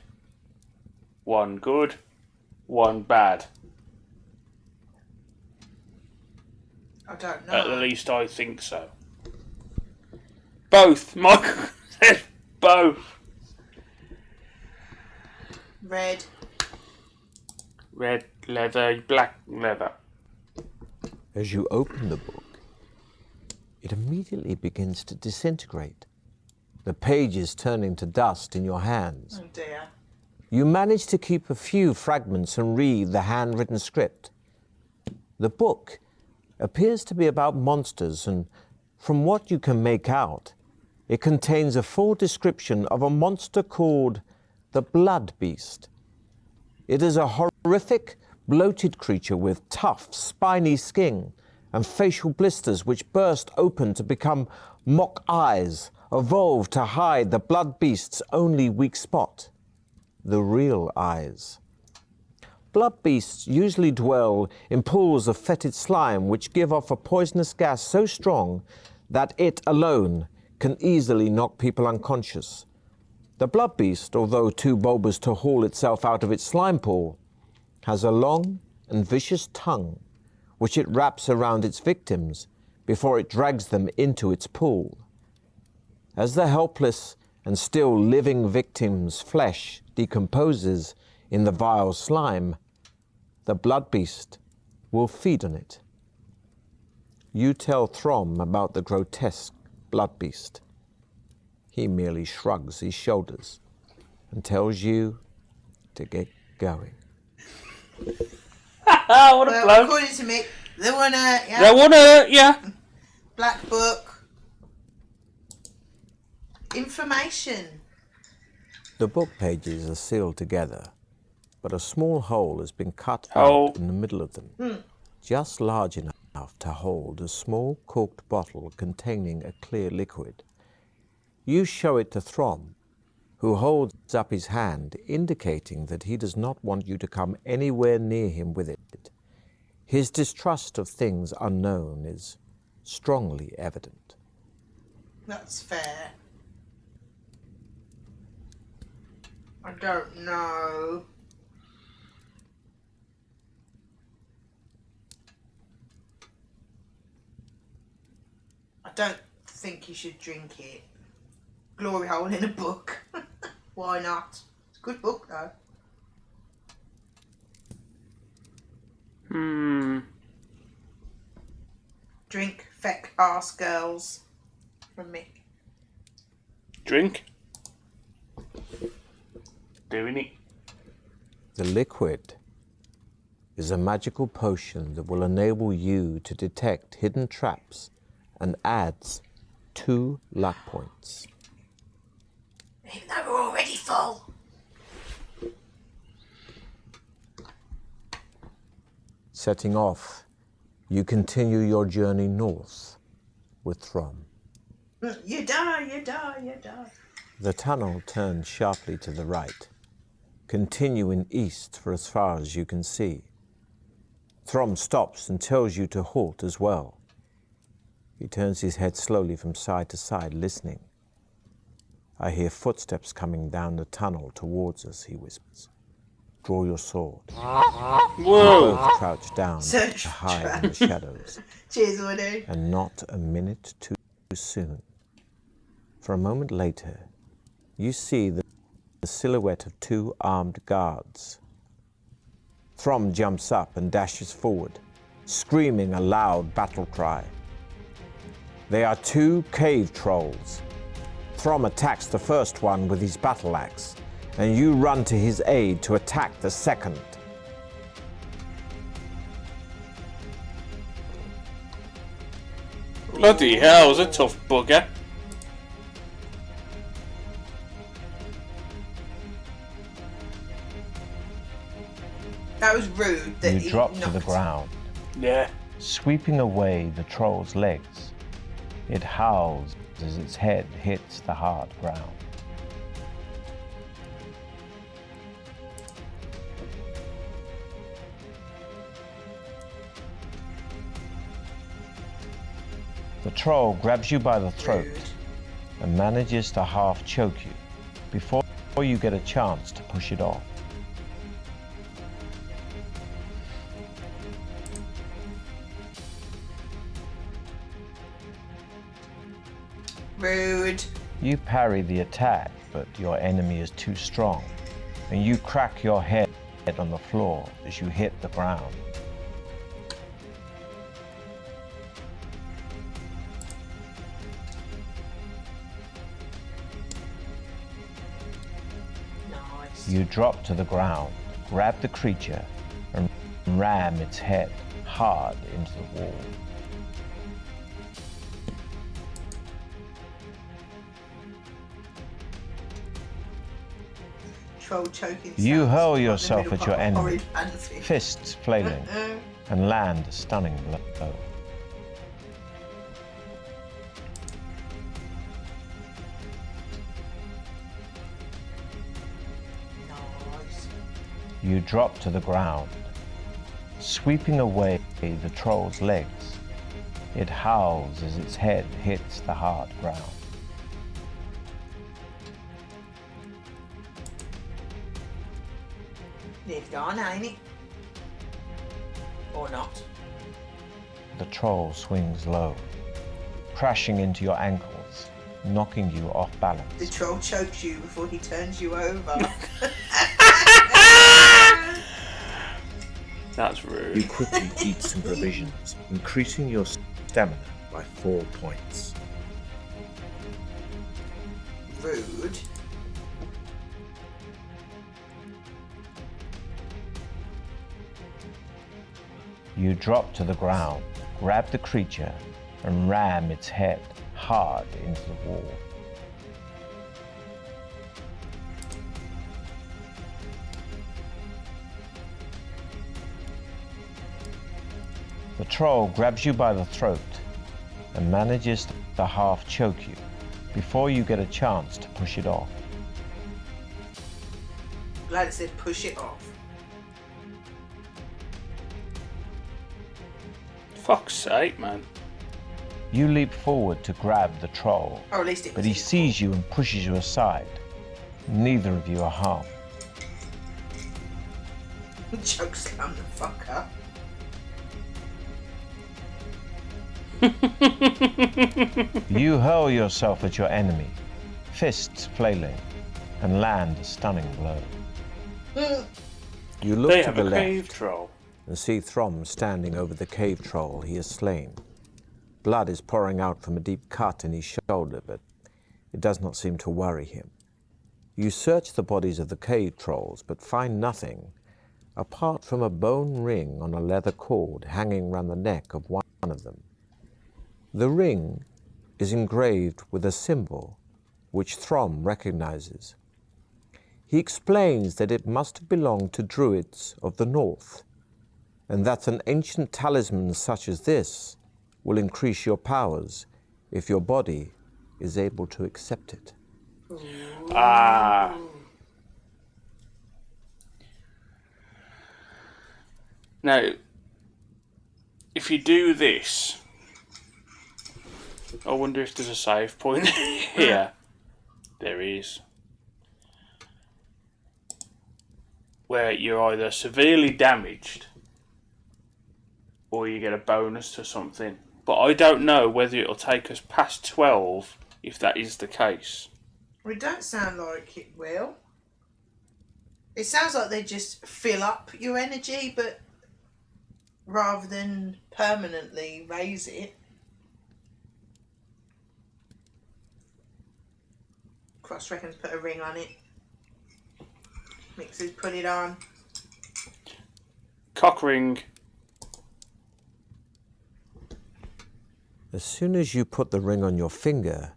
one good, one bad. I don't know. At least I think so. Both. Michael said both. Red. Red leather, black leather. As you open the book, it immediately begins to disintegrate, the pages turning to dust in your hands. Oh dear. You manage to keep a few fragments and read the handwritten script. The book appears to be about monsters, and from what you can make out, it contains a full description of a monster called the Blood Beast. It is a horrific, bloated creature with tough, spiny skin and facial blisters which burst open to become mock eyes, evolved to hide the Blood Beast's only weak spot, the real eyes. Blood beasts usually dwell in pools of fetid slime which give off a poisonous gas so strong that it alone can easily knock people unconscious. The blood beast, although too bulbous to haul itself out of its slime pool, has a long and vicious tongue which it wraps around its victims before it drags them into its pool. As the helpless and still living victim's flesh decomposes in the vile slime, the blood beast will feed on it. You tell Throm about the grotesque blood beast. He merely shrugs his shoulders and tells you to get going. What a Well, bloke. according to Mick, they want to, They want to, yeah. Black Book. Information. The book pages are sealed together, but a small hole has been cut Oh. out in the middle of them, just large enough to hold a small corked bottle containing a clear liquid. You show it to Throm, who holds up his hand, indicating that he does not want you to come anywhere near him with it. His distrust of things unknown is strongly evident. That's fair. I don't know. I don't think you should drink it. Glory hole in a book. Why not? It's a good book though. Drink feck arse girls from Mick. Drink. Doing it. The liquid is a magical potion that will enable you to detect hidden traps and adds 2 luck points. Even though we're already full. Setting off, you continue your journey north with Throm. You die, you die, you die. The tunnel turns sharply to the right, continuing east for as far as you can see. Throm stops and tells you to halt as well. He turns his head slowly from side to side, listening. I hear footsteps coming down the tunnel towards us, he whispers. Draw your sword. Whoa. Both crouch down Search to hide in the shadows, Cheers, Woody. and not a minute too soon. For a moment later, you see the silhouette of 2 armed guards. Throm jumps up and dashes forward, screaming a loud battle cry. They are 2 cave trolls. Throm attacks the first one with his battle axe, and you run to his aid to attack the second. Bloody hell, was a tough bugger. That was rude that You he drop to the knocked. ground, Yeah. sweeping away the troll's legs. It howls as its head hits the hard ground. The troll grabs you by the throat Rude. and manages to half choke you before you get a chance to push it off. Rude. You parry the attack, but your enemy is too strong, and you crack your head on the floor as you hit the ground. Nice. You drop to the ground, grab the creature, and ram its head hard into the wall. Troll choking. You sounds hurl like the yourself middle at your part of enemy, horrid fantasy. fists flailing, and land a stunning blow. Nice. You drop to the ground, sweeping away the troll's legs. It howls as its head hits the hard ground. Nearly gone, ain't it? Or not. The troll swings low, crashing into your ankles, knocking you off The balance. troll chokes you before he turns you over. That's You rude. quickly eat some provisions, increasing your stamina by 4 points. Rude. You drop to the ground, grab the creature, and ram its head hard into the wall. The troll grabs you by the throat and manages to half choke you before you get a chance to push it off. Glad it said push it off. Fuck's sake, man. You leap forward to grab the troll, Or at least it but was he sees you and pushes you aside. Neither of you are harmed. choke slam the fucker. You hurl yourself at your enemy, fists flailing, and land a stunning blow. You look They to have the a left cave troll. and see Throm standing over the cave troll he has slain. Blood is pouring out from a deep cut in his shoulder, but it does not seem to worry him. You search the bodies of the cave trolls, but find nothing apart from a bone ring on a leather cord hanging round the neck of one of them. The ring is engraved with a symbol which Throm recognizes. He explains that it must have belonged to druids of the north, and that an ancient talisman such as this will increase your powers if your body is able to accept it. Ah. Now, if you do this, I wonder if there's a save point here. There is. Where you're either severely damaged or you get a bonus to something. But I don't know whether it'll take us past 12 if that is the case. Well, it don't sound like it will. It sounds like they just fill up your energy, but rather than permanently raise it. Cross reckons put a ring on it. Mixes put it on. Cock ring. As soon as you put the ring on your finger,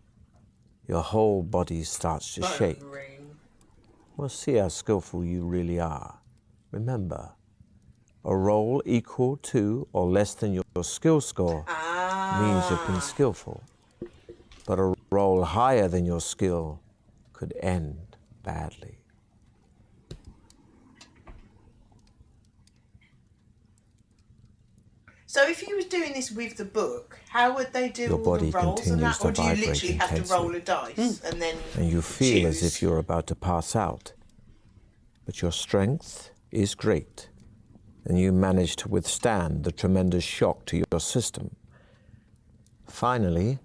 your whole body starts to shake. Ring. We'll see how skillful you really are. Remember, a roll equal to or less than your skill score means you've been skillful. But a roll higher than your skill could end badly. So if you was doing this with the book, how would they do Your all body the rolls and continues that? to Or do you vibrate literally have to intensely. roll a dice and then And you feel as choose? if you're about to pass out. But your strength is great, and you manage to withstand the tremendous shock to your system. Finally,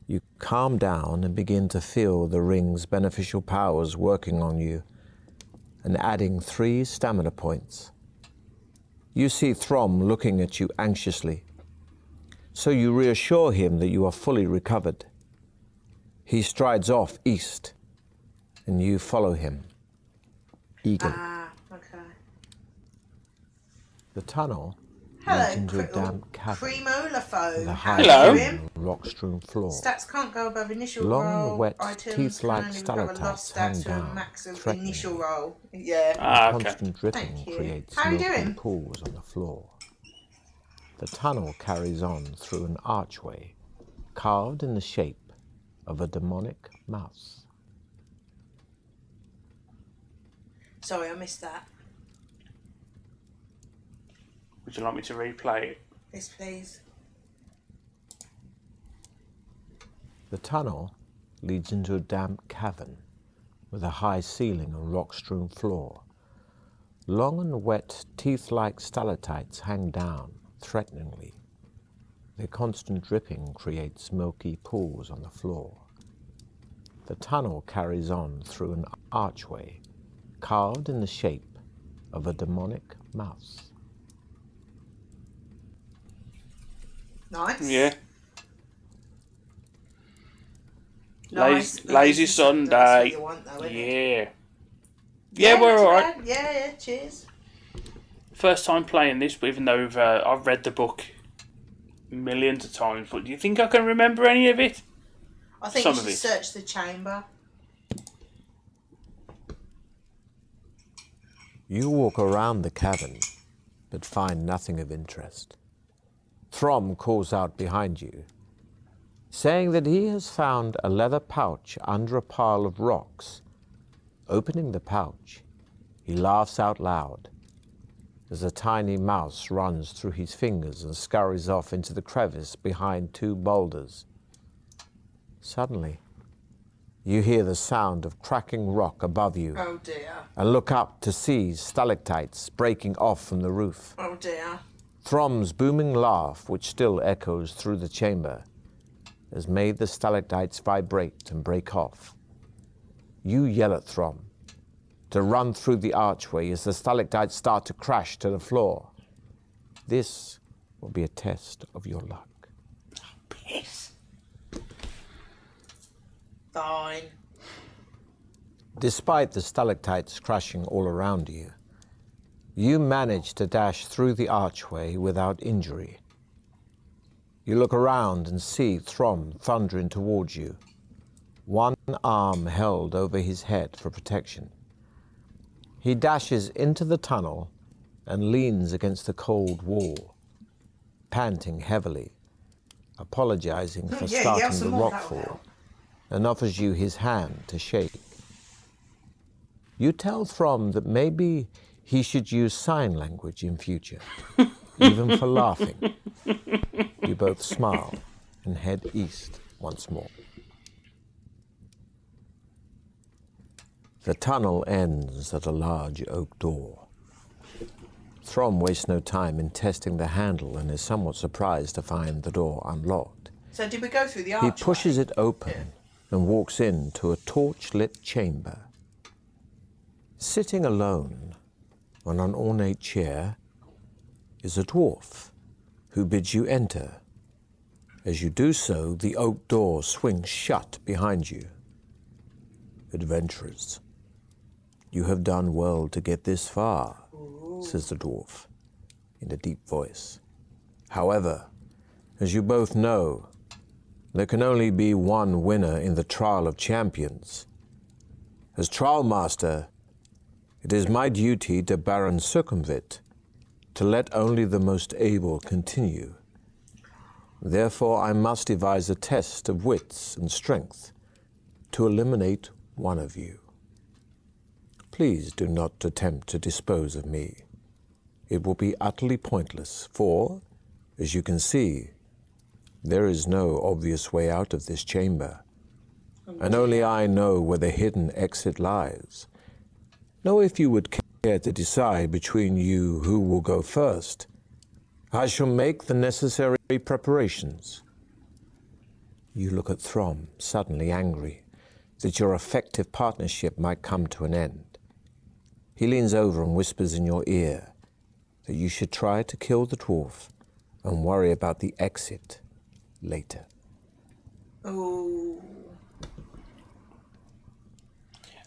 you calm down and begin to feel the ring's beneficial powers working on you and adding 3 stamina points. You see Throm looking at you anxiously, so you reassure him that you are fully recovered. He strides off east, and you follow him. eagerly. Ah, okay. The tunnel Hello, leads into a Crickle. damp cavern with a Creamolaphone. high How are you Hello. ceiling doing? and rock-strewn floor. Stats can't go above initial Long, roll. wet, Items teeth-like can only recover lost stalactites hang stats from a down, max of threateningly. initial roll. Yeah. The Ah, okay. constant dripping Thank you. creates How are you milky doing? pools on the floor. The tunnel carries on through an archway carved in the shape of a demonic mouse. Sorry, I missed that. Would you like me to replay it? Yes, please. The tunnel leads into a damp cavern with a high ceiling and rock-strewn floor. Long and wet, teeth-like stalactites hang down, threateningly. Their constant dripping creates milky pools on the floor. The tunnel carries on through an archway carved in the shape of a demonic mouse. Nice. Yeah. Nice. Lazy That's Sunday. what you want, though, isn't it? Yeah. Yeah, we're not too alright. bad. Yeah, cheers. First time playing this, but even though I've read the book millions of times, but do you think I can remember any of it? I think Some you of should it. search the chamber. You walk around the cavern, but find nothing of interest. Throm calls out behind you, saying that he has found a leather pouch under a pile of rocks. Opening the pouch, he laughs out loud as a tiny mouse runs through his fingers and scurries off into the crevice behind two boulders. Suddenly, you hear the sound of cracking rock above you Oh dear. and look up to see stalactites breaking off from the roof. Oh dear. Throm's booming laugh, which still echoes through the chamber, has made the stalactites vibrate and break off. You yell at Throm to run through the archway as the stalactites start to crash to the floor. This will be a test of your luck. Piss. Fine. Despite the stalactites crashing all around you, you manage to dash through the archway without injury. You look around and see Throm thundering towards you, one arm held over his head for protection. He dashes into the tunnel and leans against the cold wall, panting heavily, apologizing for starting the rockfall, and offers you his hand to shake. You tell Throm that maybe he should use sign language in future, even for laughing. You both smile and head east once more. The tunnel ends at a large oak door. Throm wastes no time in testing the handle and is somewhat surprised to find the door unlocked. So did we go through the archway? He pushes it open and walks into a torch-lit chamber. Sitting alone on an ornate chair is a dwarf who bids you enter. As you do so, the oak door swings shut behind you. Adventurers, you have done well to get this far, says the dwarf in a deep voice. However, as you both know, there can only be one winner in the Trial of Champions. As Trial Master, it is my duty to Baron Circumvit to let only the most able continue. Therefore, I must devise a test of wits and strength to eliminate one of you. Please do not attempt to dispose of me. It will be utterly pointless, for, as you can see, there is no obvious way out of this chamber, and only I know where the hidden exit lies. Now, if you would care to decide between you who will go first, I shall make the necessary preparations. You look at Throm, suddenly angry that your effective partnership might come to an end. He leans over and whispers in your ear that you should try to kill the dwarf and worry about the exit later. Oh.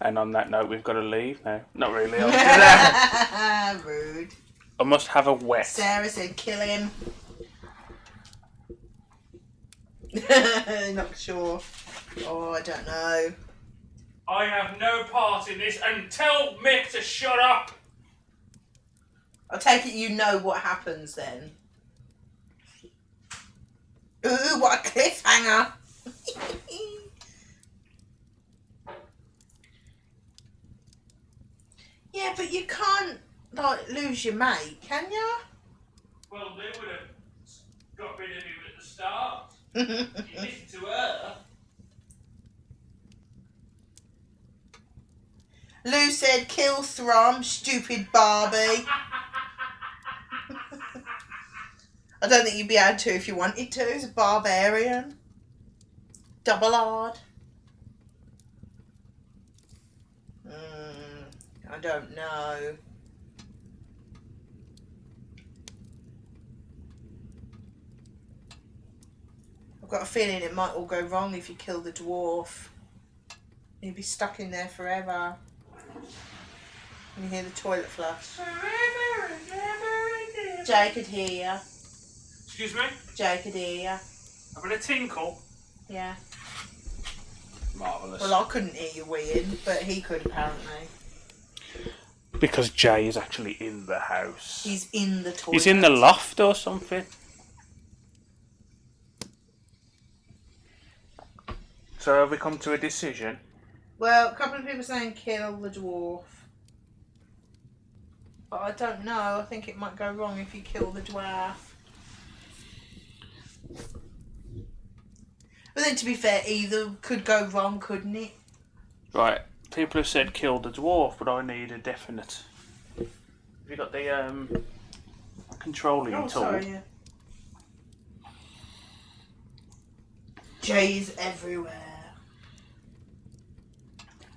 And on that note, we've got to leave now. Not really. Rude. I must have a wet. Sarah said kill him. Not sure. Oh, I don't know. I have no part in this, and tell Mick to shut up. I take it you know what happens then. Ooh, what a cliffhanger! Yeah, but you can't like lose your mate, can you? Well, they would have got rid of him at the start. You listen to her. Lou said, kill Throm, stupid Barbie. I don't think you'd be able to if you wanted to. He's a barbarian. Double hard. I don't know. I've got a feeling it might all go wrong if you kill the dwarf. You'd be stuck in there forever. And you hear the toilet flush. Jay could hear you. Excuse me? Jay could hear you. Having a tinkle? Yeah. Marvellous. Well, I couldn't hear you weeing, but he could apparently. Because Jay is actually in the house. He's in the toilet. He's in the loft or something. So have we come to a decision? Well, a couple of people saying kill the dwarf. But I don't know. I think it might go wrong if you kill the dwarf. But then to be fair, either could go wrong, couldn't it? Right. People have said kill the dwarf, but I need a definite. Have you got the controlling tool? Sorry, yeah. Jay's everywhere.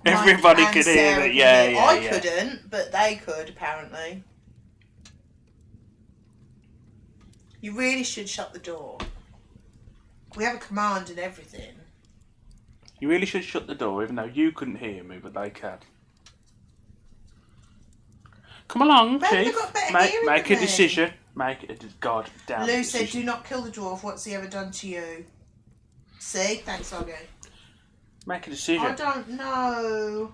Everybody Mike could and hear Sarah it. could Yeah, hear. yeah, I yeah. couldn't, but they could apparently. You really should shut the door. We have a command and everything. You really should shut the door, even though you couldn't hear me, but they can. Come along, Maybe they've Chief. got better hearing Make than a me. decision. Make a goddamn Lou decision. said, do not kill the dwarf. What's he ever done to you? See? Thanks, Oggy. Make a decision. I don't know.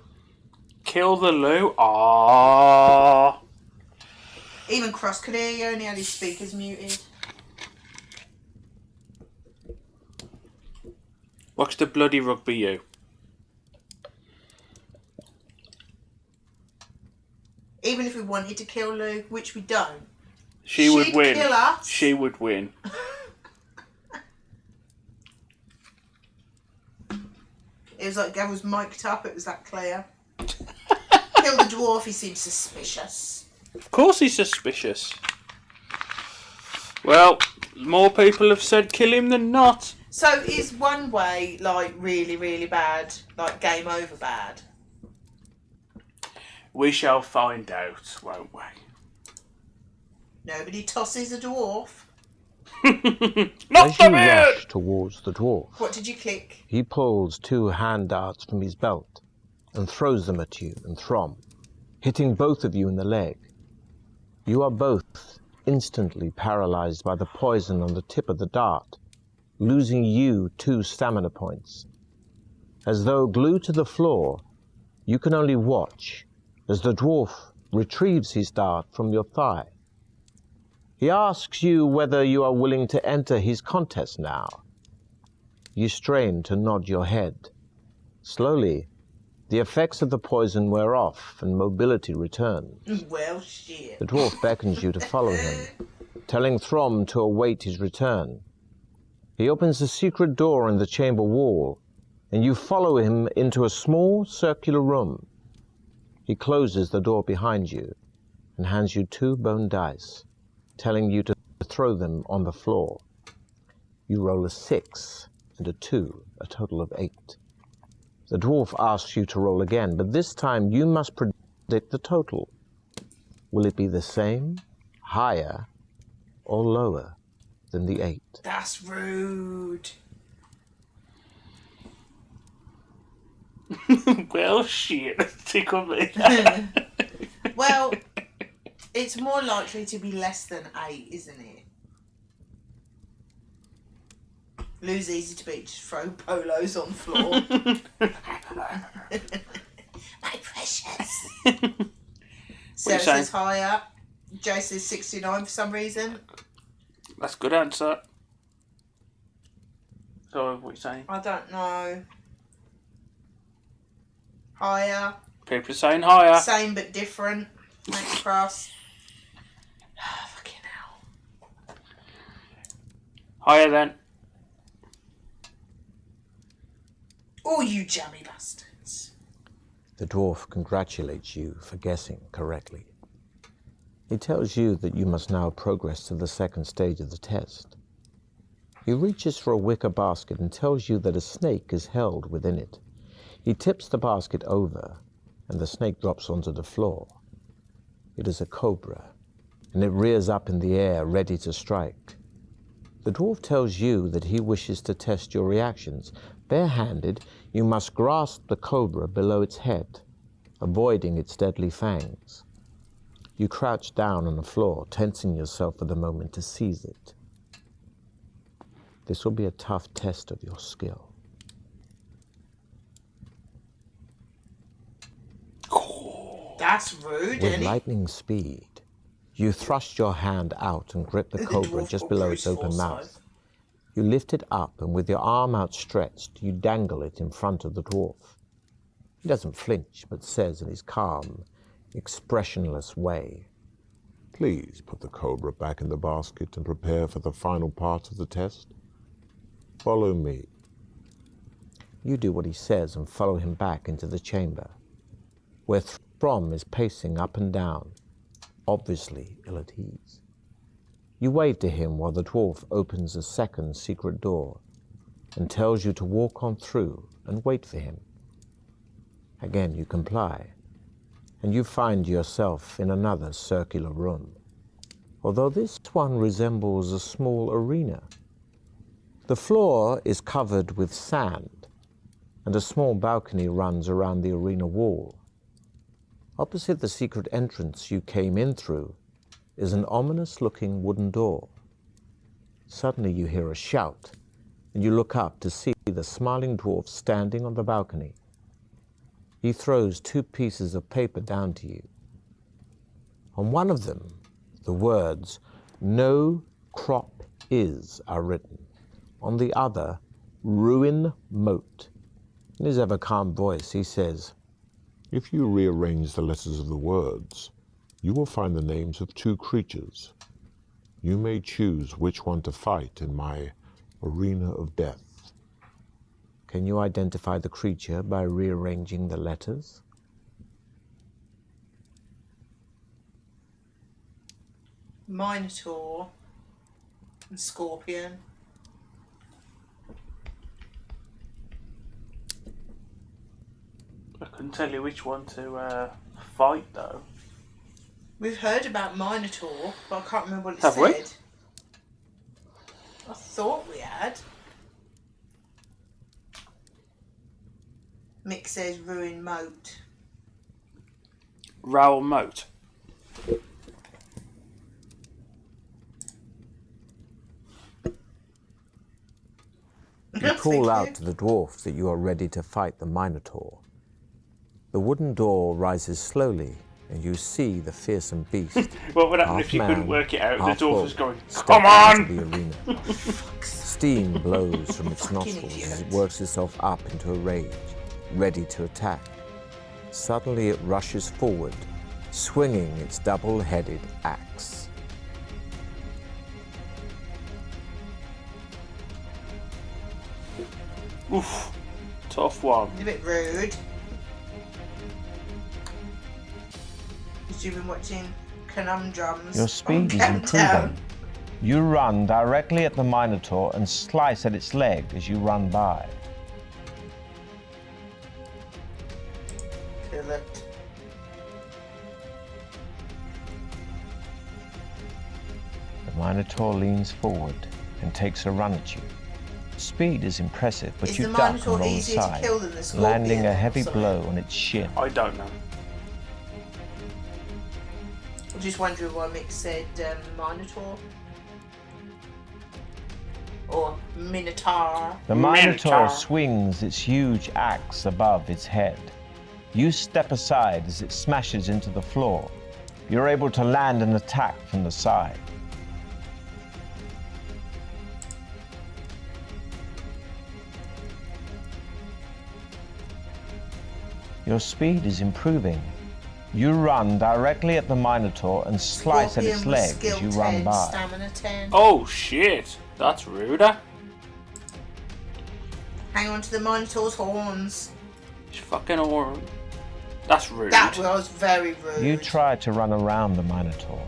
Kill the Lou. Ah. Even Cross could hear you, only had his speakers muted. Watch the bloody rugby, you. Even if we wanted to kill Lou, which we don't. She would She'd win. kill us. She would win. It was like I was mic'd up, it was that clear. Kill the dwarf, he seems suspicious. Of course he's suspicious. Well, more people have said kill him than not. So is one way, like, really, really bad? Like, game over bad? We shall find out, won't we? Nobody tosses a dwarf. Not As the you beard! rush towards the dwarf, What did you click? he pulls 2 hand darts from his belt and throws them at you and Throm, hitting both of you in the leg. You are both instantly paralyzed by the poison on the tip of the dart, losing you 2 stamina points. As though glued to the floor, you can only watch as the dwarf retrieves his dart from your thigh. He asks you whether you are willing to enter his contest now. You strain to nod your head. Slowly, the effects of the poison wear off and mobility returns. Well, shit. The dwarf beckons you to follow him, telling Throm to await his return. He opens a secret door in the chamber wall, and you follow him into a small circular room. He closes the door behind you and hands you 2 bone dice, telling you to throw them on the floor. You roll a 6 and a 2, a total of 8. The dwarf asks you to roll again, but this time you must predict the total. Will it be the same, higher, or lower than the 8? That's rude. Well, shit, tickle me. Well, it's more likely to be less than 8, isn't it? Lou's easy to beat. Just throw polos on the floor. My precious. Sarah says higher. Jay says 69 for some reason. That's a good answer. So, what are you saying? I don't know. Higher. People are saying higher. Same but different. Next cross. Fucking hell. Higher then. Oh, you jammy bastards. The dwarf congratulates you for guessing correctly. He tells you that you must now progress to the second stage of the test. He reaches for a wicker basket and tells you that a snake is held within it. He tips the basket over, and the snake drops onto the floor. It is a cobra, and it rears up in the air, ready to strike. The dwarf tells you that he wishes to test your reactions. Barehanded, you must grasp the cobra below its head, avoiding its deadly fangs. You crouch down on the floor, tensing yourself for the moment to seize it. This will be a tough test of your skill. That's rude, With isn't it? lightning speed, you thrust your hand out and grip the cobra just below its open mouth. You lift it up, and with your arm outstretched, you dangle it in front of the dwarf. He doesn't flinch, but says in his calm, expressionless way, Please put the cobra back in the basket and prepare for the final part of the test. Follow me. You do what he says and follow him back into the chamber, where Throm is pacing up and down, obviously ill at ease. You wave to him while the dwarf opens a second secret door and tells you to walk on through and wait for him. Again you comply, and you find yourself in another circular room, although this one resembles a small arena. The floor is covered with sand, and a small balcony runs around the arena wall. Opposite the secret entrance you came in through is an ominous-looking wooden door. Suddenly you hear a shout, and you look up to see the smiling dwarf standing on the balcony. He throws 2 pieces of paper down to you. On one of them, the words, "No crop is," are written. On the other, "Ruin moat." In his ever-calm voice, he says, If you rearrange the letters of the words, you will find the names of 2 creatures. You may choose which one to fight in my arena of death. Can you identify the creature by rearranging the letters? Minotaur and Scorpion. I couldn't tell you which one to fight, though. We've heard about Minotaur, but I can't remember what it Have said. we? I thought we had. Mick says ruin moat. Raoul Moat. You call out to the dwarf that you are ready to fight the Minotaur. The wooden door rises slowly, and you see the fearsome beast. What would happen half if you man, couldn't work it out? The half dwarf bull, was going, step "Come into on!" the arena. Steam blows from its Fucking nostrils as it idiot. works itself up into a rage, ready to attack. Suddenly it rushes forward, swinging its double-headed axe. Oof. Tough one. It's a bit rude. Because you've been watching Conundrums. Your speed is on improving. Countdown. You run directly at the Minotaur and slice at its leg as you run by. Kill it. The Minotaur leans forward and takes a run at you, speed is impressive, but Is you the duck and Minotaur roll easier to aside, kill than the Scorpion landing a then, or heavy something? blow on its shin. I don't know. I'm just wondering why Mick said Minotaur. Or Minotaur. The Minotaur Minotaur. swings its huge axe above its head. You step aside as it smashes into the floor. You're able to land an attack from the side. Your speed is improving. You run directly at the Minotaur and slice at its Scorpion was leg skill as you 10, run by. Stamina 10. Oh shit, that's ruder. Hang on to the Minotaur's horns. It's fucking horrible. That's rude. That was very rude. You try to run around the Minotaur,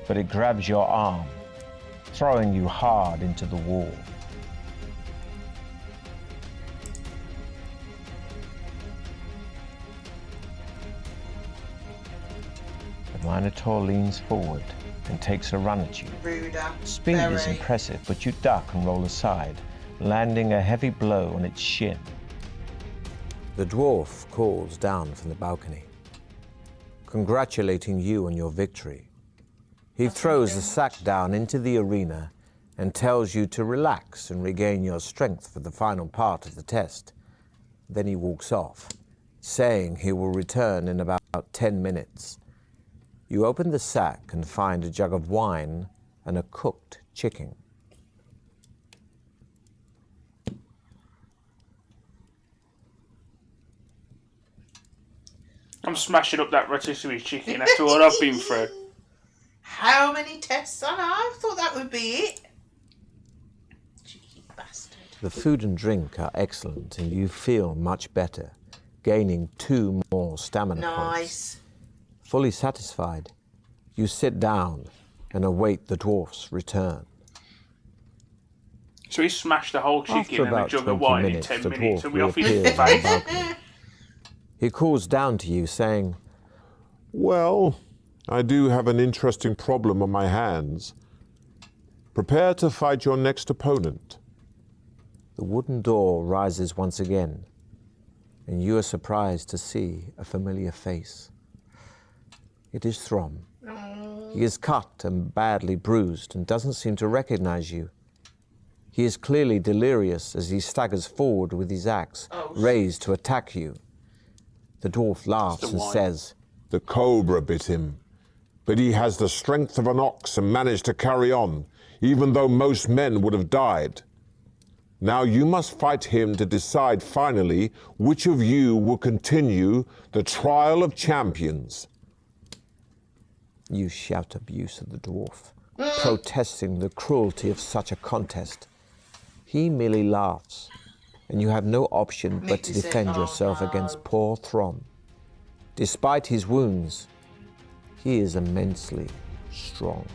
but it grabs your arm, throwing you hard into the wall. The Minotaur leans forward and takes a run at you. Ruder. Speed is Very. impressive, but you duck and roll aside, landing a heavy blow on its shin. The dwarf calls down from the balcony, congratulating you on your victory. He throws the sack down into the arena and tells you to relax and regain your strength for the final part of the test. Then he walks off, saying he will return in about 10 minutes. You open the sack and find a jug of wine and a cooked chicken. I'm smashing up that rotisserie chicken after what I've been through. How many tests on? I thought that would be it. Cheeky bastard. The food and drink are excellent and you feel much better, gaining 2 more stamina points. Nice. Fully satisfied, you sit down and await the dwarf's return. So he smashed the whole After chicken and a about jug 20 of wine in minutes, 10 the minutes, dwarf and we off his reappears on the face. balcony. He calls down to you, saying, Well, I do have an interesting problem on my hands. Prepare to fight your next opponent. The wooden door rises once again, and you are surprised to see a familiar face. It is Throm. He is cut and badly bruised and doesn't seem to recognize you. He is clearly delirious as he staggers forward with his axe, raised to attack you. The dwarf laughs and says, The cobra bit him, but he has the strength of an ox and managed to carry on, even though most men would have died. Now you must fight him to decide finally which of you will continue the trial of champions. You shout abuse at the dwarf, protesting the cruelty of such a contest. He merely laughs, and you have no option but to defend yourself against poor Throm. Despite his wounds, he is immensely strong.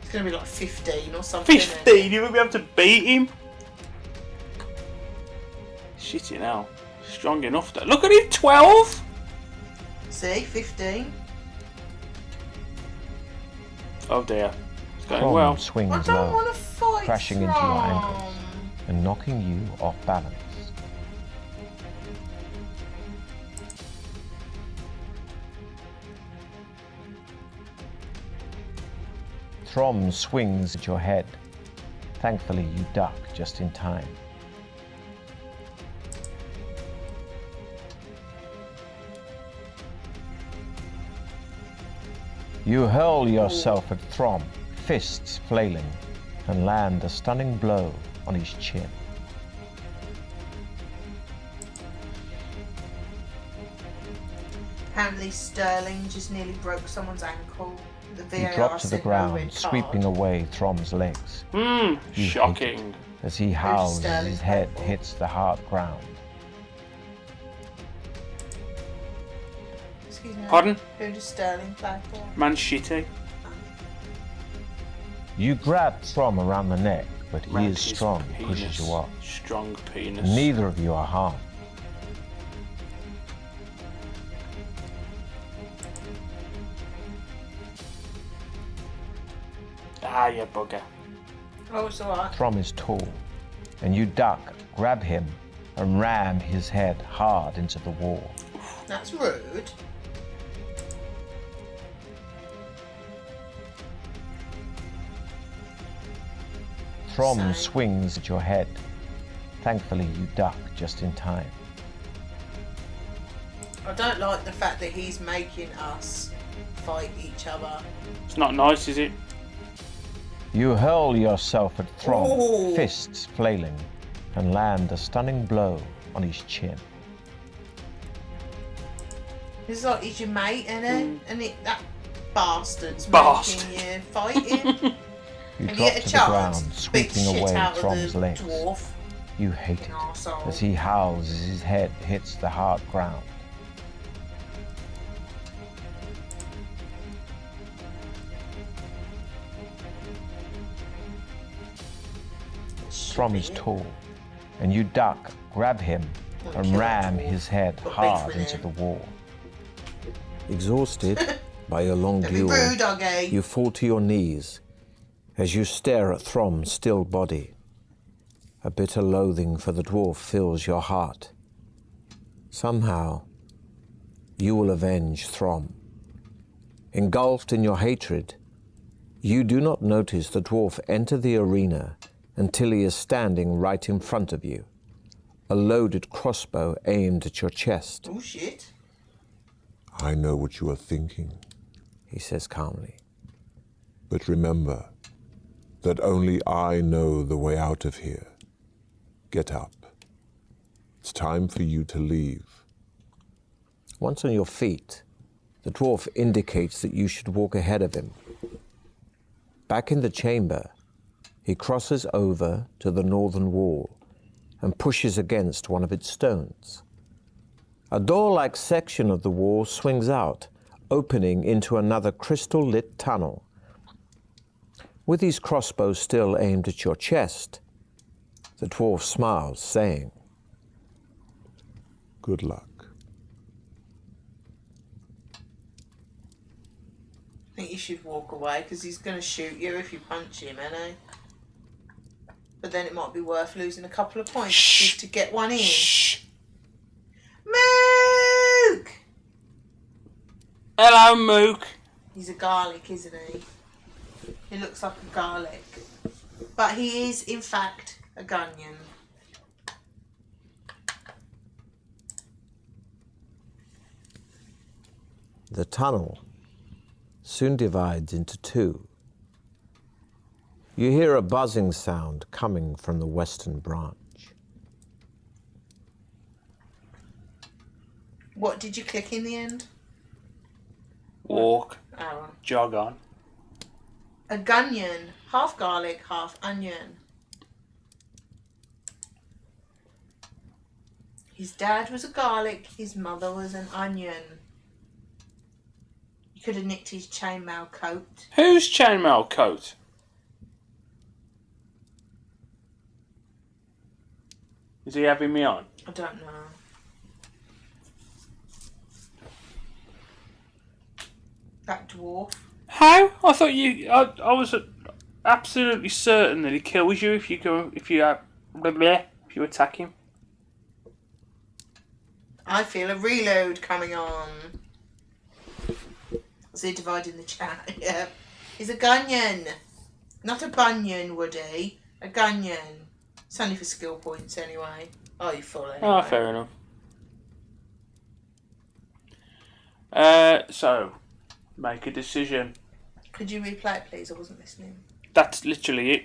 It's going to be like 15 or something. 15? You won't be able to beat him? Shitting hell. Strong enough to... Look at him, 12! See, 15. Oh dear. It's going Throm well. I swings don't low, want to fight crashing into your ankles and knocking you off balance. Throm swings at your head. Thankfully, you duck just in time. You hurl yourself at Throm, fists flailing, and land a stunning blow on his chin. Apparently Sterling just nearly broke someone's ankle. The You VAR drop to the said no ground, red card. sweeping away Throm's legs. You hate Shocking. it as he howls as Sterling his head play for? hits the hard ground. Excuse me. Pardon? Who does Sterling play for? Man shitty. You grab Throm around the neck, but he Man, is his strong, penis. pushes you off. Strong penis. Neither of you are harmed. Ah, you bugger. Oh, it's alright. Throm is tall, and you duck, grab him, and ram his head hard into the wall. That's rude. Throm Same. swings at your head. Thankfully, you duck just in time. I don't like the fact that he's making us fight each other. It's not nice, is it? You hurl yourself at Throm, Ooh. fists flailing, and land a stunning blow on his chin. He's like, he's your mate, innit? And that bastard's Bastard. making you fighting. You and drop you get to a the ground, chance, beat sweeping shit away out Throm's of the legs. dwarf. You hate it Arsehole. as he howls as his head hits the hard ground. Throm is tall, and you duck, grab him, and kill that ram dwarf. his head Got beef hard with into him. the wall. Exhausted by your long Don't be duel, rude, doggy. you fall to your knees as you stare at Throm's still body. A bitter loathing for the dwarf fills your heart. Somehow, you will avenge Throm. Engulfed in your hatred, you do not notice the dwarf enter the arena until he is standing right in front of you, a loaded crossbow aimed at your chest. Oh, shit. I know what you are thinking, He says calmly. but remember that only I know the way out of here. Get up. It's time for you to leave. Once on your feet, the dwarf indicates that you should walk ahead of him. Back in the chamber, he crosses over to the northern wall and pushes against one of its stones. A door-like section of the wall swings out, opening into another crystal-lit tunnel. With his crossbow still aimed at your chest, the dwarf smiles, saying, Good luck. I think you should walk away because he's going to shoot you if you punch him, ain't he? But then it might be worth losing a couple of points just to get one in. Shh. Mook! Hello, Mook. He's a garlic, isn't he? He looks like a garlic. But he is, in fact, a gunyan. The tunnel soon divides into two. You hear a buzzing sound coming from the western branch. What did you click in the end? Walk. Oh. Jog on. A gunyan. Half garlic, half onion. His dad was a garlic, his mother was an onion. You could have nicked his chainmail coat. Whose chainmail coat? Is he having me on? I don't know. That dwarf. How? I thought you. I was absolutely certain that he kills you if you go if you attack him. I feel a reload coming on. See, dividing the chat. Yeah. He's a gunyan. Not a bunyan, Woody. A gunyan. It's only for skill points anyway. Oh, you full anyway. Oh, fair enough. So, make a decision. Could you replay it, please? I wasn't listening. That's literally it.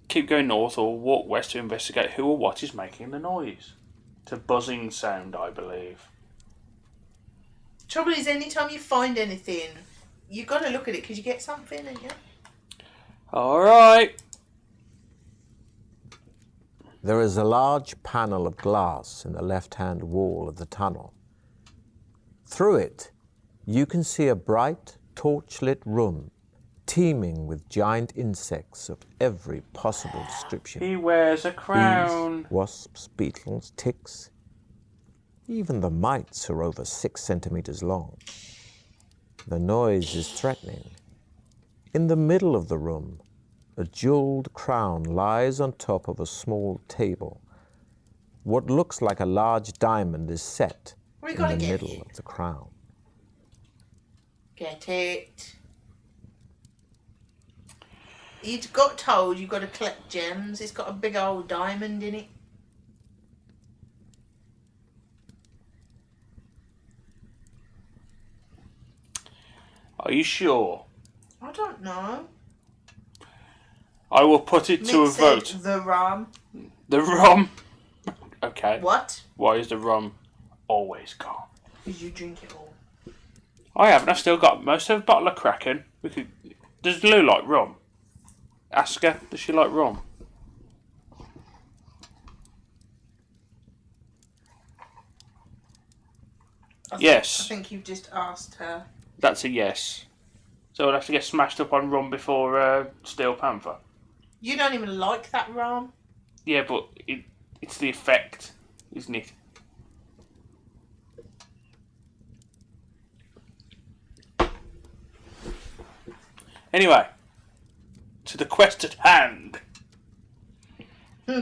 Keep going north or walk west to investigate who or what is making the noise. It's a buzzing sound, I believe. Trouble is, anytime you find anything, you've got to look at it because you get something, ain't you? Alright. There is a large panel of glass in the left-hand wall of the tunnel. Through it, you can see a bright, torch-lit room teeming with giant insects of every possible description. He wears a crown. Bees, wasps, beetles, ticks. Even the mites are over 6 centimeters long. The noise is threatening. In the middle of the room, A jeweled crown lies on top of a small table. What looks like a large diamond is set We in gotta the get middle it. of the crown. Get it. You got told you've got to collect gems. It's got a big old diamond in it. Are you sure? I don't know. I will put it to a Mick said vote. the rum. The rum. Okay. What? Why is the rum always gone? Because you drink it all. I haven't. I've still got most of a bottle of Kraken. Does Lou like rum? Ask her. Does she like rum? Yes. I think you've just asked her. That's a yes. So I'd have to get smashed up on rum before Steel Panther. You don't even like that rum. Yeah, but it's the effect, isn't it? Anyway, to the quest at hand.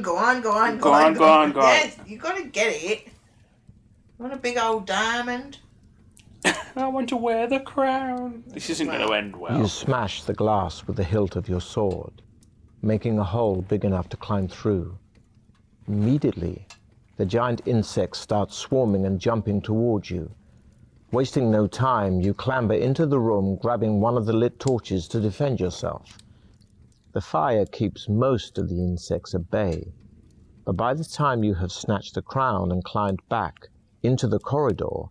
Go on. Go on. Yes, you got to get it. You want a big old diamond? I want to wear the crown. This isn't going to end well. You smash the glass with the hilt of your sword, making a hole big enough to climb through. Immediately, the giant insects start swarming and jumping towards you. Wasting no time, you clamber into the room, grabbing one of the lit torches to defend yourself. The fire keeps most of the insects at bay, but by the time you have snatched the crown and climbed back into the corridor,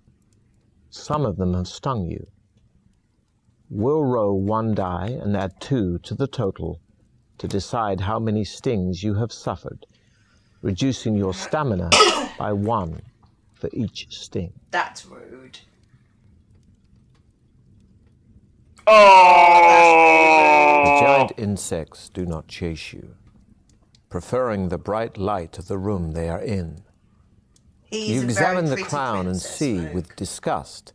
some of them have stung you. We'll roll one die and add 2 to the total to decide how many stings you have suffered, reducing your stamina by 1 for each sting. That's rude. Oh! The giant insects do not chase you, preferring the bright light of the room they are in. He's You a examine very the pretty crown and princess, see Luke. with disgust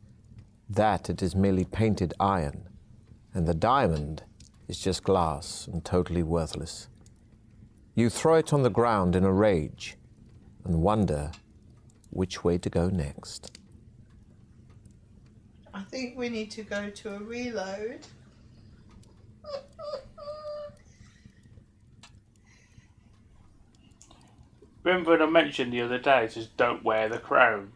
that it is merely painted iron, and the diamond is just glass and totally worthless. You throw it on the ground in a rage and wonder which way to go next. I think we need to go to a reload. Remember when I mentioned the other day, just don't wear the crown?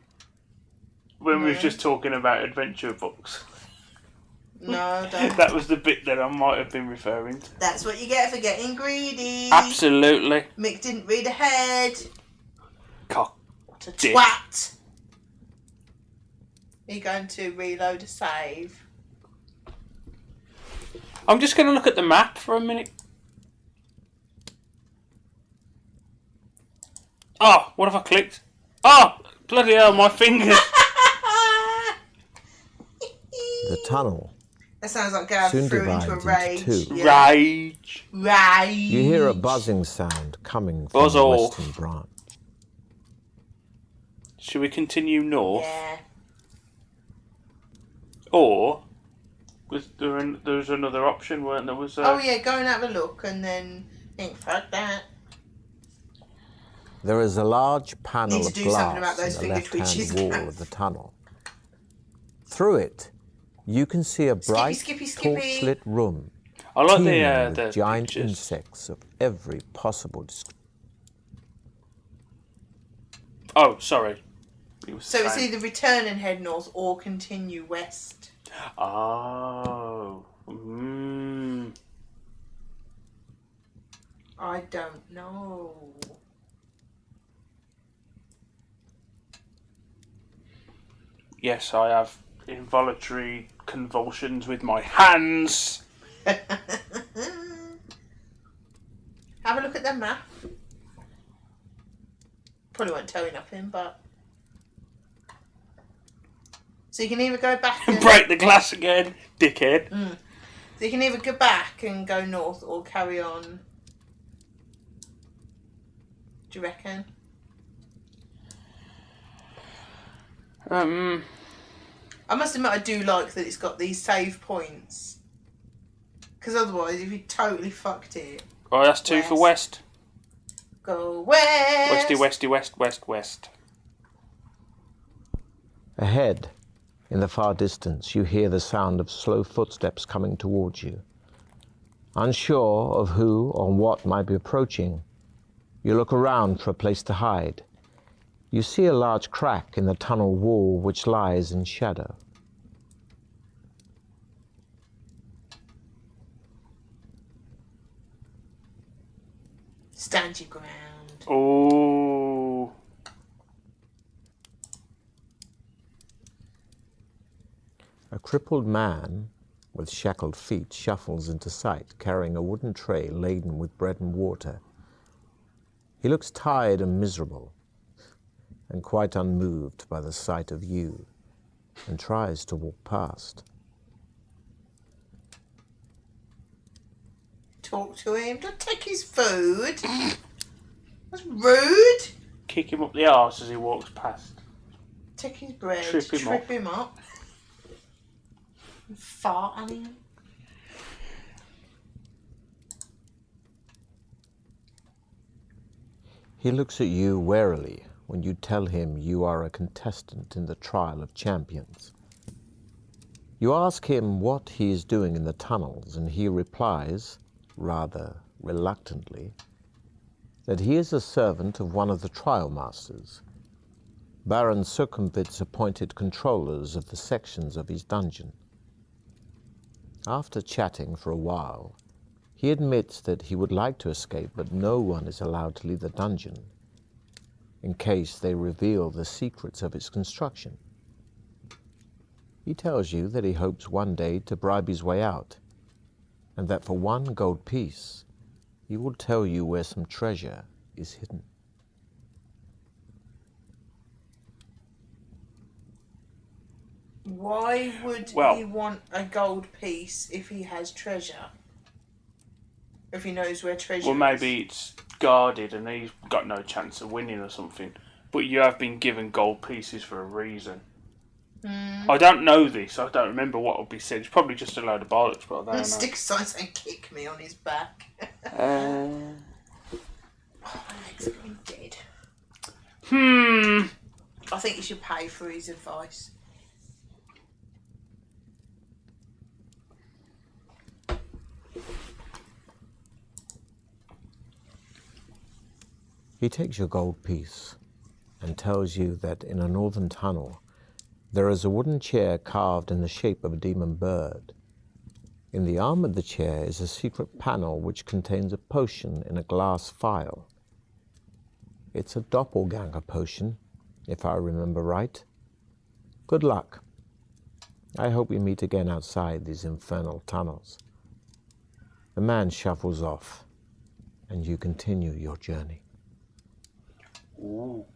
When we was just talking about adventure books. No, don't. That was the bit that I might have been referring to. That's what you get for getting greedy. Absolutely. Mick didn't read ahead. Cock. What a Dick. twat. Are you going to reload a save? I'm just going to look at the map for a minute. Oh, what have I clicked? Oh, bloody hell, my fingers. The tunnel That sounds like Gareth soon threw into a divides rage. into 2. Yeah. Rage. Rage. You hear a buzzing sound coming from Buzz the off. western branch. Should we continue north? Yeah. Or was there was another option, weren't there? Oh yeah, go and have a look and then think, fuck that. There is a large panel Need to of do something about glass those in the finger twitches, left-hand wall Gav. of the tunnel. Through it, you can see a bright, Skippy. torch-lit room I like teeming with the giant pictures. insects of every possible description. Oh, sorry. It was So the it's same. either return and head north or continue west. Oh. I don't know. Yes, I have involuntary convulsions with my hands. Have a look at the map. Probably won't tell you nothing, but... So you can either go back and... Break the glass again, dickhead. So you can either go back and go north or carry on. Do you reckon? I must admit I do like that it's got these save points. Because otherwise, if you totally fucked it. Oh, that's two for west. Go west. Westy, west. Ahead, in the far distance, you hear the sound of slow footsteps coming towards you. Unsure of who or what might be approaching, you look around for a place to hide. You see a large crack in the tunnel wall which lies in shadow. Stand your ground. Oh. A crippled man with shackled feet shuffles into sight, carrying a wooden tray laden with bread and water. He looks tired and miserable, and quite unmoved by the sight of you, and tries to walk past. Talk to him. Don't take his food. That's rude. Kick him up the arse as he walks past. Take his bread. Trip him up. And fart on him. He looks at you warily when you tell him you are a contestant in the trial of champions. You ask him what he is doing in the tunnels, and he replies, rather reluctantly, that he is a servant of one of the trial masters, Baron Circumvit's appointed controllers of the sections of his dungeon. After chatting for a while, he admits that he would like to escape, but no one is allowed to leave the dungeon in case they reveal the secrets of its construction. He tells you that he hopes one day to bribe his way out, and that for 1 gold piece, he will tell you where some treasure is hidden. Why would he want a gold piece if he has treasure? If he knows where treasure is? Well, maybe it's guarded and he's got no chance of winning or something. But you have been given gold pieces for a reason. I don't know this. I don't remember what will be said. It's probably just a load of bollocks, but I don't know. Stick signs and kick me on his back. My legs are going dead. I think you should pay for his advice. He takes your gold piece and tells you that in a northern tunnel there is a wooden chair carved in the shape of a demon bird. In the arm of the chair is a secret panel which contains a potion in a glass phial. It's a doppelganger potion, if I remember right. Good luck. I hope we meet again outside these infernal tunnels. The man shuffles off, and you continue your journey. Ooh.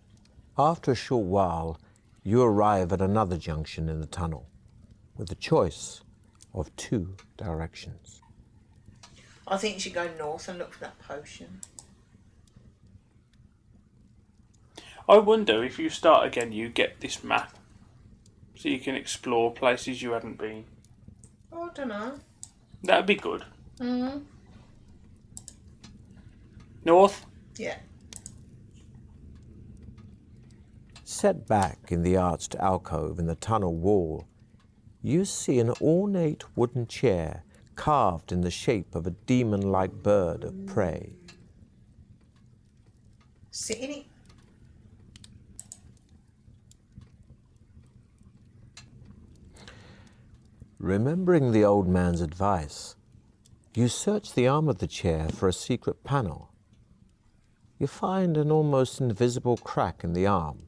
After a short while, you arrive at another junction in the tunnel, with a choice of 2 directions. I think you should go north and look for that potion. I wonder if you start again, you get this map, so you can explore places you hadn't been. I don't know. That'd be good. North? Yeah. Set back in the arched alcove in the tunnel wall, you see an ornate wooden chair carved in the shape of a demon-like bird of prey. Sit in it. Remembering the old man's advice, you search the arm of the chair for a secret panel. You find an almost invisible crack in the arm,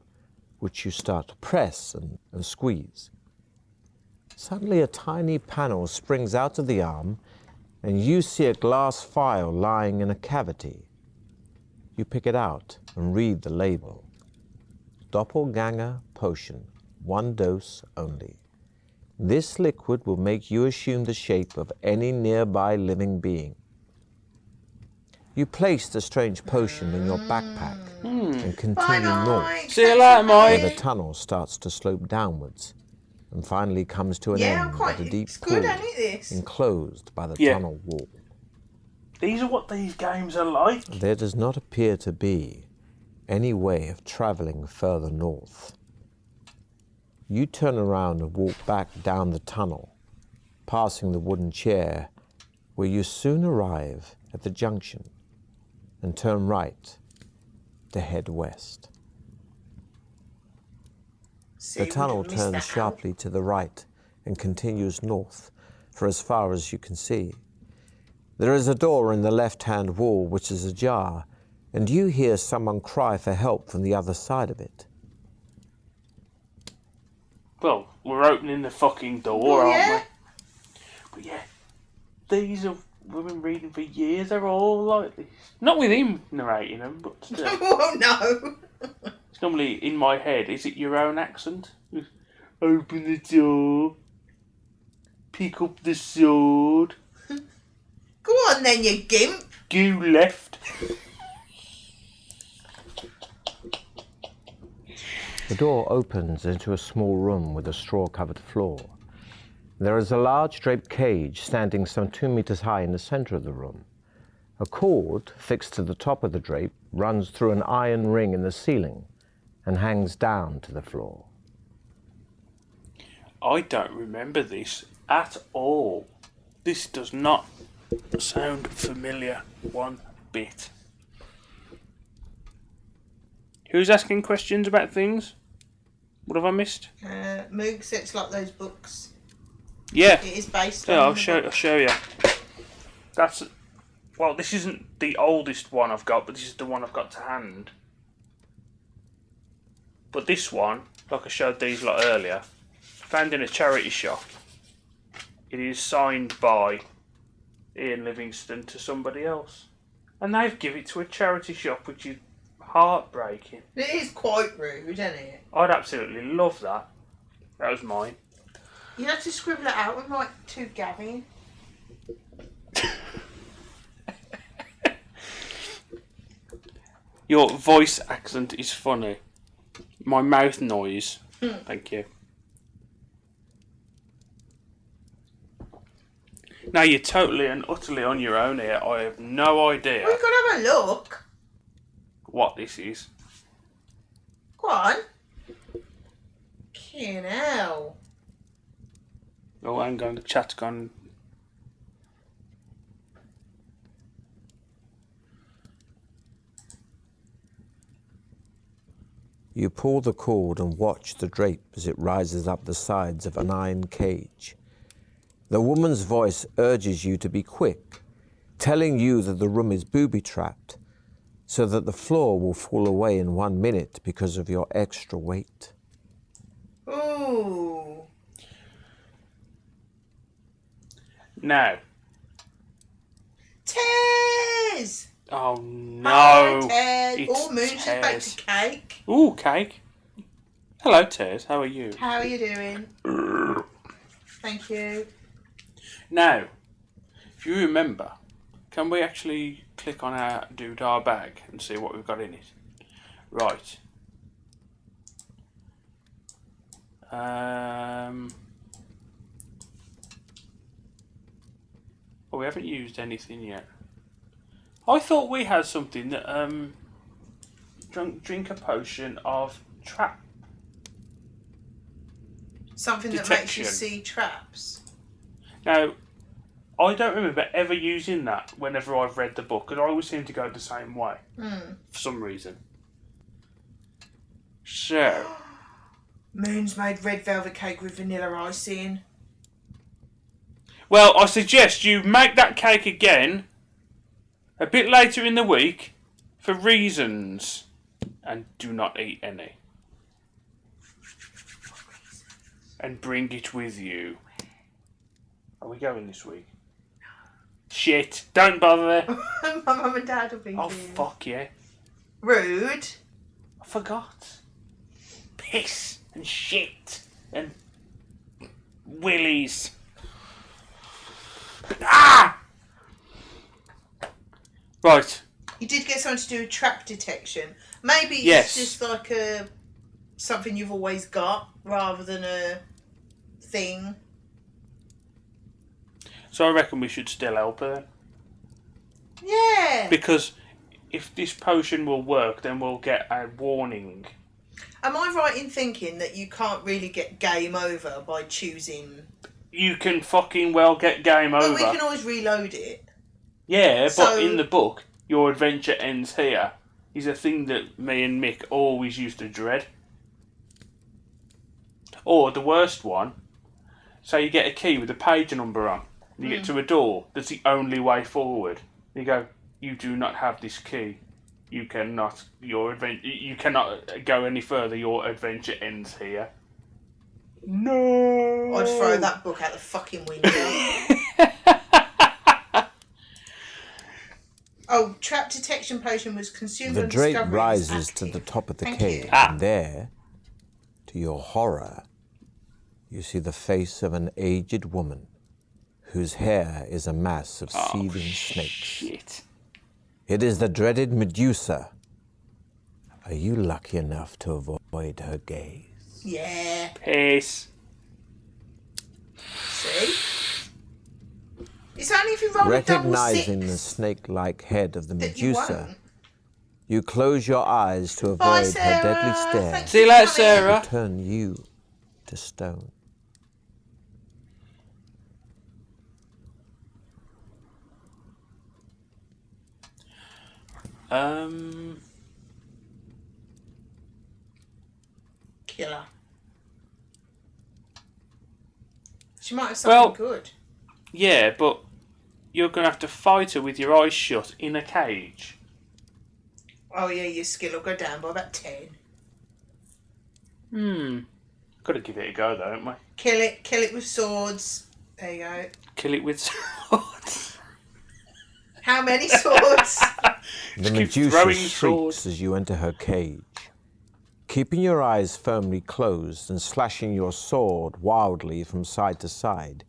which you start to press and squeeze. Suddenly a tiny panel springs out of the arm, and you see a glass phial lying in a cavity. You pick it out and read the label. Doppelganger potion, 1 dose only. This liquid will make you assume the shape of any nearby living being. You place the strange potion in your backpack and continue north, See you later, where Mike. the tunnel starts to slope downwards. and finally comes to an Yeah, I'm end quite. at a deep It's good, pool ain't it? This. enclosed by the Yeah. tunnel wall. These are what these games are like. There does not appear to be any way of travelling further north. You turn around and walk back down the tunnel, passing the wooden chair, where you soon arrive at the junction and turn right to head west. See, The we tunnel didn't miss that turns out. sharply to the right and continues north for as far as you can see. There is a door in the left-hand wall which is ajar, and you hear someone cry for help from the other side of it. Well, we're opening the fucking door, Well, aren't yeah. we? But yeah, these are we've been reading for years. They're all like this. Not with him narrating them, but still. Oh no. It's normally in my head. Is it your own accent? Open the door. Pick up the sword. Go on then, you gimp. Go left. The door opens into a small room with a straw-covered floor. There is a large draped cage standing some 2 meters high in the center of the room. A cord fixed to the top of the drape runs through an iron ring in the ceiling and hangs down to the floor. I don't remember this at all. This does not sound familiar one bit. Who's asking questions about things? What have I missed? Moog says like those books. Yeah. It is based Yeah, on. I'll show you. That's well. This isn't the oldest one I've got, but this is the one I've got to hand. But this one, like I showed these lot earlier, found in a charity shop. It is signed by Ian Livingstone to somebody else, and they've given it to a charity shop, which is heartbreaking. It is quite rude, isn't it? I'd absolutely love that. That was mine. You have to scribble it out and write to Gavin. Your voice accent is funny. My mouth noise. Thank you. Now you're totally and utterly on your own here. I have no idea Well, you could have a look. what this is. Go on. Fucking hell. Oh, hang on, the chat's gone. You pull the cord and watch the drape as it rises up the sides of an iron cage. The woman's voice urges you to be quick, telling you that the room is booby-trapped, so that the floor will fall away in 1 minute because of your extra weight. Ooh. Now. Tez! Oh no. Hi, Tez. It's Oh, Moon's just baked Tez. a cake. Ooh, cake. Hello, Tez. How are you? How are you doing? Thank you. Now, if you remember, can we actually click on our doodah bag and see what we've got in it? Right. Oh, we haven't used anything yet. I thought we had something that drink a potion of trap. Something that makes you Detection. see traps. Now, I don't remember ever using that whenever I've read the book, because I always seem to go the same way for some reason. So, Moon's made red velvet cake with vanilla icing. well, I suggest you make that cake again a bit later in the week for reasons, and do not eat any. And bring it with you. Are we going this week? No. Shit, don't bother. My mum and dad will be Oh, here. fuck yeah. Rude. I forgot. Piss and shit and willies. Ah! Right. You did get someone to do trap detection. Maybe Yes. it's just like something you've always got rather than a thing. So I reckon we should still help her then. Yeah. Because if this potion will work, then we'll get a warning. Am I right in thinking that you can't really get game over by choosing? You can fucking well get game over. But we can always reload it. Yeah, So- but in the book, your adventure ends here. Is a thing that me and Mick always used to dread. Or the worst one, say you get a key with a page number on. You get to a door that's the only way forward. You go, you do not have this key. You cannot. You cannot go any further. Your adventure ends here. No. I'd throw that book out the fucking window. Oh, trap detection potion was consumed The on drake discovery. rises It's to the active. top of the Thank cave, you. and there, to your horror, you see the face of an aged woman whose hair is a mass of seething snakes. Shit. It is the dreaded Medusa. Are you lucky enough to avoid her gaze? Yeah. Piss. See? It's only if you roll a double Recognizing the six snake-like head of the that you Medusa, won't. you close your eyes to Bye, avoid her deadly Sarah. stare Thanks See you for later, coming. Sarah. to turn you to stone. Killer. She might have something good. Yeah, but you're gonna have to fight her with your eyes shut in a cage. Oh yeah, your skill will go down by about 10. Gotta give it a go, though, haven't we? Kill it with swords. There you go. Kill it with swords. How many swords? The keep Medusa throwing shrieks swords. as you enter her cage. Keeping your eyes firmly closed and slashing your sword wildly from side to side,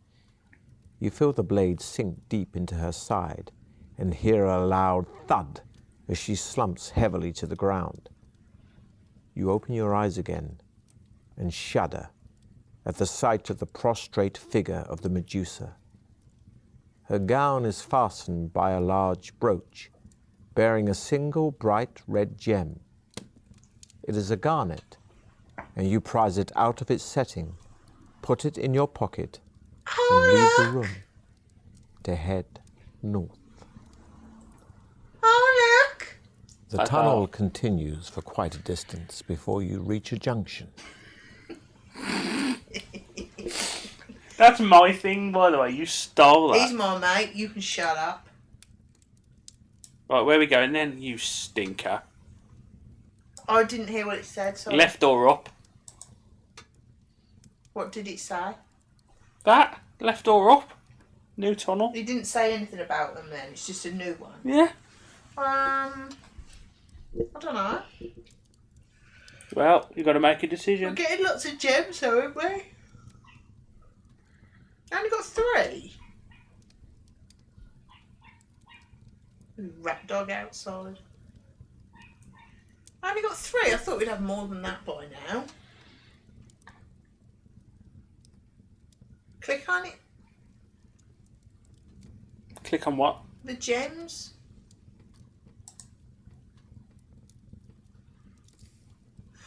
you feel the blade sink deep into her side and hear a loud thud as she slumps heavily to the ground. You open your eyes again and shudder at the sight of the prostrate figure of the Medusa. Her gown is fastened by a large brooch bearing a single bright red gem. It is a garnet, and you prize it out of its setting, put it in your pocket, and leave the room to head north. Oh look! The Hi, tunnel pal. continues for quite a distance before you reach a junction. That's my thing, by the way. You stole He's that. my mate. You can shut up. Right, where are we going then, you stinker? I didn't hear what it said. Sorry. Left or up? What did it say? That? Left or up? New tunnel? He didn't say anything about them then. It's just a new one. Yeah. I don't know. Well, you got to make a We're decision. getting lots of gems, haven't we? I only got 3. Rat dog outside. I only got 3. I thought we'd have more than that by now. Click on it. Click on what? The gems.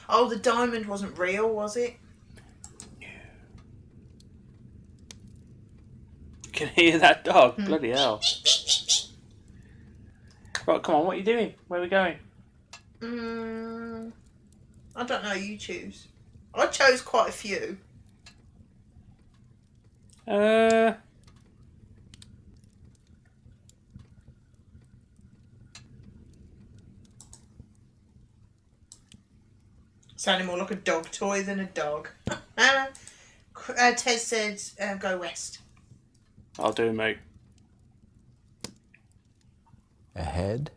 Oh, the diamond wasn't real, was it? Can hear that dog? Bloody hell. Right, come on, what are you doing? Where are we going? I don't know, you choose. I chose quite a few. Sounding more like a dog toy than a dog. Ted said go west. I'll do, mate. Ahead,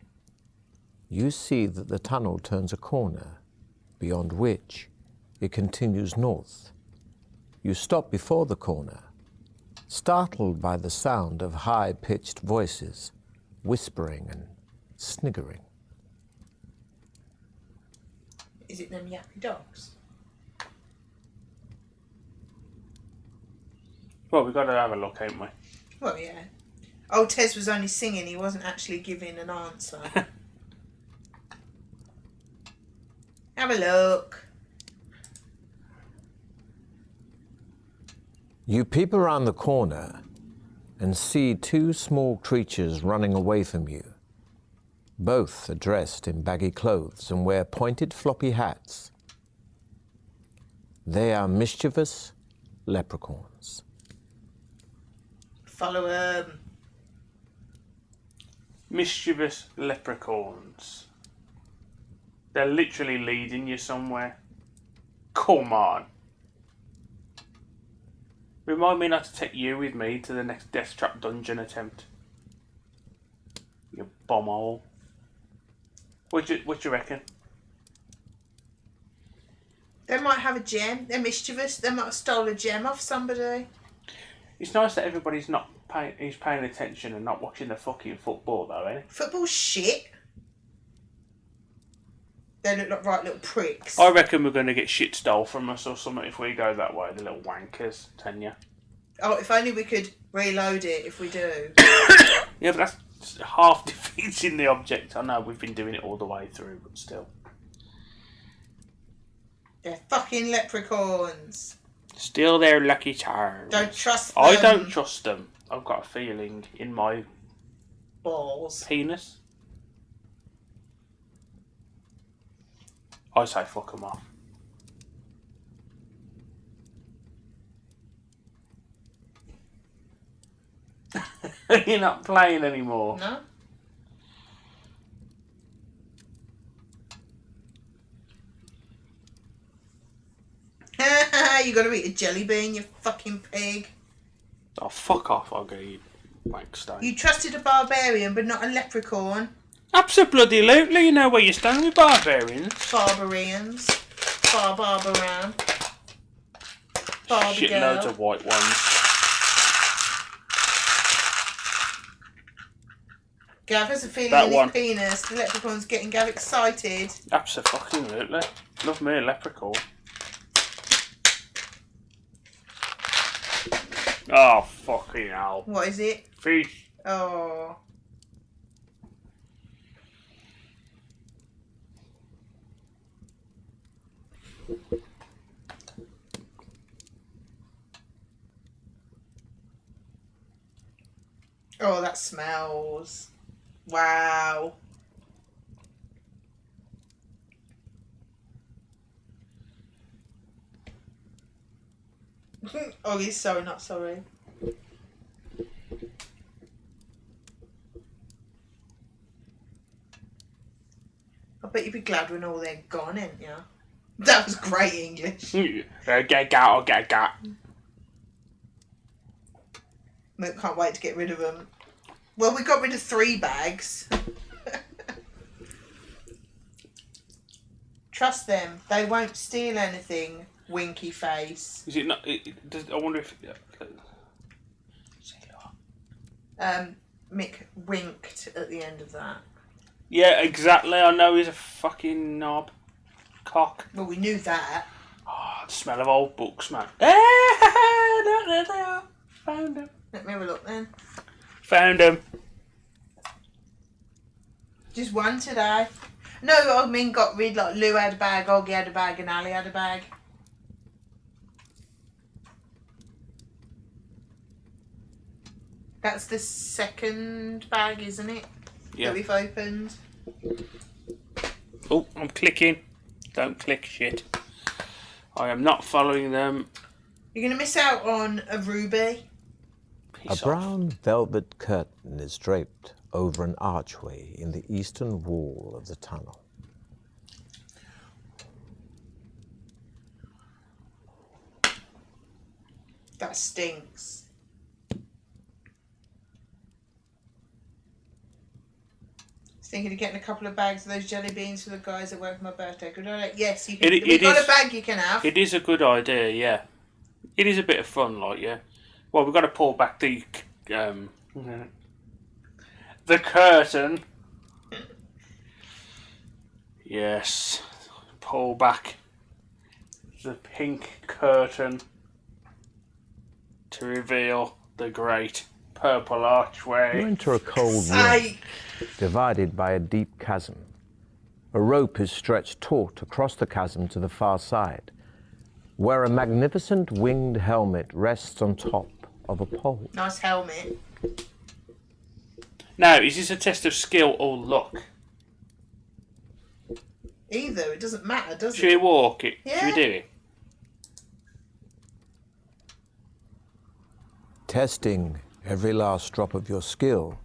you see that the tunnel turns a corner, beyond which it continues north. You stop before the corner, startled by the sound of high-pitched voices, whispering and sniggering. Is it them yappy dogs? Well, we've got to have a look, haven't we? Well, yeah. Old Tez was only singing, he wasn't actually giving an answer. Have a look. You peep around the corner and see two small creatures running away from you. Both are dressed in baggy clothes and wear pointed floppy hats. They are mischievous leprechauns. Follow him. Mischievous leprechauns. They're literally leading you somewhere. Come on. Remind me not to take you with me to the next Deathtrap Dungeon attempt. You bombhole. What do you reckon? They might have a gem. They're mischievous. They might have stolen a gem off somebody. It's nice that everybody's not paying attention and not watching the fucking football, though, eh? Football's shit. They look like right little pricks. I reckon we're going to get shit stole from us or something if we go that way, the little wankers, tenure. Oh, if only we could reload it if we do. Yeah, but that's half defeating the object. I know we've been doing it all the way through, but still. They're fucking leprechauns. Still their lucky charms. Don't trust them. I don't trust them. I've got a feeling in my balls. penis. I say fuck them off. You're not playing anymore. No? You gotta eat a jelly bean, you fucking pig. Oh, fuck off, I'll go you wank stone. You trusted a barbarian, but not a leprechaun. Absolutely, you know where you stand with barbarians. Barbarians. Barbaran. Shitloads of white ones. Gav has a feeling That in one. his penis. The leprechaun's getting Gav excited. Absolutely. Love me a leprechaun. Oh, fucking hell. What is it? Fish. Oh. Oh, that smells. Wow. Oh, he's so not sorry. I bet you'd be glad when all they're gone, ain't you? That was great English. Get gat. Moot can't wait to get rid of them. Well, we got rid of 3 bags. Trust them. They won't steal anything, winky face. Is it not? I wonder if. Mick winked at the end of that. Yeah, exactly. I know he's a fucking knob. Cock. Well, we knew that. Oh, the smell of old books, man. There they are. Found them. Let me have a look then. Found them. Just one today. No, I mean got rid, like Lou had a bag, Oggy had a bag and Ali had a bag. That's the second bag, isn't it? Yeah. That we've opened. Oh, I'm clicking. Don't click shit. I am not following them. You're going to miss out on a ruby. A brown velvet curtain is draped over an archway in the eastern wall of the tunnel. That stinks. Thinking of getting a couple of bags of those jelly beans for the guys that work for my birthday. Good idea. Yes, you can. We've got a bag you can have. It is a good idea, yeah. It is a bit of fun, like, yeah. Well, we've got to pull back the curtain. Yes, pull back the pink curtain to reveal the great purple archway. You enter a cold room Say, divided by a deep chasm. A rope is stretched taut across the chasm to the far side, where a magnificent winged helmet rests on top of a pole. nice helmet. Now, is this a test of skill or luck? Either, it doesn't matter, does Should we it? walk it? Yeah. Should we do it? Testing every last drop of your skill,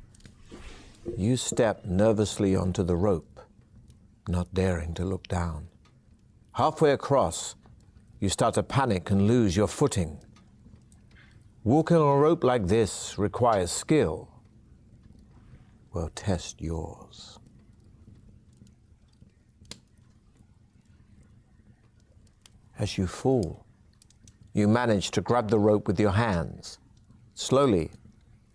you step nervously onto the rope, not daring to look down. Halfway across, you start to panic and lose your footing. Walking on a rope like this requires skill. Well, test yours. As you fall, you manage to grab the rope with your hands. Slowly,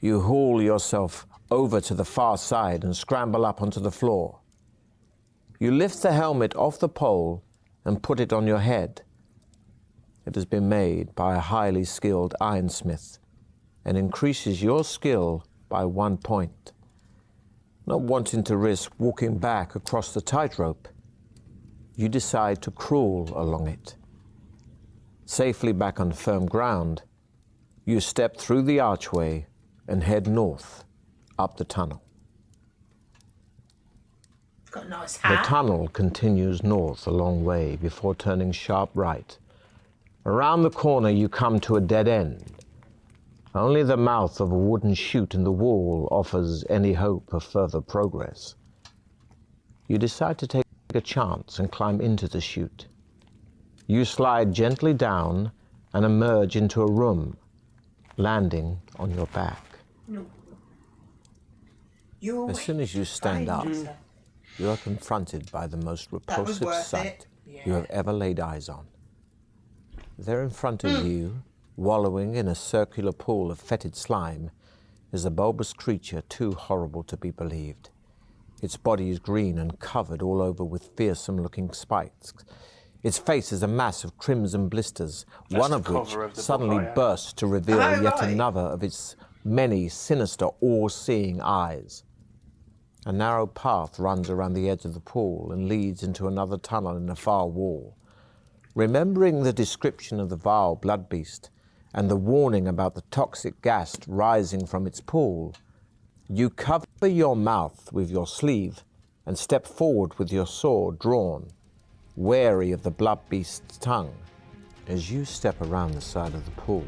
you haul yourself over to the far side and scramble up onto the floor. You lift the helmet off the pole and put it on your head. It has been made by a highly skilled ironsmith and increases your skill by 1 point. Not wanting to risk walking back across the tightrope, you decide to crawl along it. Safely back on firm ground, you step through the archway and head north up the tunnel. Got a nice The hat. tunnel continues north a long way before turning sharp right. Around the corner, you come to a dead end. Only the mouth of a wooden chute in the wall offers any hope of further progress. You decide to take a chance and climb into the chute. You slide gently down and emerge into a room, landing on your back. You're As soon as you stand up, fine. you are confronted by the most was repulsive worth sight it. you have ever laid eyes on. There in front of you, wallowing in a circular pool of fetid slime, is a bulbous creature too horrible to be believed. Its body is green and covered all over with fearsome-looking spikes. Its face is a mass of crimson blisters, one the of which cover of the book suddenly I have. bursts to reveal Oh, yet right. another of its many sinister, all-seeing eyes. A narrow path runs around the edge of the pool and leads into another tunnel in the far wall. Remembering the description of the vile blood beast and the warning about the toxic gas rising from its pool, you cover your mouth with your sleeve and step forward with your sword drawn, wary of the blood beast's tongue. As you step around the side of the pool,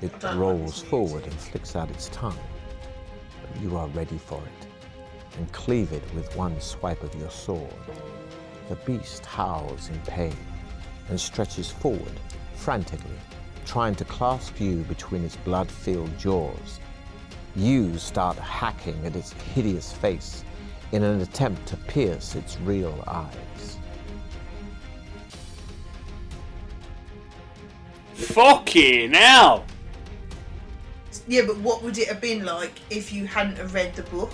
it don't like rolls this forward music. and flicks out its tongue. But you are ready for it and cleave it with one swipe of your sword. The beast howls in pain and stretches forward frantically, trying to clasp you between its blood-filled jaws. You start hacking at its hideous face in an attempt to pierce its real eyes. Fucking hell! Yeah, but what would it have been like if you hadn't have read the book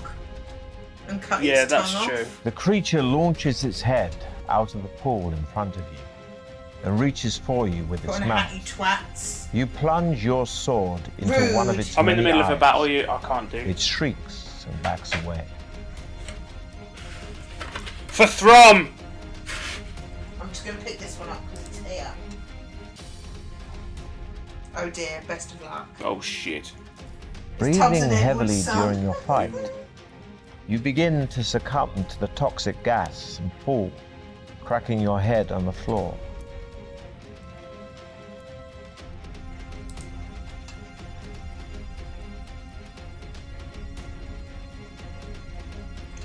and cut Yeah, its that's tongue true. off? The creature launches its head out of the pool in front of you and reaches for you with its Got a mouth. hatty twats. You plunge your sword into Rude. one of its I'm in the many middle of a eyes. battle. I can't do. It shrieks and backs away. For Thrum! I'm just going to pick this one up because it's here. Oh dear, best of luck. Oh shit. Breathing Tubbs and Edwards, heavily son. during your fight, you begin to succumb to the toxic gas and fall, cracking your head on the floor.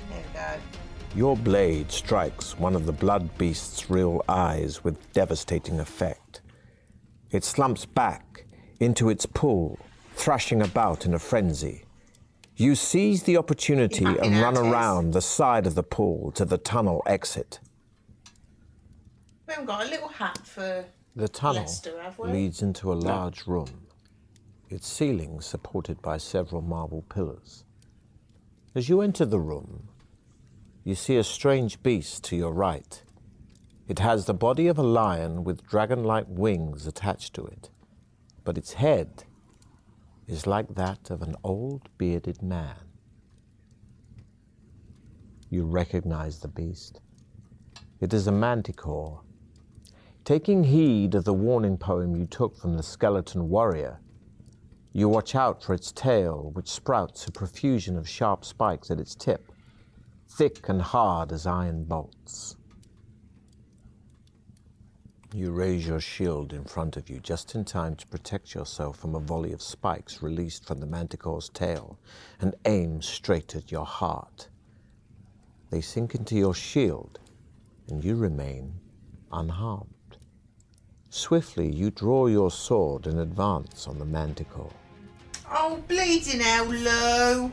There we go. Your blade strikes one of the blood beast's real eyes with devastating effect. It slumps back into its pool, thrashing about in a frenzy. You seize the opportunity You fucking and run assholes. around the side of the pool to the tunnel exit. We haven't got a little hat for The tunnel Leicester, have we? leads into a large room, its ceiling supported by several marble pillars. As you enter the room, you see a strange beast to your right. It has the body of a lion with dragon-like wings attached to it, but its head is like that of an old bearded man. You recognize the beast. It is a manticore. Taking heed of the warning poem you took from the skeleton warrior, you watch out for its tail, which sprouts a profusion of sharp spikes at its tip, thick and hard as iron bolts. You raise your shield in front of you just in time to protect yourself from a volley of spikes released from the manticore's tail and aim straight at your heart. They sink into your shield, and you remain unharmed. Swiftly, you draw your sword and advance on the manticore. Oh, bleeding hell, Lou.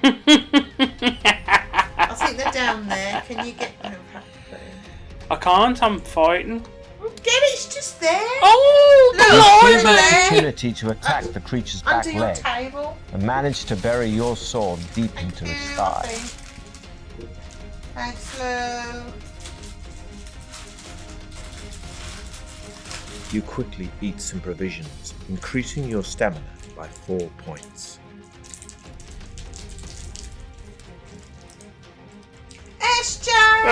I think they're down there. Can you get them? I can't, I'm fighting. Well, get it, it's just there. Oh, Look, Use an there. opportunity to attack the creature's back Under your leg table. and manage to bury your sword deep into its thigh. Thanks, Lou. You quickly eat some provisions, increasing your stamina by 4 points. SJ!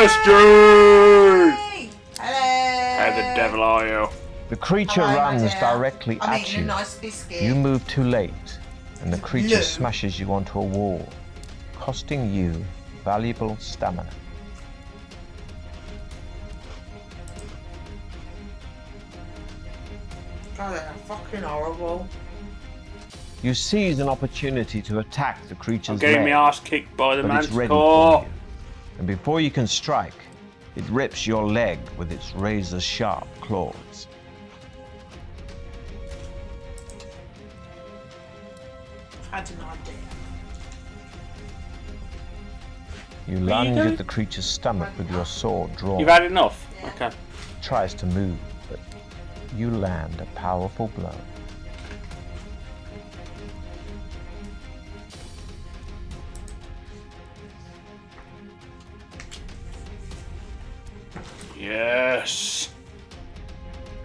SJ! Hello! How the devil are you? The creature Hello, my runs dear. directly I'm at eating you. a nice biscuit. You move too late, and the creature Lou. smashes you onto a wall, costing you valuable stamina. Oh, they're fucking horrible. You seize an opportunity to attack the creature's I'm getting leg, my ass kicked by the but it's ready manticore. for you. And before you can strike, it rips your leg with its razor-sharp claws. I had an idea. You you lunge doing? at the creature's stomach with your sword drawn. You've had enough? Yeah. Okay. It tries to move, but you land a powerful blow. Yes.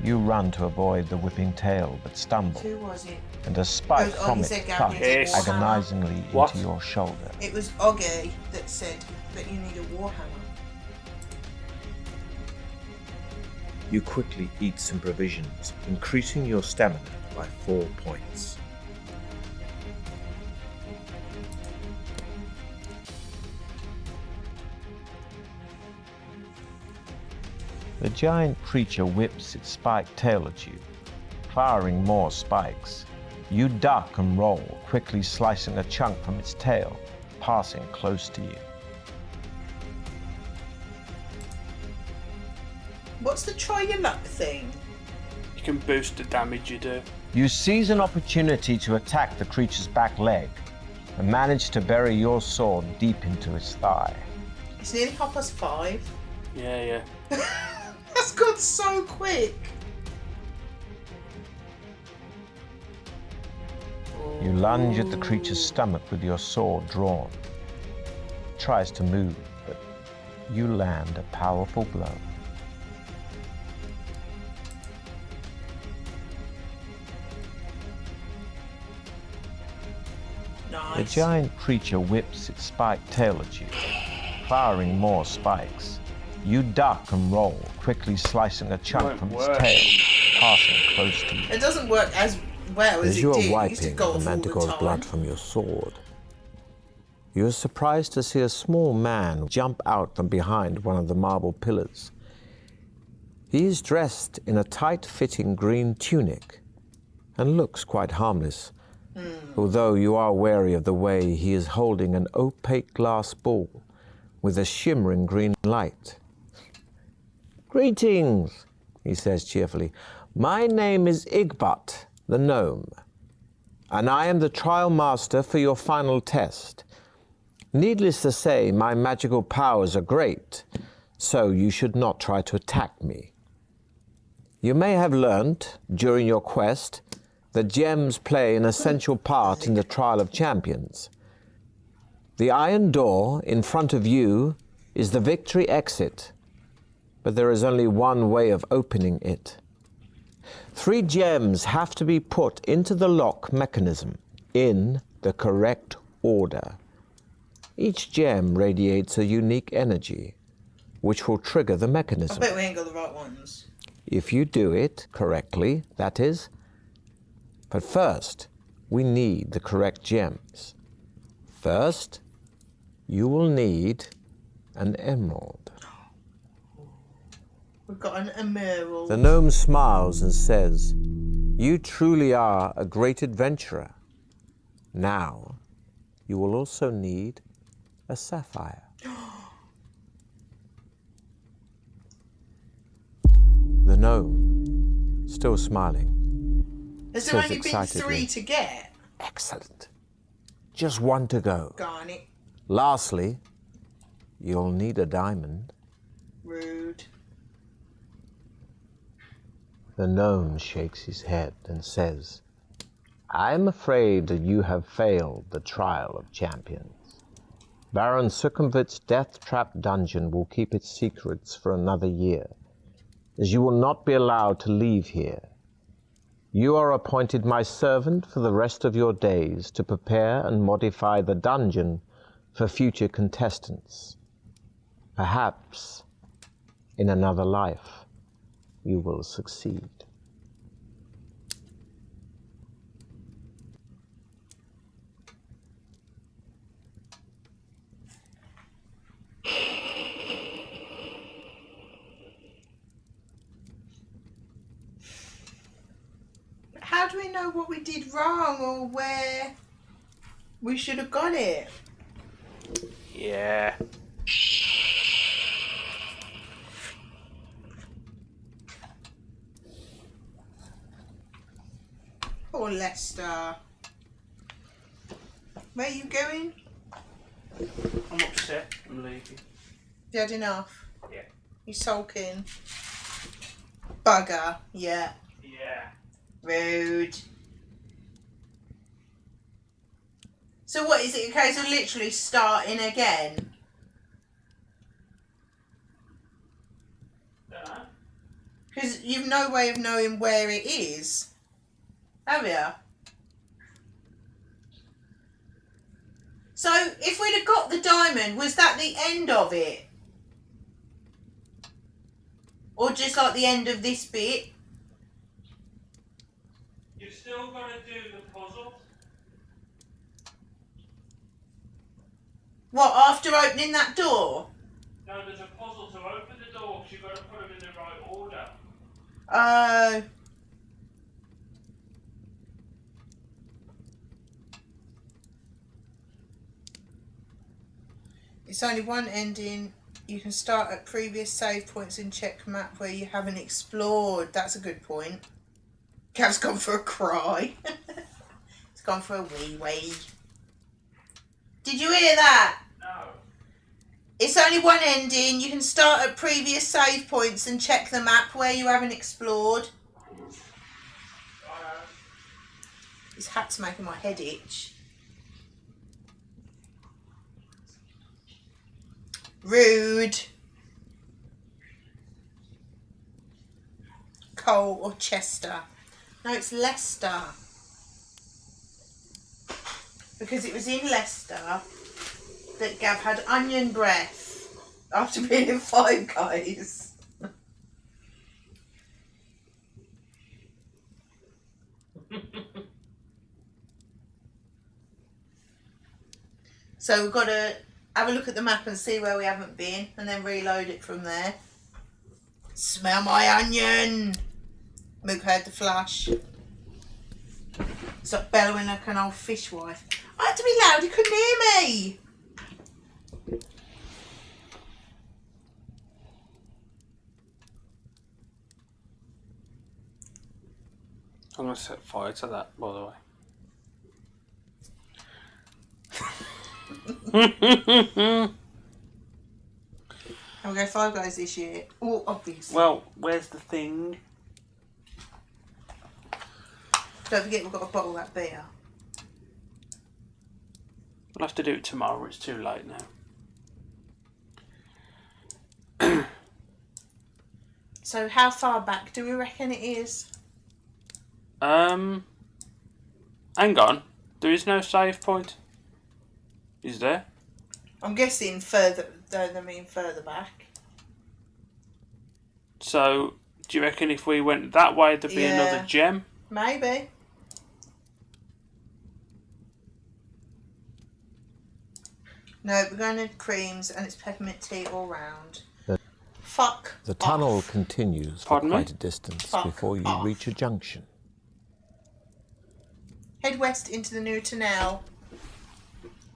You run to avoid the whipping tail, but stumble, Who was it? and a spike Oh, from he it said cuts Yes. agonizingly What? into your shoulder. It was Oggy that said that you need a warhammer. You quickly eat some provisions, increasing your stamina by 4 points. The giant creature whips its spiked tail at you, firing more spikes. You duck and roll, quickly slicing a chunk from its tail, passing close to you. What's the try your luck thing? You can boost the damage you do. You seize an opportunity to attack the creature's back leg and manage to bury your sword deep into its thigh. It's nearly 5:30. Yeah. That's gone so quick. You lunge at the creature's stomach with your sword drawn. It tries to move, but you land a powerful blow. The Nice. giant creature whips its spiked tail at you, firing more spikes. You duck and roll, quickly slicing a chunk Won't from work. its tail, passing close to you. It doesn't work as well as As it you did. are It used to wiping go the off all the manticore's time. blood from your sword, you are surprised to see a small man jump out from behind one of the marble pillars. He is dressed in a tight-fitting green tunic and looks quite harmless, although you are wary of the way he is holding an opaque glass ball with a shimmering green light. "Greetings," he says cheerfully. "My name is Igbot, the gnome, and I am the trial master for your final test. Needless to say, my magical powers are great, so you should not try to attack me. You may have learnt, during your quest, that gems play an essential part in the trial of champions. The iron door in front of you is the victory exit, but there is only one way of opening it. 3 gems have to be put into the lock mechanism in the correct order. Each gem radiates a unique energy, which will trigger the I mechanism. bet we ain't got the right ones. If you do it correctly, that is. But first, we need the correct gems. First, you will need an emerald. We've got an emerald. The gnome smiles and says, "You truly are a great adventurer. Now, you will also need a sapphire." The gnome, still smiling, Has there says only been excitedly, 3 to get? "Excellent. Just 1 to go. Darn it. Lastly, you'll need a diamond." Rude. The gnome shakes his head and says, "I'm afraid that you have failed the trial of champions. Baron Circumvit's Deathtrap Dungeon will keep its secrets for another year, as you will not be allowed to leave here. You are appointed my servant for the rest of your days to prepare and modify the dungeon for future contestants. Perhaps, in another life, you will succeed." How do we know what we did wrong or where we should have got it? Yeah. Poor Lester. Where are you going? I'm upset. I'm leaving. You had enough? Yeah. You sulking? Bugger. Yeah. Yeah. Rude. So what, is it a case of literally starting again? Dunno. Because you've no way of knowing where it is. Have you? So if we'd have got the diamond, was that the end of it? Or just like the end of this bit? You've still got to do the puzzle. What, after opening that door? No, there's a puzzle to open the door because you've got to put them in the right order. Oh. It's only one ending. You can start at previous save points and check map where you haven't explored. That's a good point. Cav's gone for a cry. It's gone for a wee. Did you hear that? No. It's only one ending. You can start at previous save points and check the map where you haven't explored. This hat's making my head itch. Rude. Cole or Chester? No, it's Leicester. Because it was in Leicester that Gav had onion breath after being in Five Guys. So we've got to have a look at the map and see where we haven't been and then reload it from there. Smell my onion! Mook heard the flash. It's like bellowing like an old fishwife. I had to be loud, he couldn't hear me! I'm going to set fire to that, by the way. I'll go Five Guys this year. Oh, obviously. Well, where's the thing? Don't forget we've got to bottle that beer. We'll have to do it tomorrow, it's too late now. So how far back do we reckon it is? Hang on. There is no save point. Is there? I'm guessing further. Don't I mean further back? So, do you reckon if we went that way, there'd be another Yeah. gem? Maybe. No, we're going to creams and it's peppermint tea all round. Fuck The tunnel off. continues for Pardon me? quite a distance Fuck before you off. reach a junction. Head west into the new tunnel.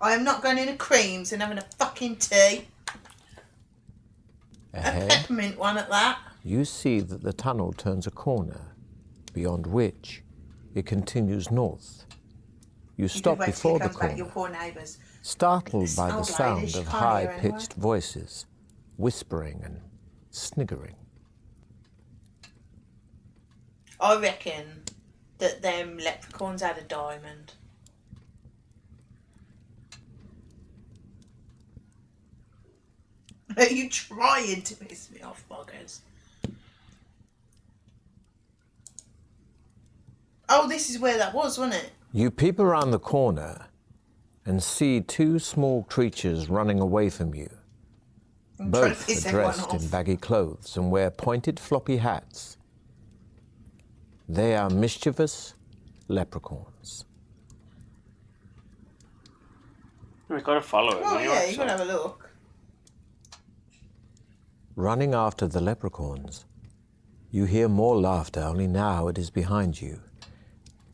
I am not going into creams and having a fucking tea. A Ahead, peppermint one at that. you see that the tunnel turns a corner, beyond which it continues north. You stop You could wait till before he the comes back, your corner, poor neighbours. startled This by the old lady, sound she of can't hear high-pitched anyway. voices, whispering and sniggering. I reckon that them leprechauns had a diamond. Are you trying to piss me off, buggers? Oh, this is where that was, wasn't it? You peep around the corner and see two small creatures running away from you. I'm trying to Both piss are everyone dressed off. in baggy clothes and wear pointed floppy hats. They are mischievous leprechauns. We've got to follow him. Oh anyway, yeah, you so- can have a look. Running after the leprechauns, you hear more laughter, only now it is behind you.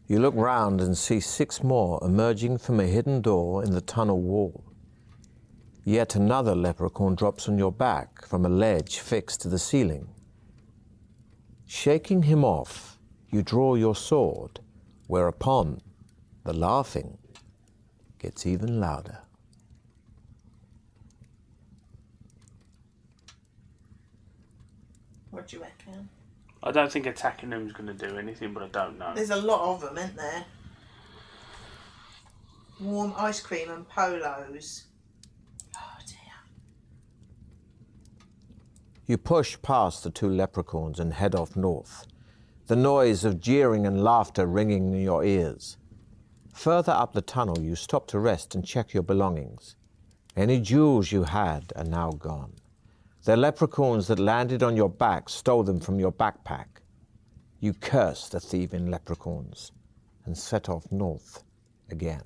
You look round and see 6 more emerging from a hidden door in the tunnel wall. Yet another leprechaun drops on your back from a ledge fixed to the ceiling. Shaking him off, you draw your sword, whereupon the laughing gets even louder. What do you reckon? I don't think attacking them is going to do anything, but I don't know. There's a lot of them, isn't there? Warm ice cream and polos. Oh dear. You push past the 2 leprechauns and head off north, the noise of jeering and laughter ringing in your ears. Further up the tunnel, you stop to rest and check your belongings. Any jewels you had are now gone. The leprechauns that landed on your back stole them from your backpack. You curse the thieving leprechauns and set off north again.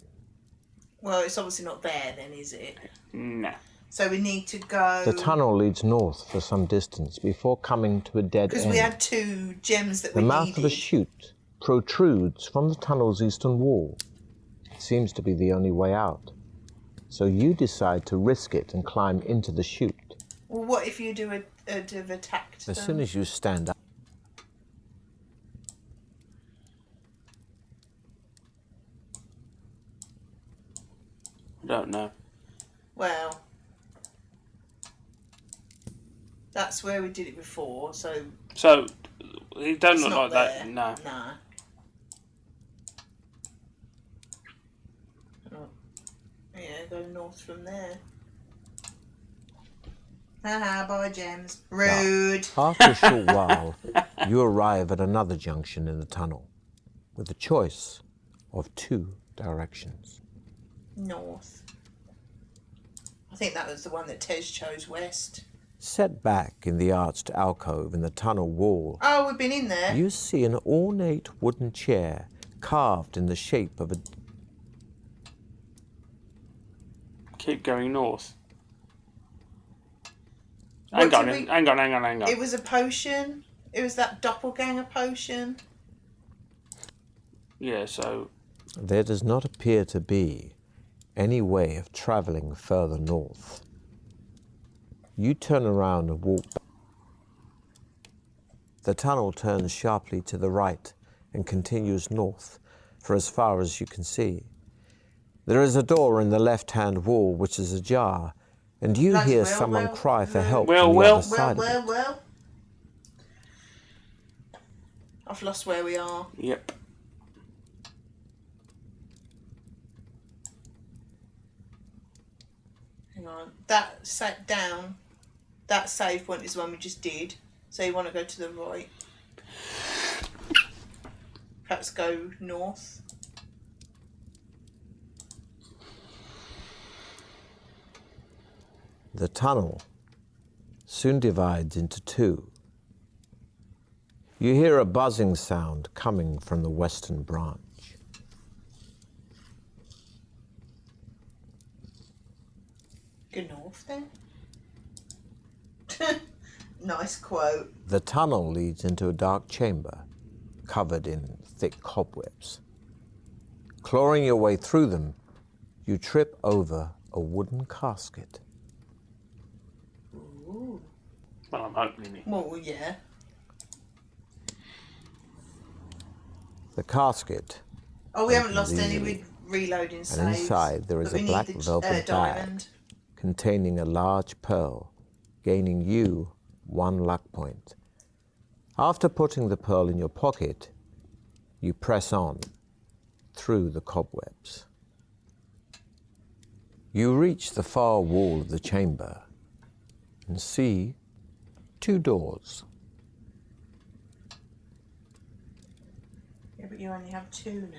Well, it's obviously not there then, is it? Nah. So we need to go... The tunnel leads north for some distance before coming to a dead Because end. we had 2 gems that The we mouth needed. of a chute protrudes from the tunnel's eastern wall. It seems to be the only way out. So you decide to risk it and climb into the chute. Well, what if you do have attacked As them? soon as you stand up, I don't know. Well, that's where we did it before, so So, it don't it's look not like there. that. No. Nah. Oh. Yeah, go north from there. Haha, bye gems. Rude. after a short while, you arrive at another junction in the tunnel with a choice of 2 directions. North. I think that was the one that Tej chose west. Set back in the arched alcove in the tunnel wall, Oh, we've been in there. you see an ornate wooden chair carved in the shape of a... Keep going north. What Hang on, did we- hang on. It was a potion. It was that doppelganger potion. Yeah, so There does not appear to be any way of traveling further north. You turn around and walk back. The tunnel turns sharply to the right and continues north for as far as you can see. There is a door in the left-hand wall which is ajar, and you Bloody hear well, someone well, cry for well. help Well, from the well, other side of it. Well. I've lost where we are. yep. Hang on. That sat down. That save point is the one we just did. So you want to go to the right. Perhaps go north. The tunnel soon divides into two. You hear a buzzing sound coming from the western branch. Go north then. Nice quote. The tunnel leads into a dark chamber covered in thick cobwebs. Clawing your way through them, you trip over a wooden casket. Ooh. Well, I'm opening it. Well, yeah. The casket. Oh, we haven't opens lost any easily, with reloading saves. and inside there is but a we black need the, velvet bag diamond. containing a large pearl, gaining you 1 luck point. After putting the pearl in your pocket, you press on through the cobwebs. You reach the far wall of the chamber and see 2 doors. Yeah, but you only have 2 now.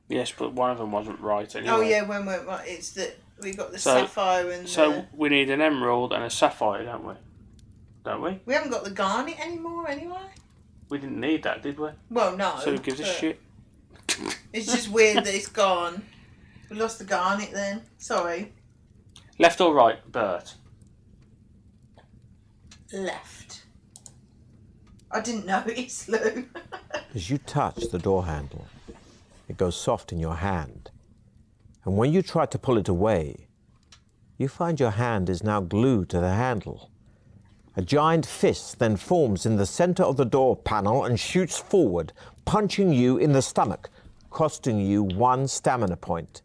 Yes, but one of them wasn't right anyway. Oh yeah, when we're right, it's that we got the sapphire and So we need an emerald and a sapphire, don't we? Don't we? we haven't got the garnet anymore anyway. We didn't need that, did we? Well, no. So who gives a but shit? It's just weird that it's gone. We lost the garnet then. Sorry. Left or right, Bert? Left. I didn't notice, Lou. As you touch the door handle, it goes soft in your hand. And when you try to pull it away, you find your hand is now glued to the handle. A giant fist then forms in the center of the door panel and shoots forward, punching you in the stomach, costing you 1 stamina point.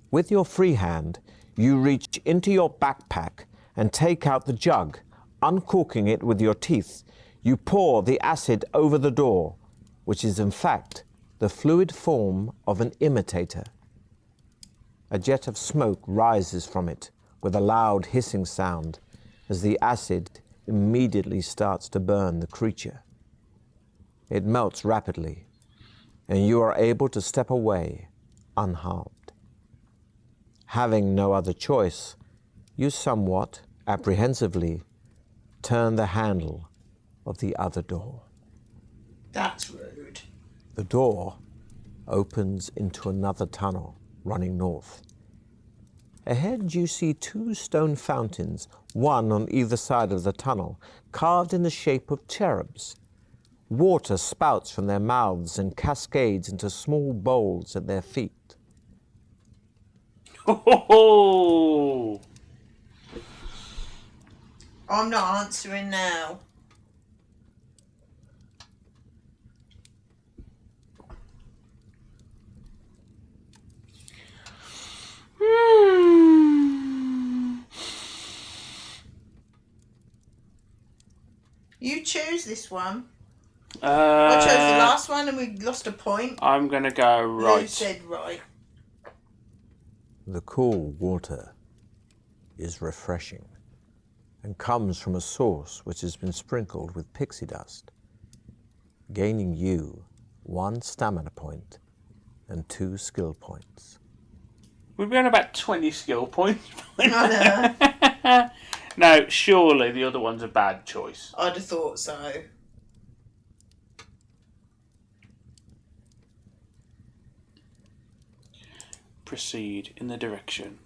With your free hand, you reach into your backpack and take out the jug. Uncorking it with your teeth, you pour the acid over the door, which is in fact the fluid form of an imitator. A jet of smoke rises from it with a loud hissing sound as the acid immediately starts to burn the creature. It melts rapidly, and you are able to step away unharmed. Having no other choice, you somewhat apprehensively turn the handle of the other door. That's rude. The door opens into another tunnel running north. Ahead you see 2 stone fountains, one on either side of the tunnel, carved in the shape of cherubs. Water spouts from their mouths and cascades into small bowls at their feet. Oh! I'm not answering now. You choose this one. I chose the last one and we lost a point. I'm going to go right. Lou said right. The cool water is refreshing and comes from a source which has been sprinkled with pixie dust, gaining you 1 stamina point and 2 skill points. We'd be on about 20 skill points. I know. No, surely the other one's a bad choice. I'd have thought so. Proceed in the direction.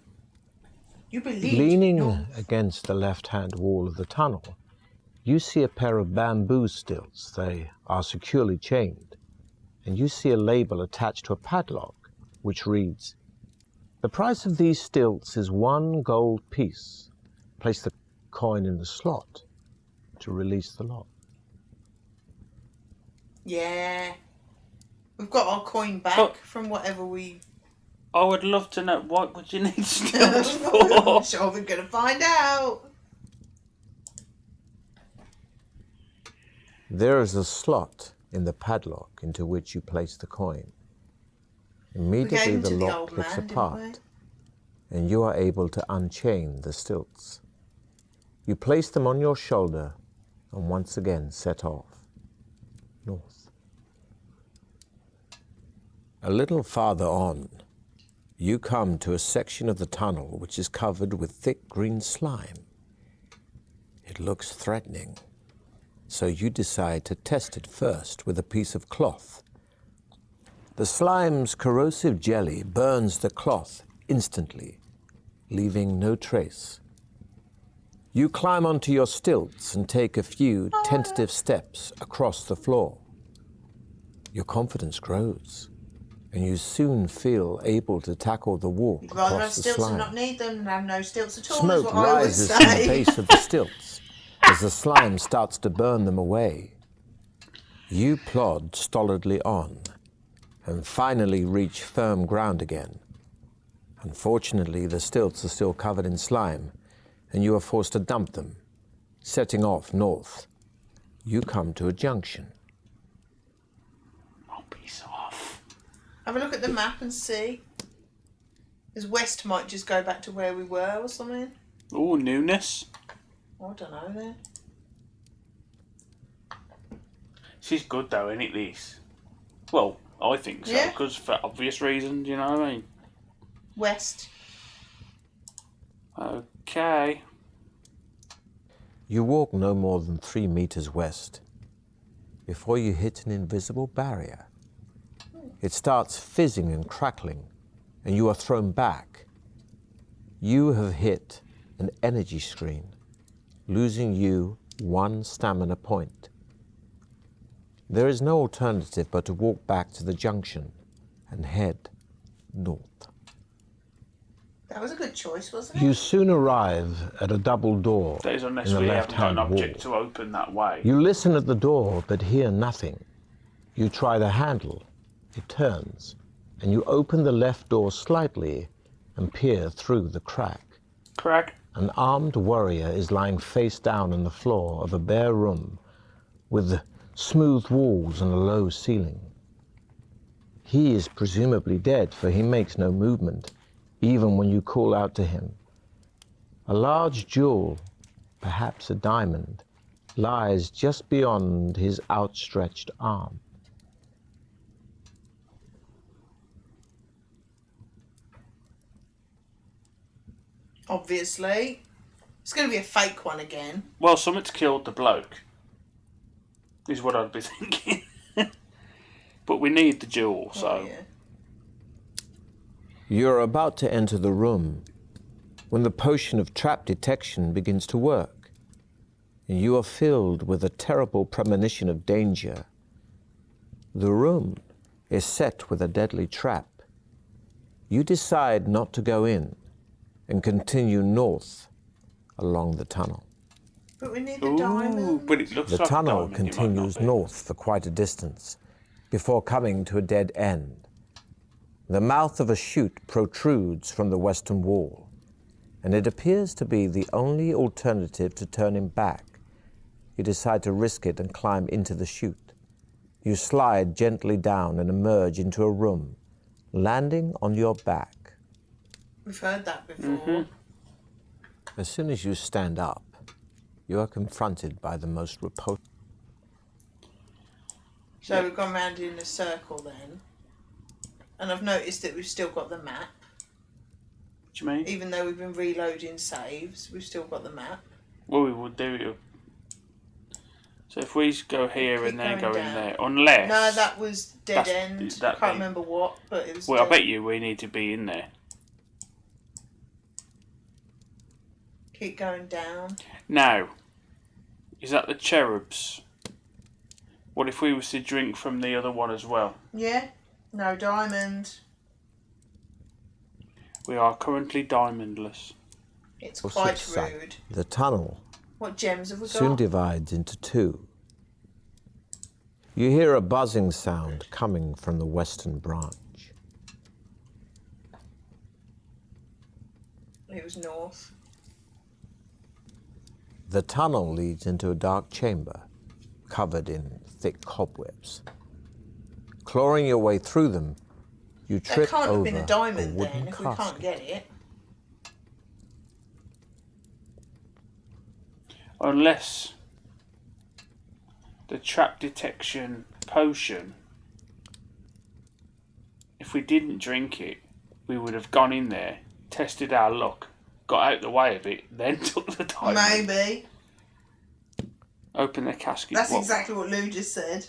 You believe Leaning no. against the left-hand wall of the tunnel, you see a pair of bamboo stilts. They are securely chained, and you see a label attached to a padlock, which reads, "The price of these stilts is 1 gold piece. Place the coin in the slot to release the lock." Yeah. We've got our coin back from whatever we... I would love to know, what would you need stilts I'm for? sure we're going to find out. There is a slot in the padlock into which you place the coin. Immediately him the to the lock old clicks man, didn't apart, and you are able to unchain the stilts. You place them on your shoulder and once again set off north. A little farther on, you come to a section of the tunnel which is covered with thick green slime. It looks threatening, so you decide to test it first with a piece of cloth. The slime's corrosive jelly burns the cloth instantly, leaving no trace. You climb onto your stilts and take a few tentative steps across the floor. Your confidence grows, and you soon feel able to tackle the walk You'd rather have across the stilts and slime. not need them than have no stilts at all, is Smoke what I always rises from the say. base of the stilts as the slime starts to burn them away. You plod stolidly on and finally reach firm ground again. Unfortunately, the stilts are still covered in slime, and you are forced to dump them. Setting off north, you come to a junction. I'll piece off. Have a look at the map and see. Because west might just go back to where we were or something. Oh, newness. I don't know then. She's good though, ain't it, this? Well, I think so, Yeah. because for obvious reasons, you know what I mean? West. Okay. You walk no more than 3 meters west before you hit an invisible barrier. It starts fizzing and crackling, and you are thrown back. You have hit an energy screen, losing you 1 stamina point. There is no alternative but to walk back to the junction and head north. That was a good choice, wasn't it? You soon arrive at a double door That is unless in the we haven't got left-hand an wall. object to open that way. You listen at the door but hear nothing. You try the handle. It turns, and you open the left door slightly and peer through the crack. Crack. An armed warrior is lying face down on the floor of a bare room with smooth walls and a low ceiling. He is presumably dead, for he makes no movement, even when you call out to him. A large jewel, perhaps a diamond, lies just beyond his outstretched arm. Obviously. It's going to be a fake one again. Well, something's killed the bloke, is what I'd be thinking. But we need the jewel, so... Oh, yeah. You're about to enter the room when the potion of trap detection begins to work, and you are filled with a terrible premonition of danger. The room is set with a deadly trap. You decide not to go in and continue north along the tunnel. But we need the Ooh, diamond. but it looks The like a tunnel diamond, it might not continues be. north for quite a distance before coming to a dead end. The mouth of a chute protrudes from the western wall, and it appears to be the only alternative to turning back. You decide to risk it and climb into the chute. You slide gently down and emerge into a room, landing on your back. We've heard that before. Mm-hmm. As soon as you stand up, you are confronted by the most repulsive. So we've gone round in a circle then. And I've noticed that we've still got the map. What do you mean? Even though we've been reloading saves, we've still got the map. Well, we would do. So if we go here Keep and then going go in down. there, unless... No, that was dead That's- end. that Can't be- remember what, but it was Well, I dead. bet you we need to be in there. Keep going down. Now, is that the cherubs? What if we was to drink from the other one as well? Yeah? No diamond. We are currently diamondless. It's quite sight. rude. The tunnel What gems have we got? soon divides into 2. You hear a buzzing sound coming from the western branch. It was north. The tunnel leads into a dark chamber covered in thick cobwebs. Clawing your way through them, you That trip can't over have been a diamond wooden then, if we can't casket. get it. Unless the trap detection potion if we didn't drink it, we would have gone in there, tested our luck, got out the way of it, then took the diamond. Maybe. Open the casket. That's exactly what Lou just said.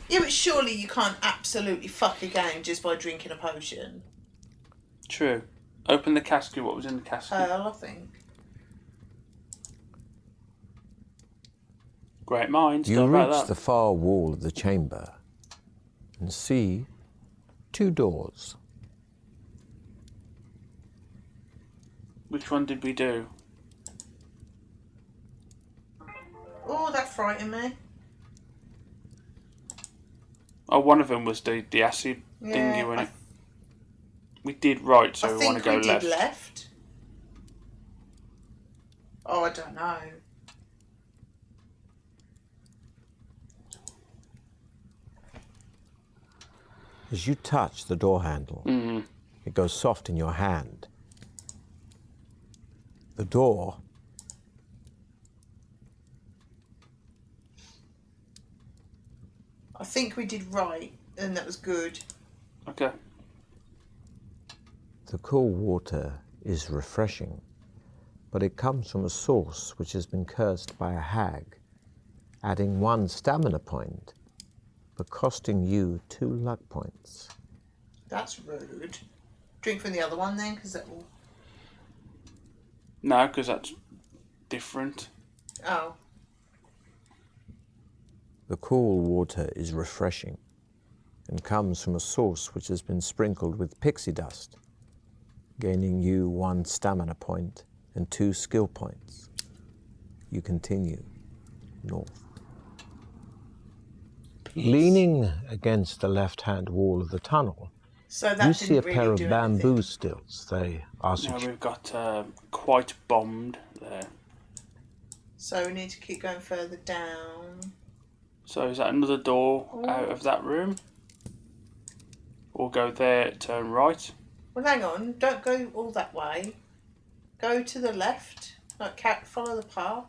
Yeah, but surely you can't absolutely fuck a game just by drinking a potion. True. Open the casket. What was in the casket? I think. Great minds. You Don't about reach that. the far wall of the chamber and see 2 doors. Which one did we do? Oh, that frightened me. Oh, one of them was the acid thingy, wasn't it? We did right, so we want to go left. I think we did left. Oh, I don't know. As you touch the door handle, it goes soft in your hand. The door I think we did right, and that was good. Okay. The cool water is refreshing, but it comes from a source which has been cursed by a hag, adding 1 stamina point, but costing you 2 luck points. That's rude. Drink from the other one then, because that will... No, because that's different. Oh. The cool water is refreshing and comes from a source which has been sprinkled with pixie dust, gaining you 1 stamina point and 2 skill points. You continue north. Leaning against the left-hand wall of the tunnel, So that you see a didn't pair really of do bamboo anything. stilts. They are Now we've got quite bombed there. So we need to keep going further down. So is that another door out of that room? Or go there, turn right? Well, hang on. Don't go all that way. Go to the left. Like, follow the path.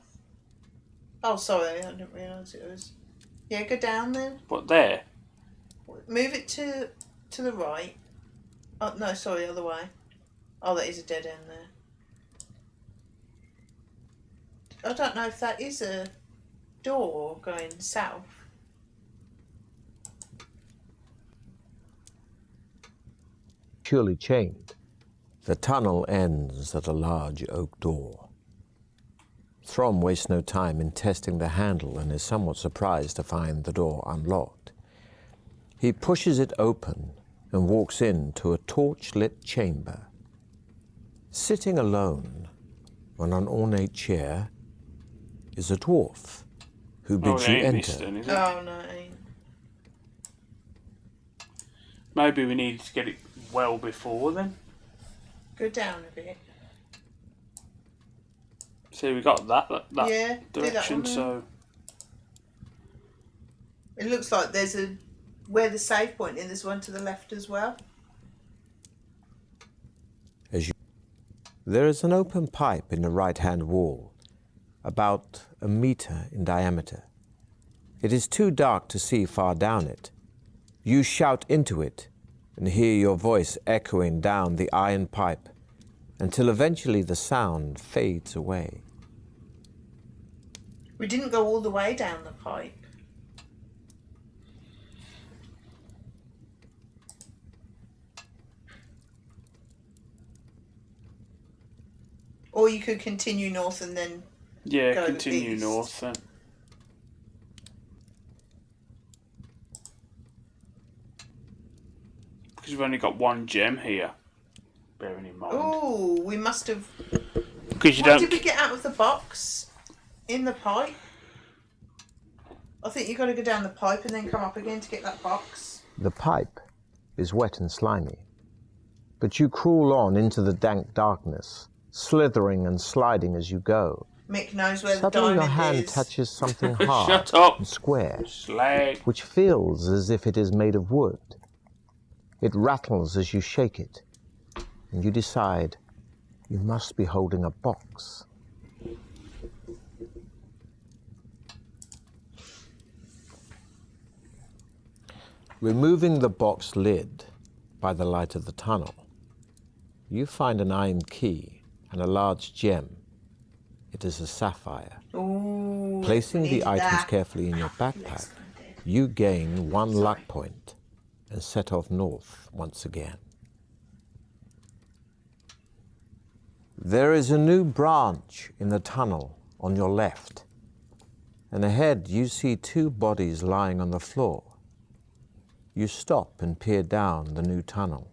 Oh, sorry. I didn't realise it was... Yeah, go down then. What, there? Move it to the right. Oh, no, sorry, other way. Oh, that is a dead end there. I don't know if that is a door going south. securely chained. The tunnel ends at a large oak door. Throm wastes no time in testing the handle and is somewhat surprised to find the door unlocked. He pushes it open and walks into a torch-lit chamber. Sitting alone on an ornate chair is a dwarf who bids you enter. Oh, no, it ain't. Maybe we needed to get it well before then. Go down a bit. See, we got that Yeah, do that direction, one then. so... It looks like there's where the save point is, there's one to the left as well. There is an open pipe in the right-hand wall, about 1 meter in diameter. It is too dark to see far down it. You shout into it and hear your voice echoing down the iron pipe until eventually the sound fades away. We didn't go all the way down the pipe. Or you could continue north and then Yeah, go continue east. north then. Because we've only got 1 gem here, bearing in mind. Oh, we must have... Because you What don't... did we get out of the box in the pipe? I think you've got to go down the pipe and then come up again to get that box. The pipe is wet and slimy, but you crawl on into the dank darkness, slithering and sliding as you go. Mick knows where Suddenly the your diamond hand is. touches something hard Shut up! and square, Slag. which feels as if it is made of wood. It rattles as you shake it, and you decide you must be holding a box. Removing the box lid by the light of the tunnel, you find an iron key and a large gem. It is a sapphire. Ooh, Placing the needed items that. carefully in your backpack, you gain 1 luck point and set off north once again. There is a new branch in the tunnel on your left, and ahead you see 2 bodies lying on the floor. You stop and peer down the new tunnel,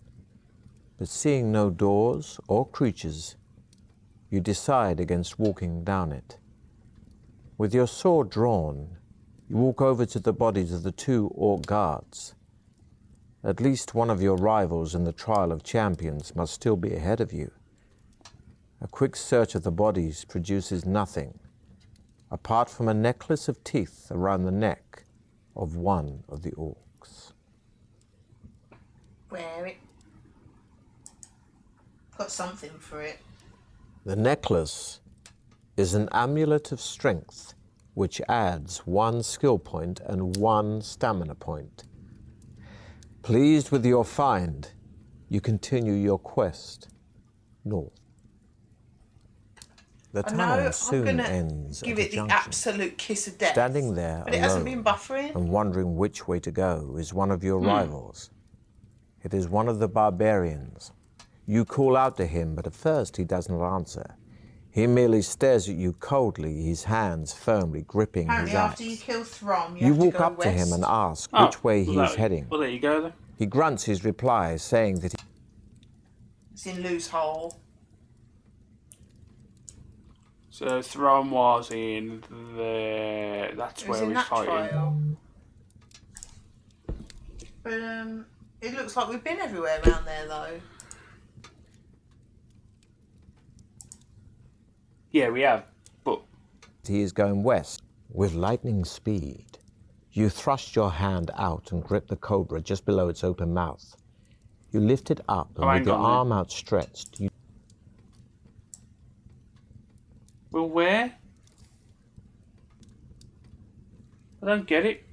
but seeing no doors or creatures, you decide against walking down it. With your sword drawn, you walk over to the bodies of the 2 orc guards. At least one of your rivals in the Trial of Champions must still be ahead of you. A quick search of the bodies produces nothing, apart from a necklace of teeth around the neck of one of the orcs. Wear it. Got something for it. The necklace is an amulet of strength, which adds 1 skill point and 1 stamina point. Pleased with your find, you continue your quest north. The I know tunnel I'm soon gonna ends give at it a the junction. absolute kiss of death. Standing there but it hasn't been alone buffering. and wondering which way to go is one of your rivals. It is one of the barbarians. You call out to him, but at first he does not answer. He merely stares at you coldly, his hands firmly gripping Apparently his after you axe. kill Throm, You have to walk go up to him west. and ask Oh, which way he well, is heading. Well, there you go then. He grunts his reply, saying that It's in Loose Hole. So Throm was in the... That's It was where in he's that fighting. trial. But it looks like we've been everywhere around there though. Yeah, we have. But he is going west with lightning speed. You thrust your hand out and grip the cobra just below its open mouth. You lift it up, and hang with your on then. arm outstretched, you well, where? I don't get it.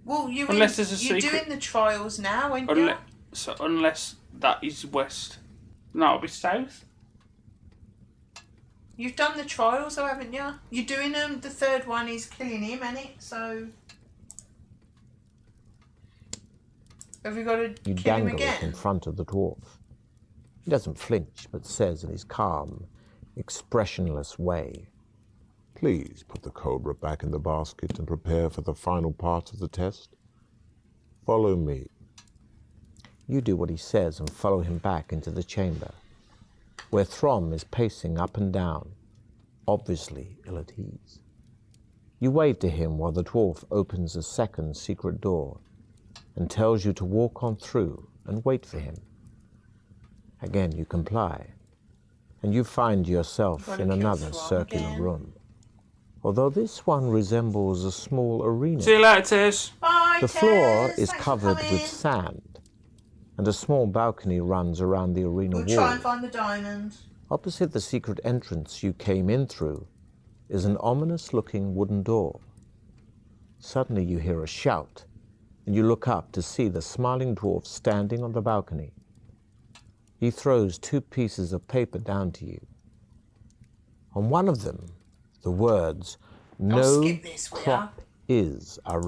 Well, Unless there's a you're secret- doing the trials now, ain't you? Unless that is west. No, it'll be south. You've done the trials though, haven't you? You're doing them. The third one is killing him, ain't it? So have we got to You kill him dangle it in again? front of the dwarf. He doesn't flinch, but says in his calm, expressionless way, Please put the cobra back in the basket and prepare for the final part of the test. Follow me. You do what he says and follow him back into the chamber, where Throm is pacing up and down, obviously ill at ease. You wave to him while the dwarf opens a second secret door and tells you to walk on through and wait for him. Again you comply, and you find yourself Gotta in kill another Throm circular again. room. Although this one resembles a small arena, See you later, Tess. Bye, the floor Tess. is Thanks for covered coming. with sand, and a small balcony runs around the arena We'll wall. try and find the diamond. Opposite the secret entrance you came in through is an ominous-looking wooden door. Suddenly you hear a shout, and you look up to see the smiling dwarf standing on the balcony. He throws 2 pieces of paper down to you. On one of them, the words, "No skip this, will ya? crop is," are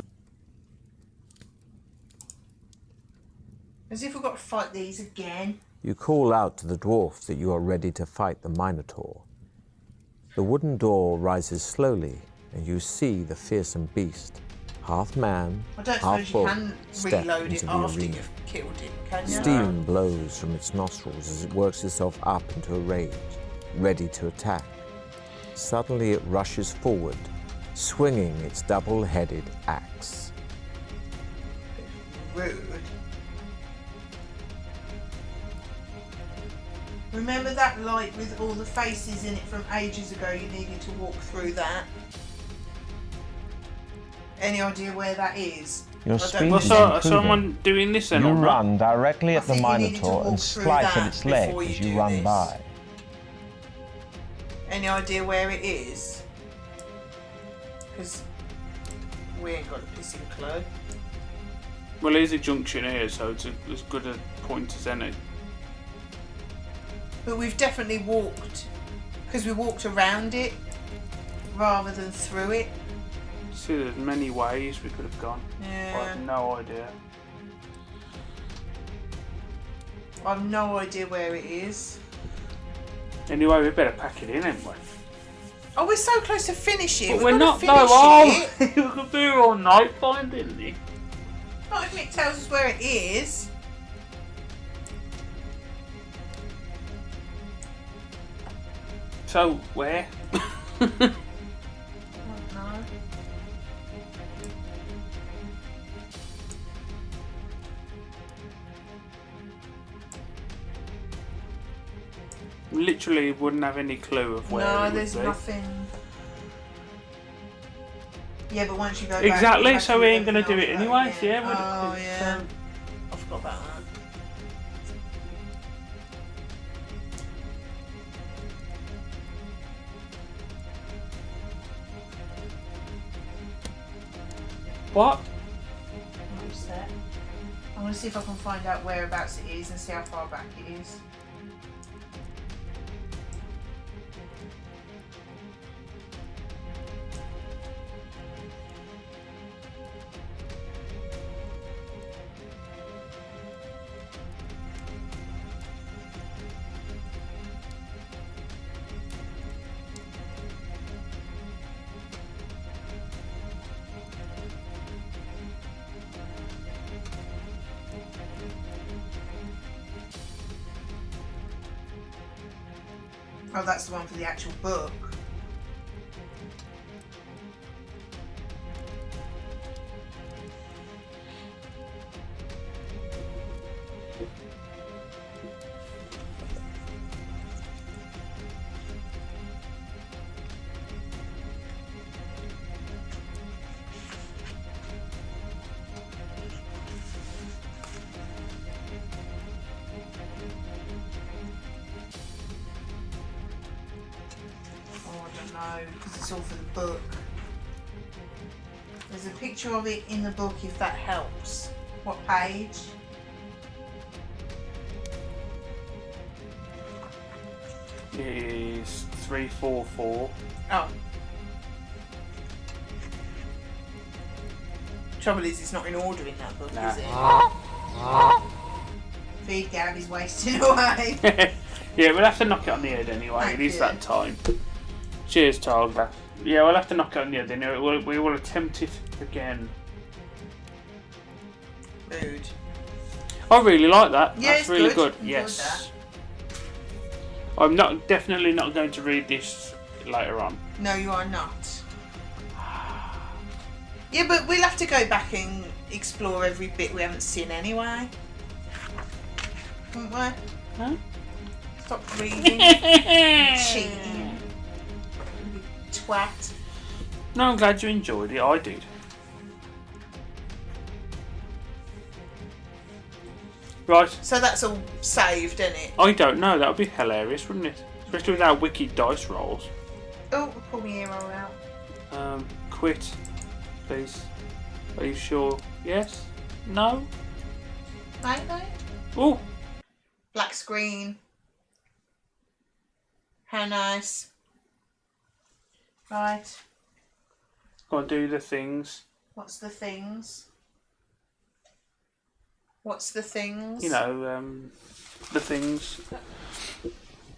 As if we've got to fight these again. You call out to the dwarf that you are ready to fight the Minotaur. The wooden door rises slowly, and you see the fearsome beast, half man, I don't half suppose you bull, can step reload into it the after arena. you've killed it, can you? Steam blows from its nostrils as it works itself up into a rage, ready to attack. Suddenly it rushes forward, swinging its double-headed axe. Rude. Remember that light with all the faces in it from ages ago? You needed to walk through that. Any idea where that is? Your I don't speed know. is Well, improving. someone doing this then? You or not? run directly I at the think you needed to Minotaur walk and through slice that at its leg before you as you do run this. by. Any idea where it is? Because we ain't got a pissing clue. Well, there's a junction here, so it's as good a point as any. But we've definitely walked, because we walked around it rather than through it. See, there's many ways we could have gone. Yeah. I have no idea. I've no idea where it is. Anyway, we better pack it in, ain't we? Oh, we're so close to finishing. But we're not. Finish No, it. we could be here all night finding it. Not if it tells us where it is. So where? I don't know. Literally wouldn't have any clue of where. No, it would there's be. nothing. Yeah, but once you go Exactly. back, So we ain't gonna do it everything anyway. else So yeah. back again. Oh yeah. I forgot about that. What? I'm upset. I'm gonna see if I can find out whereabouts it is and see how far back it is. Oh, that's the one for the actual book. Because it's all for the book. There's a picture of it in the book if that helps. What page? It is 344. Oh. Trouble is, it's not in order in that book, Nah. is it? Feed Gary's wasting away. Yeah, we'll have to knock it on the head anyway. Thank It is you. that time. Cheers, Targa. Yeah, we'll have to knock it on the head anyway. We will attempt it again. Rude. I really like that. Yeah, That's it's really good. good. Enjoyed Yes. I'm definitely not going to read this later on. No, you are not. Yeah, but we'll have to go back and explore every bit we haven't seen anyway. Won't we? Huh? Stop reading. Cheating. You twat. No, I'm glad you enjoyed it. I did. Right. So that's all saved, isn't it? I don't know. That would be hilarious, wouldn't it? Especially with our wicked dice rolls. Oh, pull my ear roll out. Quit, please. Are you sure? Yes? No? No. Oh, Black screen. How nice. Right. gotta do the things. What's the things? What's the things? You know, the things.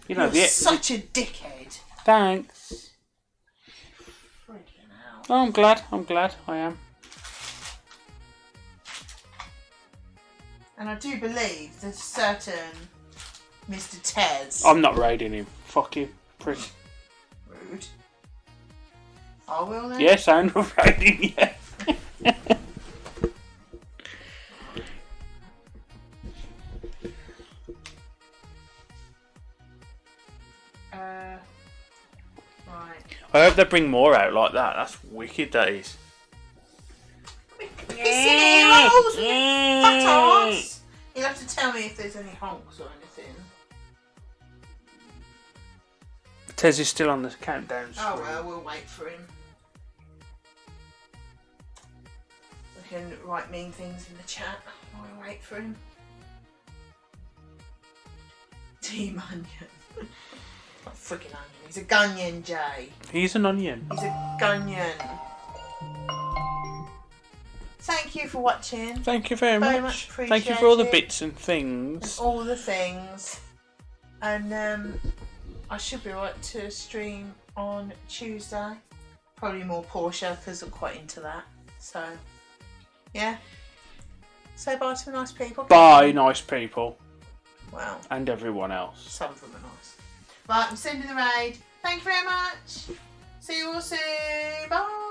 You know, You're such a dickhead. Thanks. Freaking hell. Oh, I'm glad. I am. And I do believe that a certain Mr. Tez. I'm not raiding him. Fuck you, prick. Rude. I will then. Yes, I'm not raiding you. Right. I hope they bring more out like that. That's wicked, that is. Pissing earholes with your fat arse. You'll have to tell me if there's any honks or anything. Tez is still on the countdown screen. Oh well, we'll wait for him. can write mean things in the chat while I wait for him. Team Onion. Freaking onion. He's a gunyon, Jay. He's an onion. He's a gunyon. Thank you for watching. Thank you very much. Thank you for all the bits and things. All the things. And I should be right to stream on Tuesday. Probably more Porsche because I'm quite into that. So, yeah. Say bye to the nice people. Bye, nice people. Well. And everyone else. Some of them are nice. Right, I'm sending the raid. Thank you very much. See you all soon. Bye.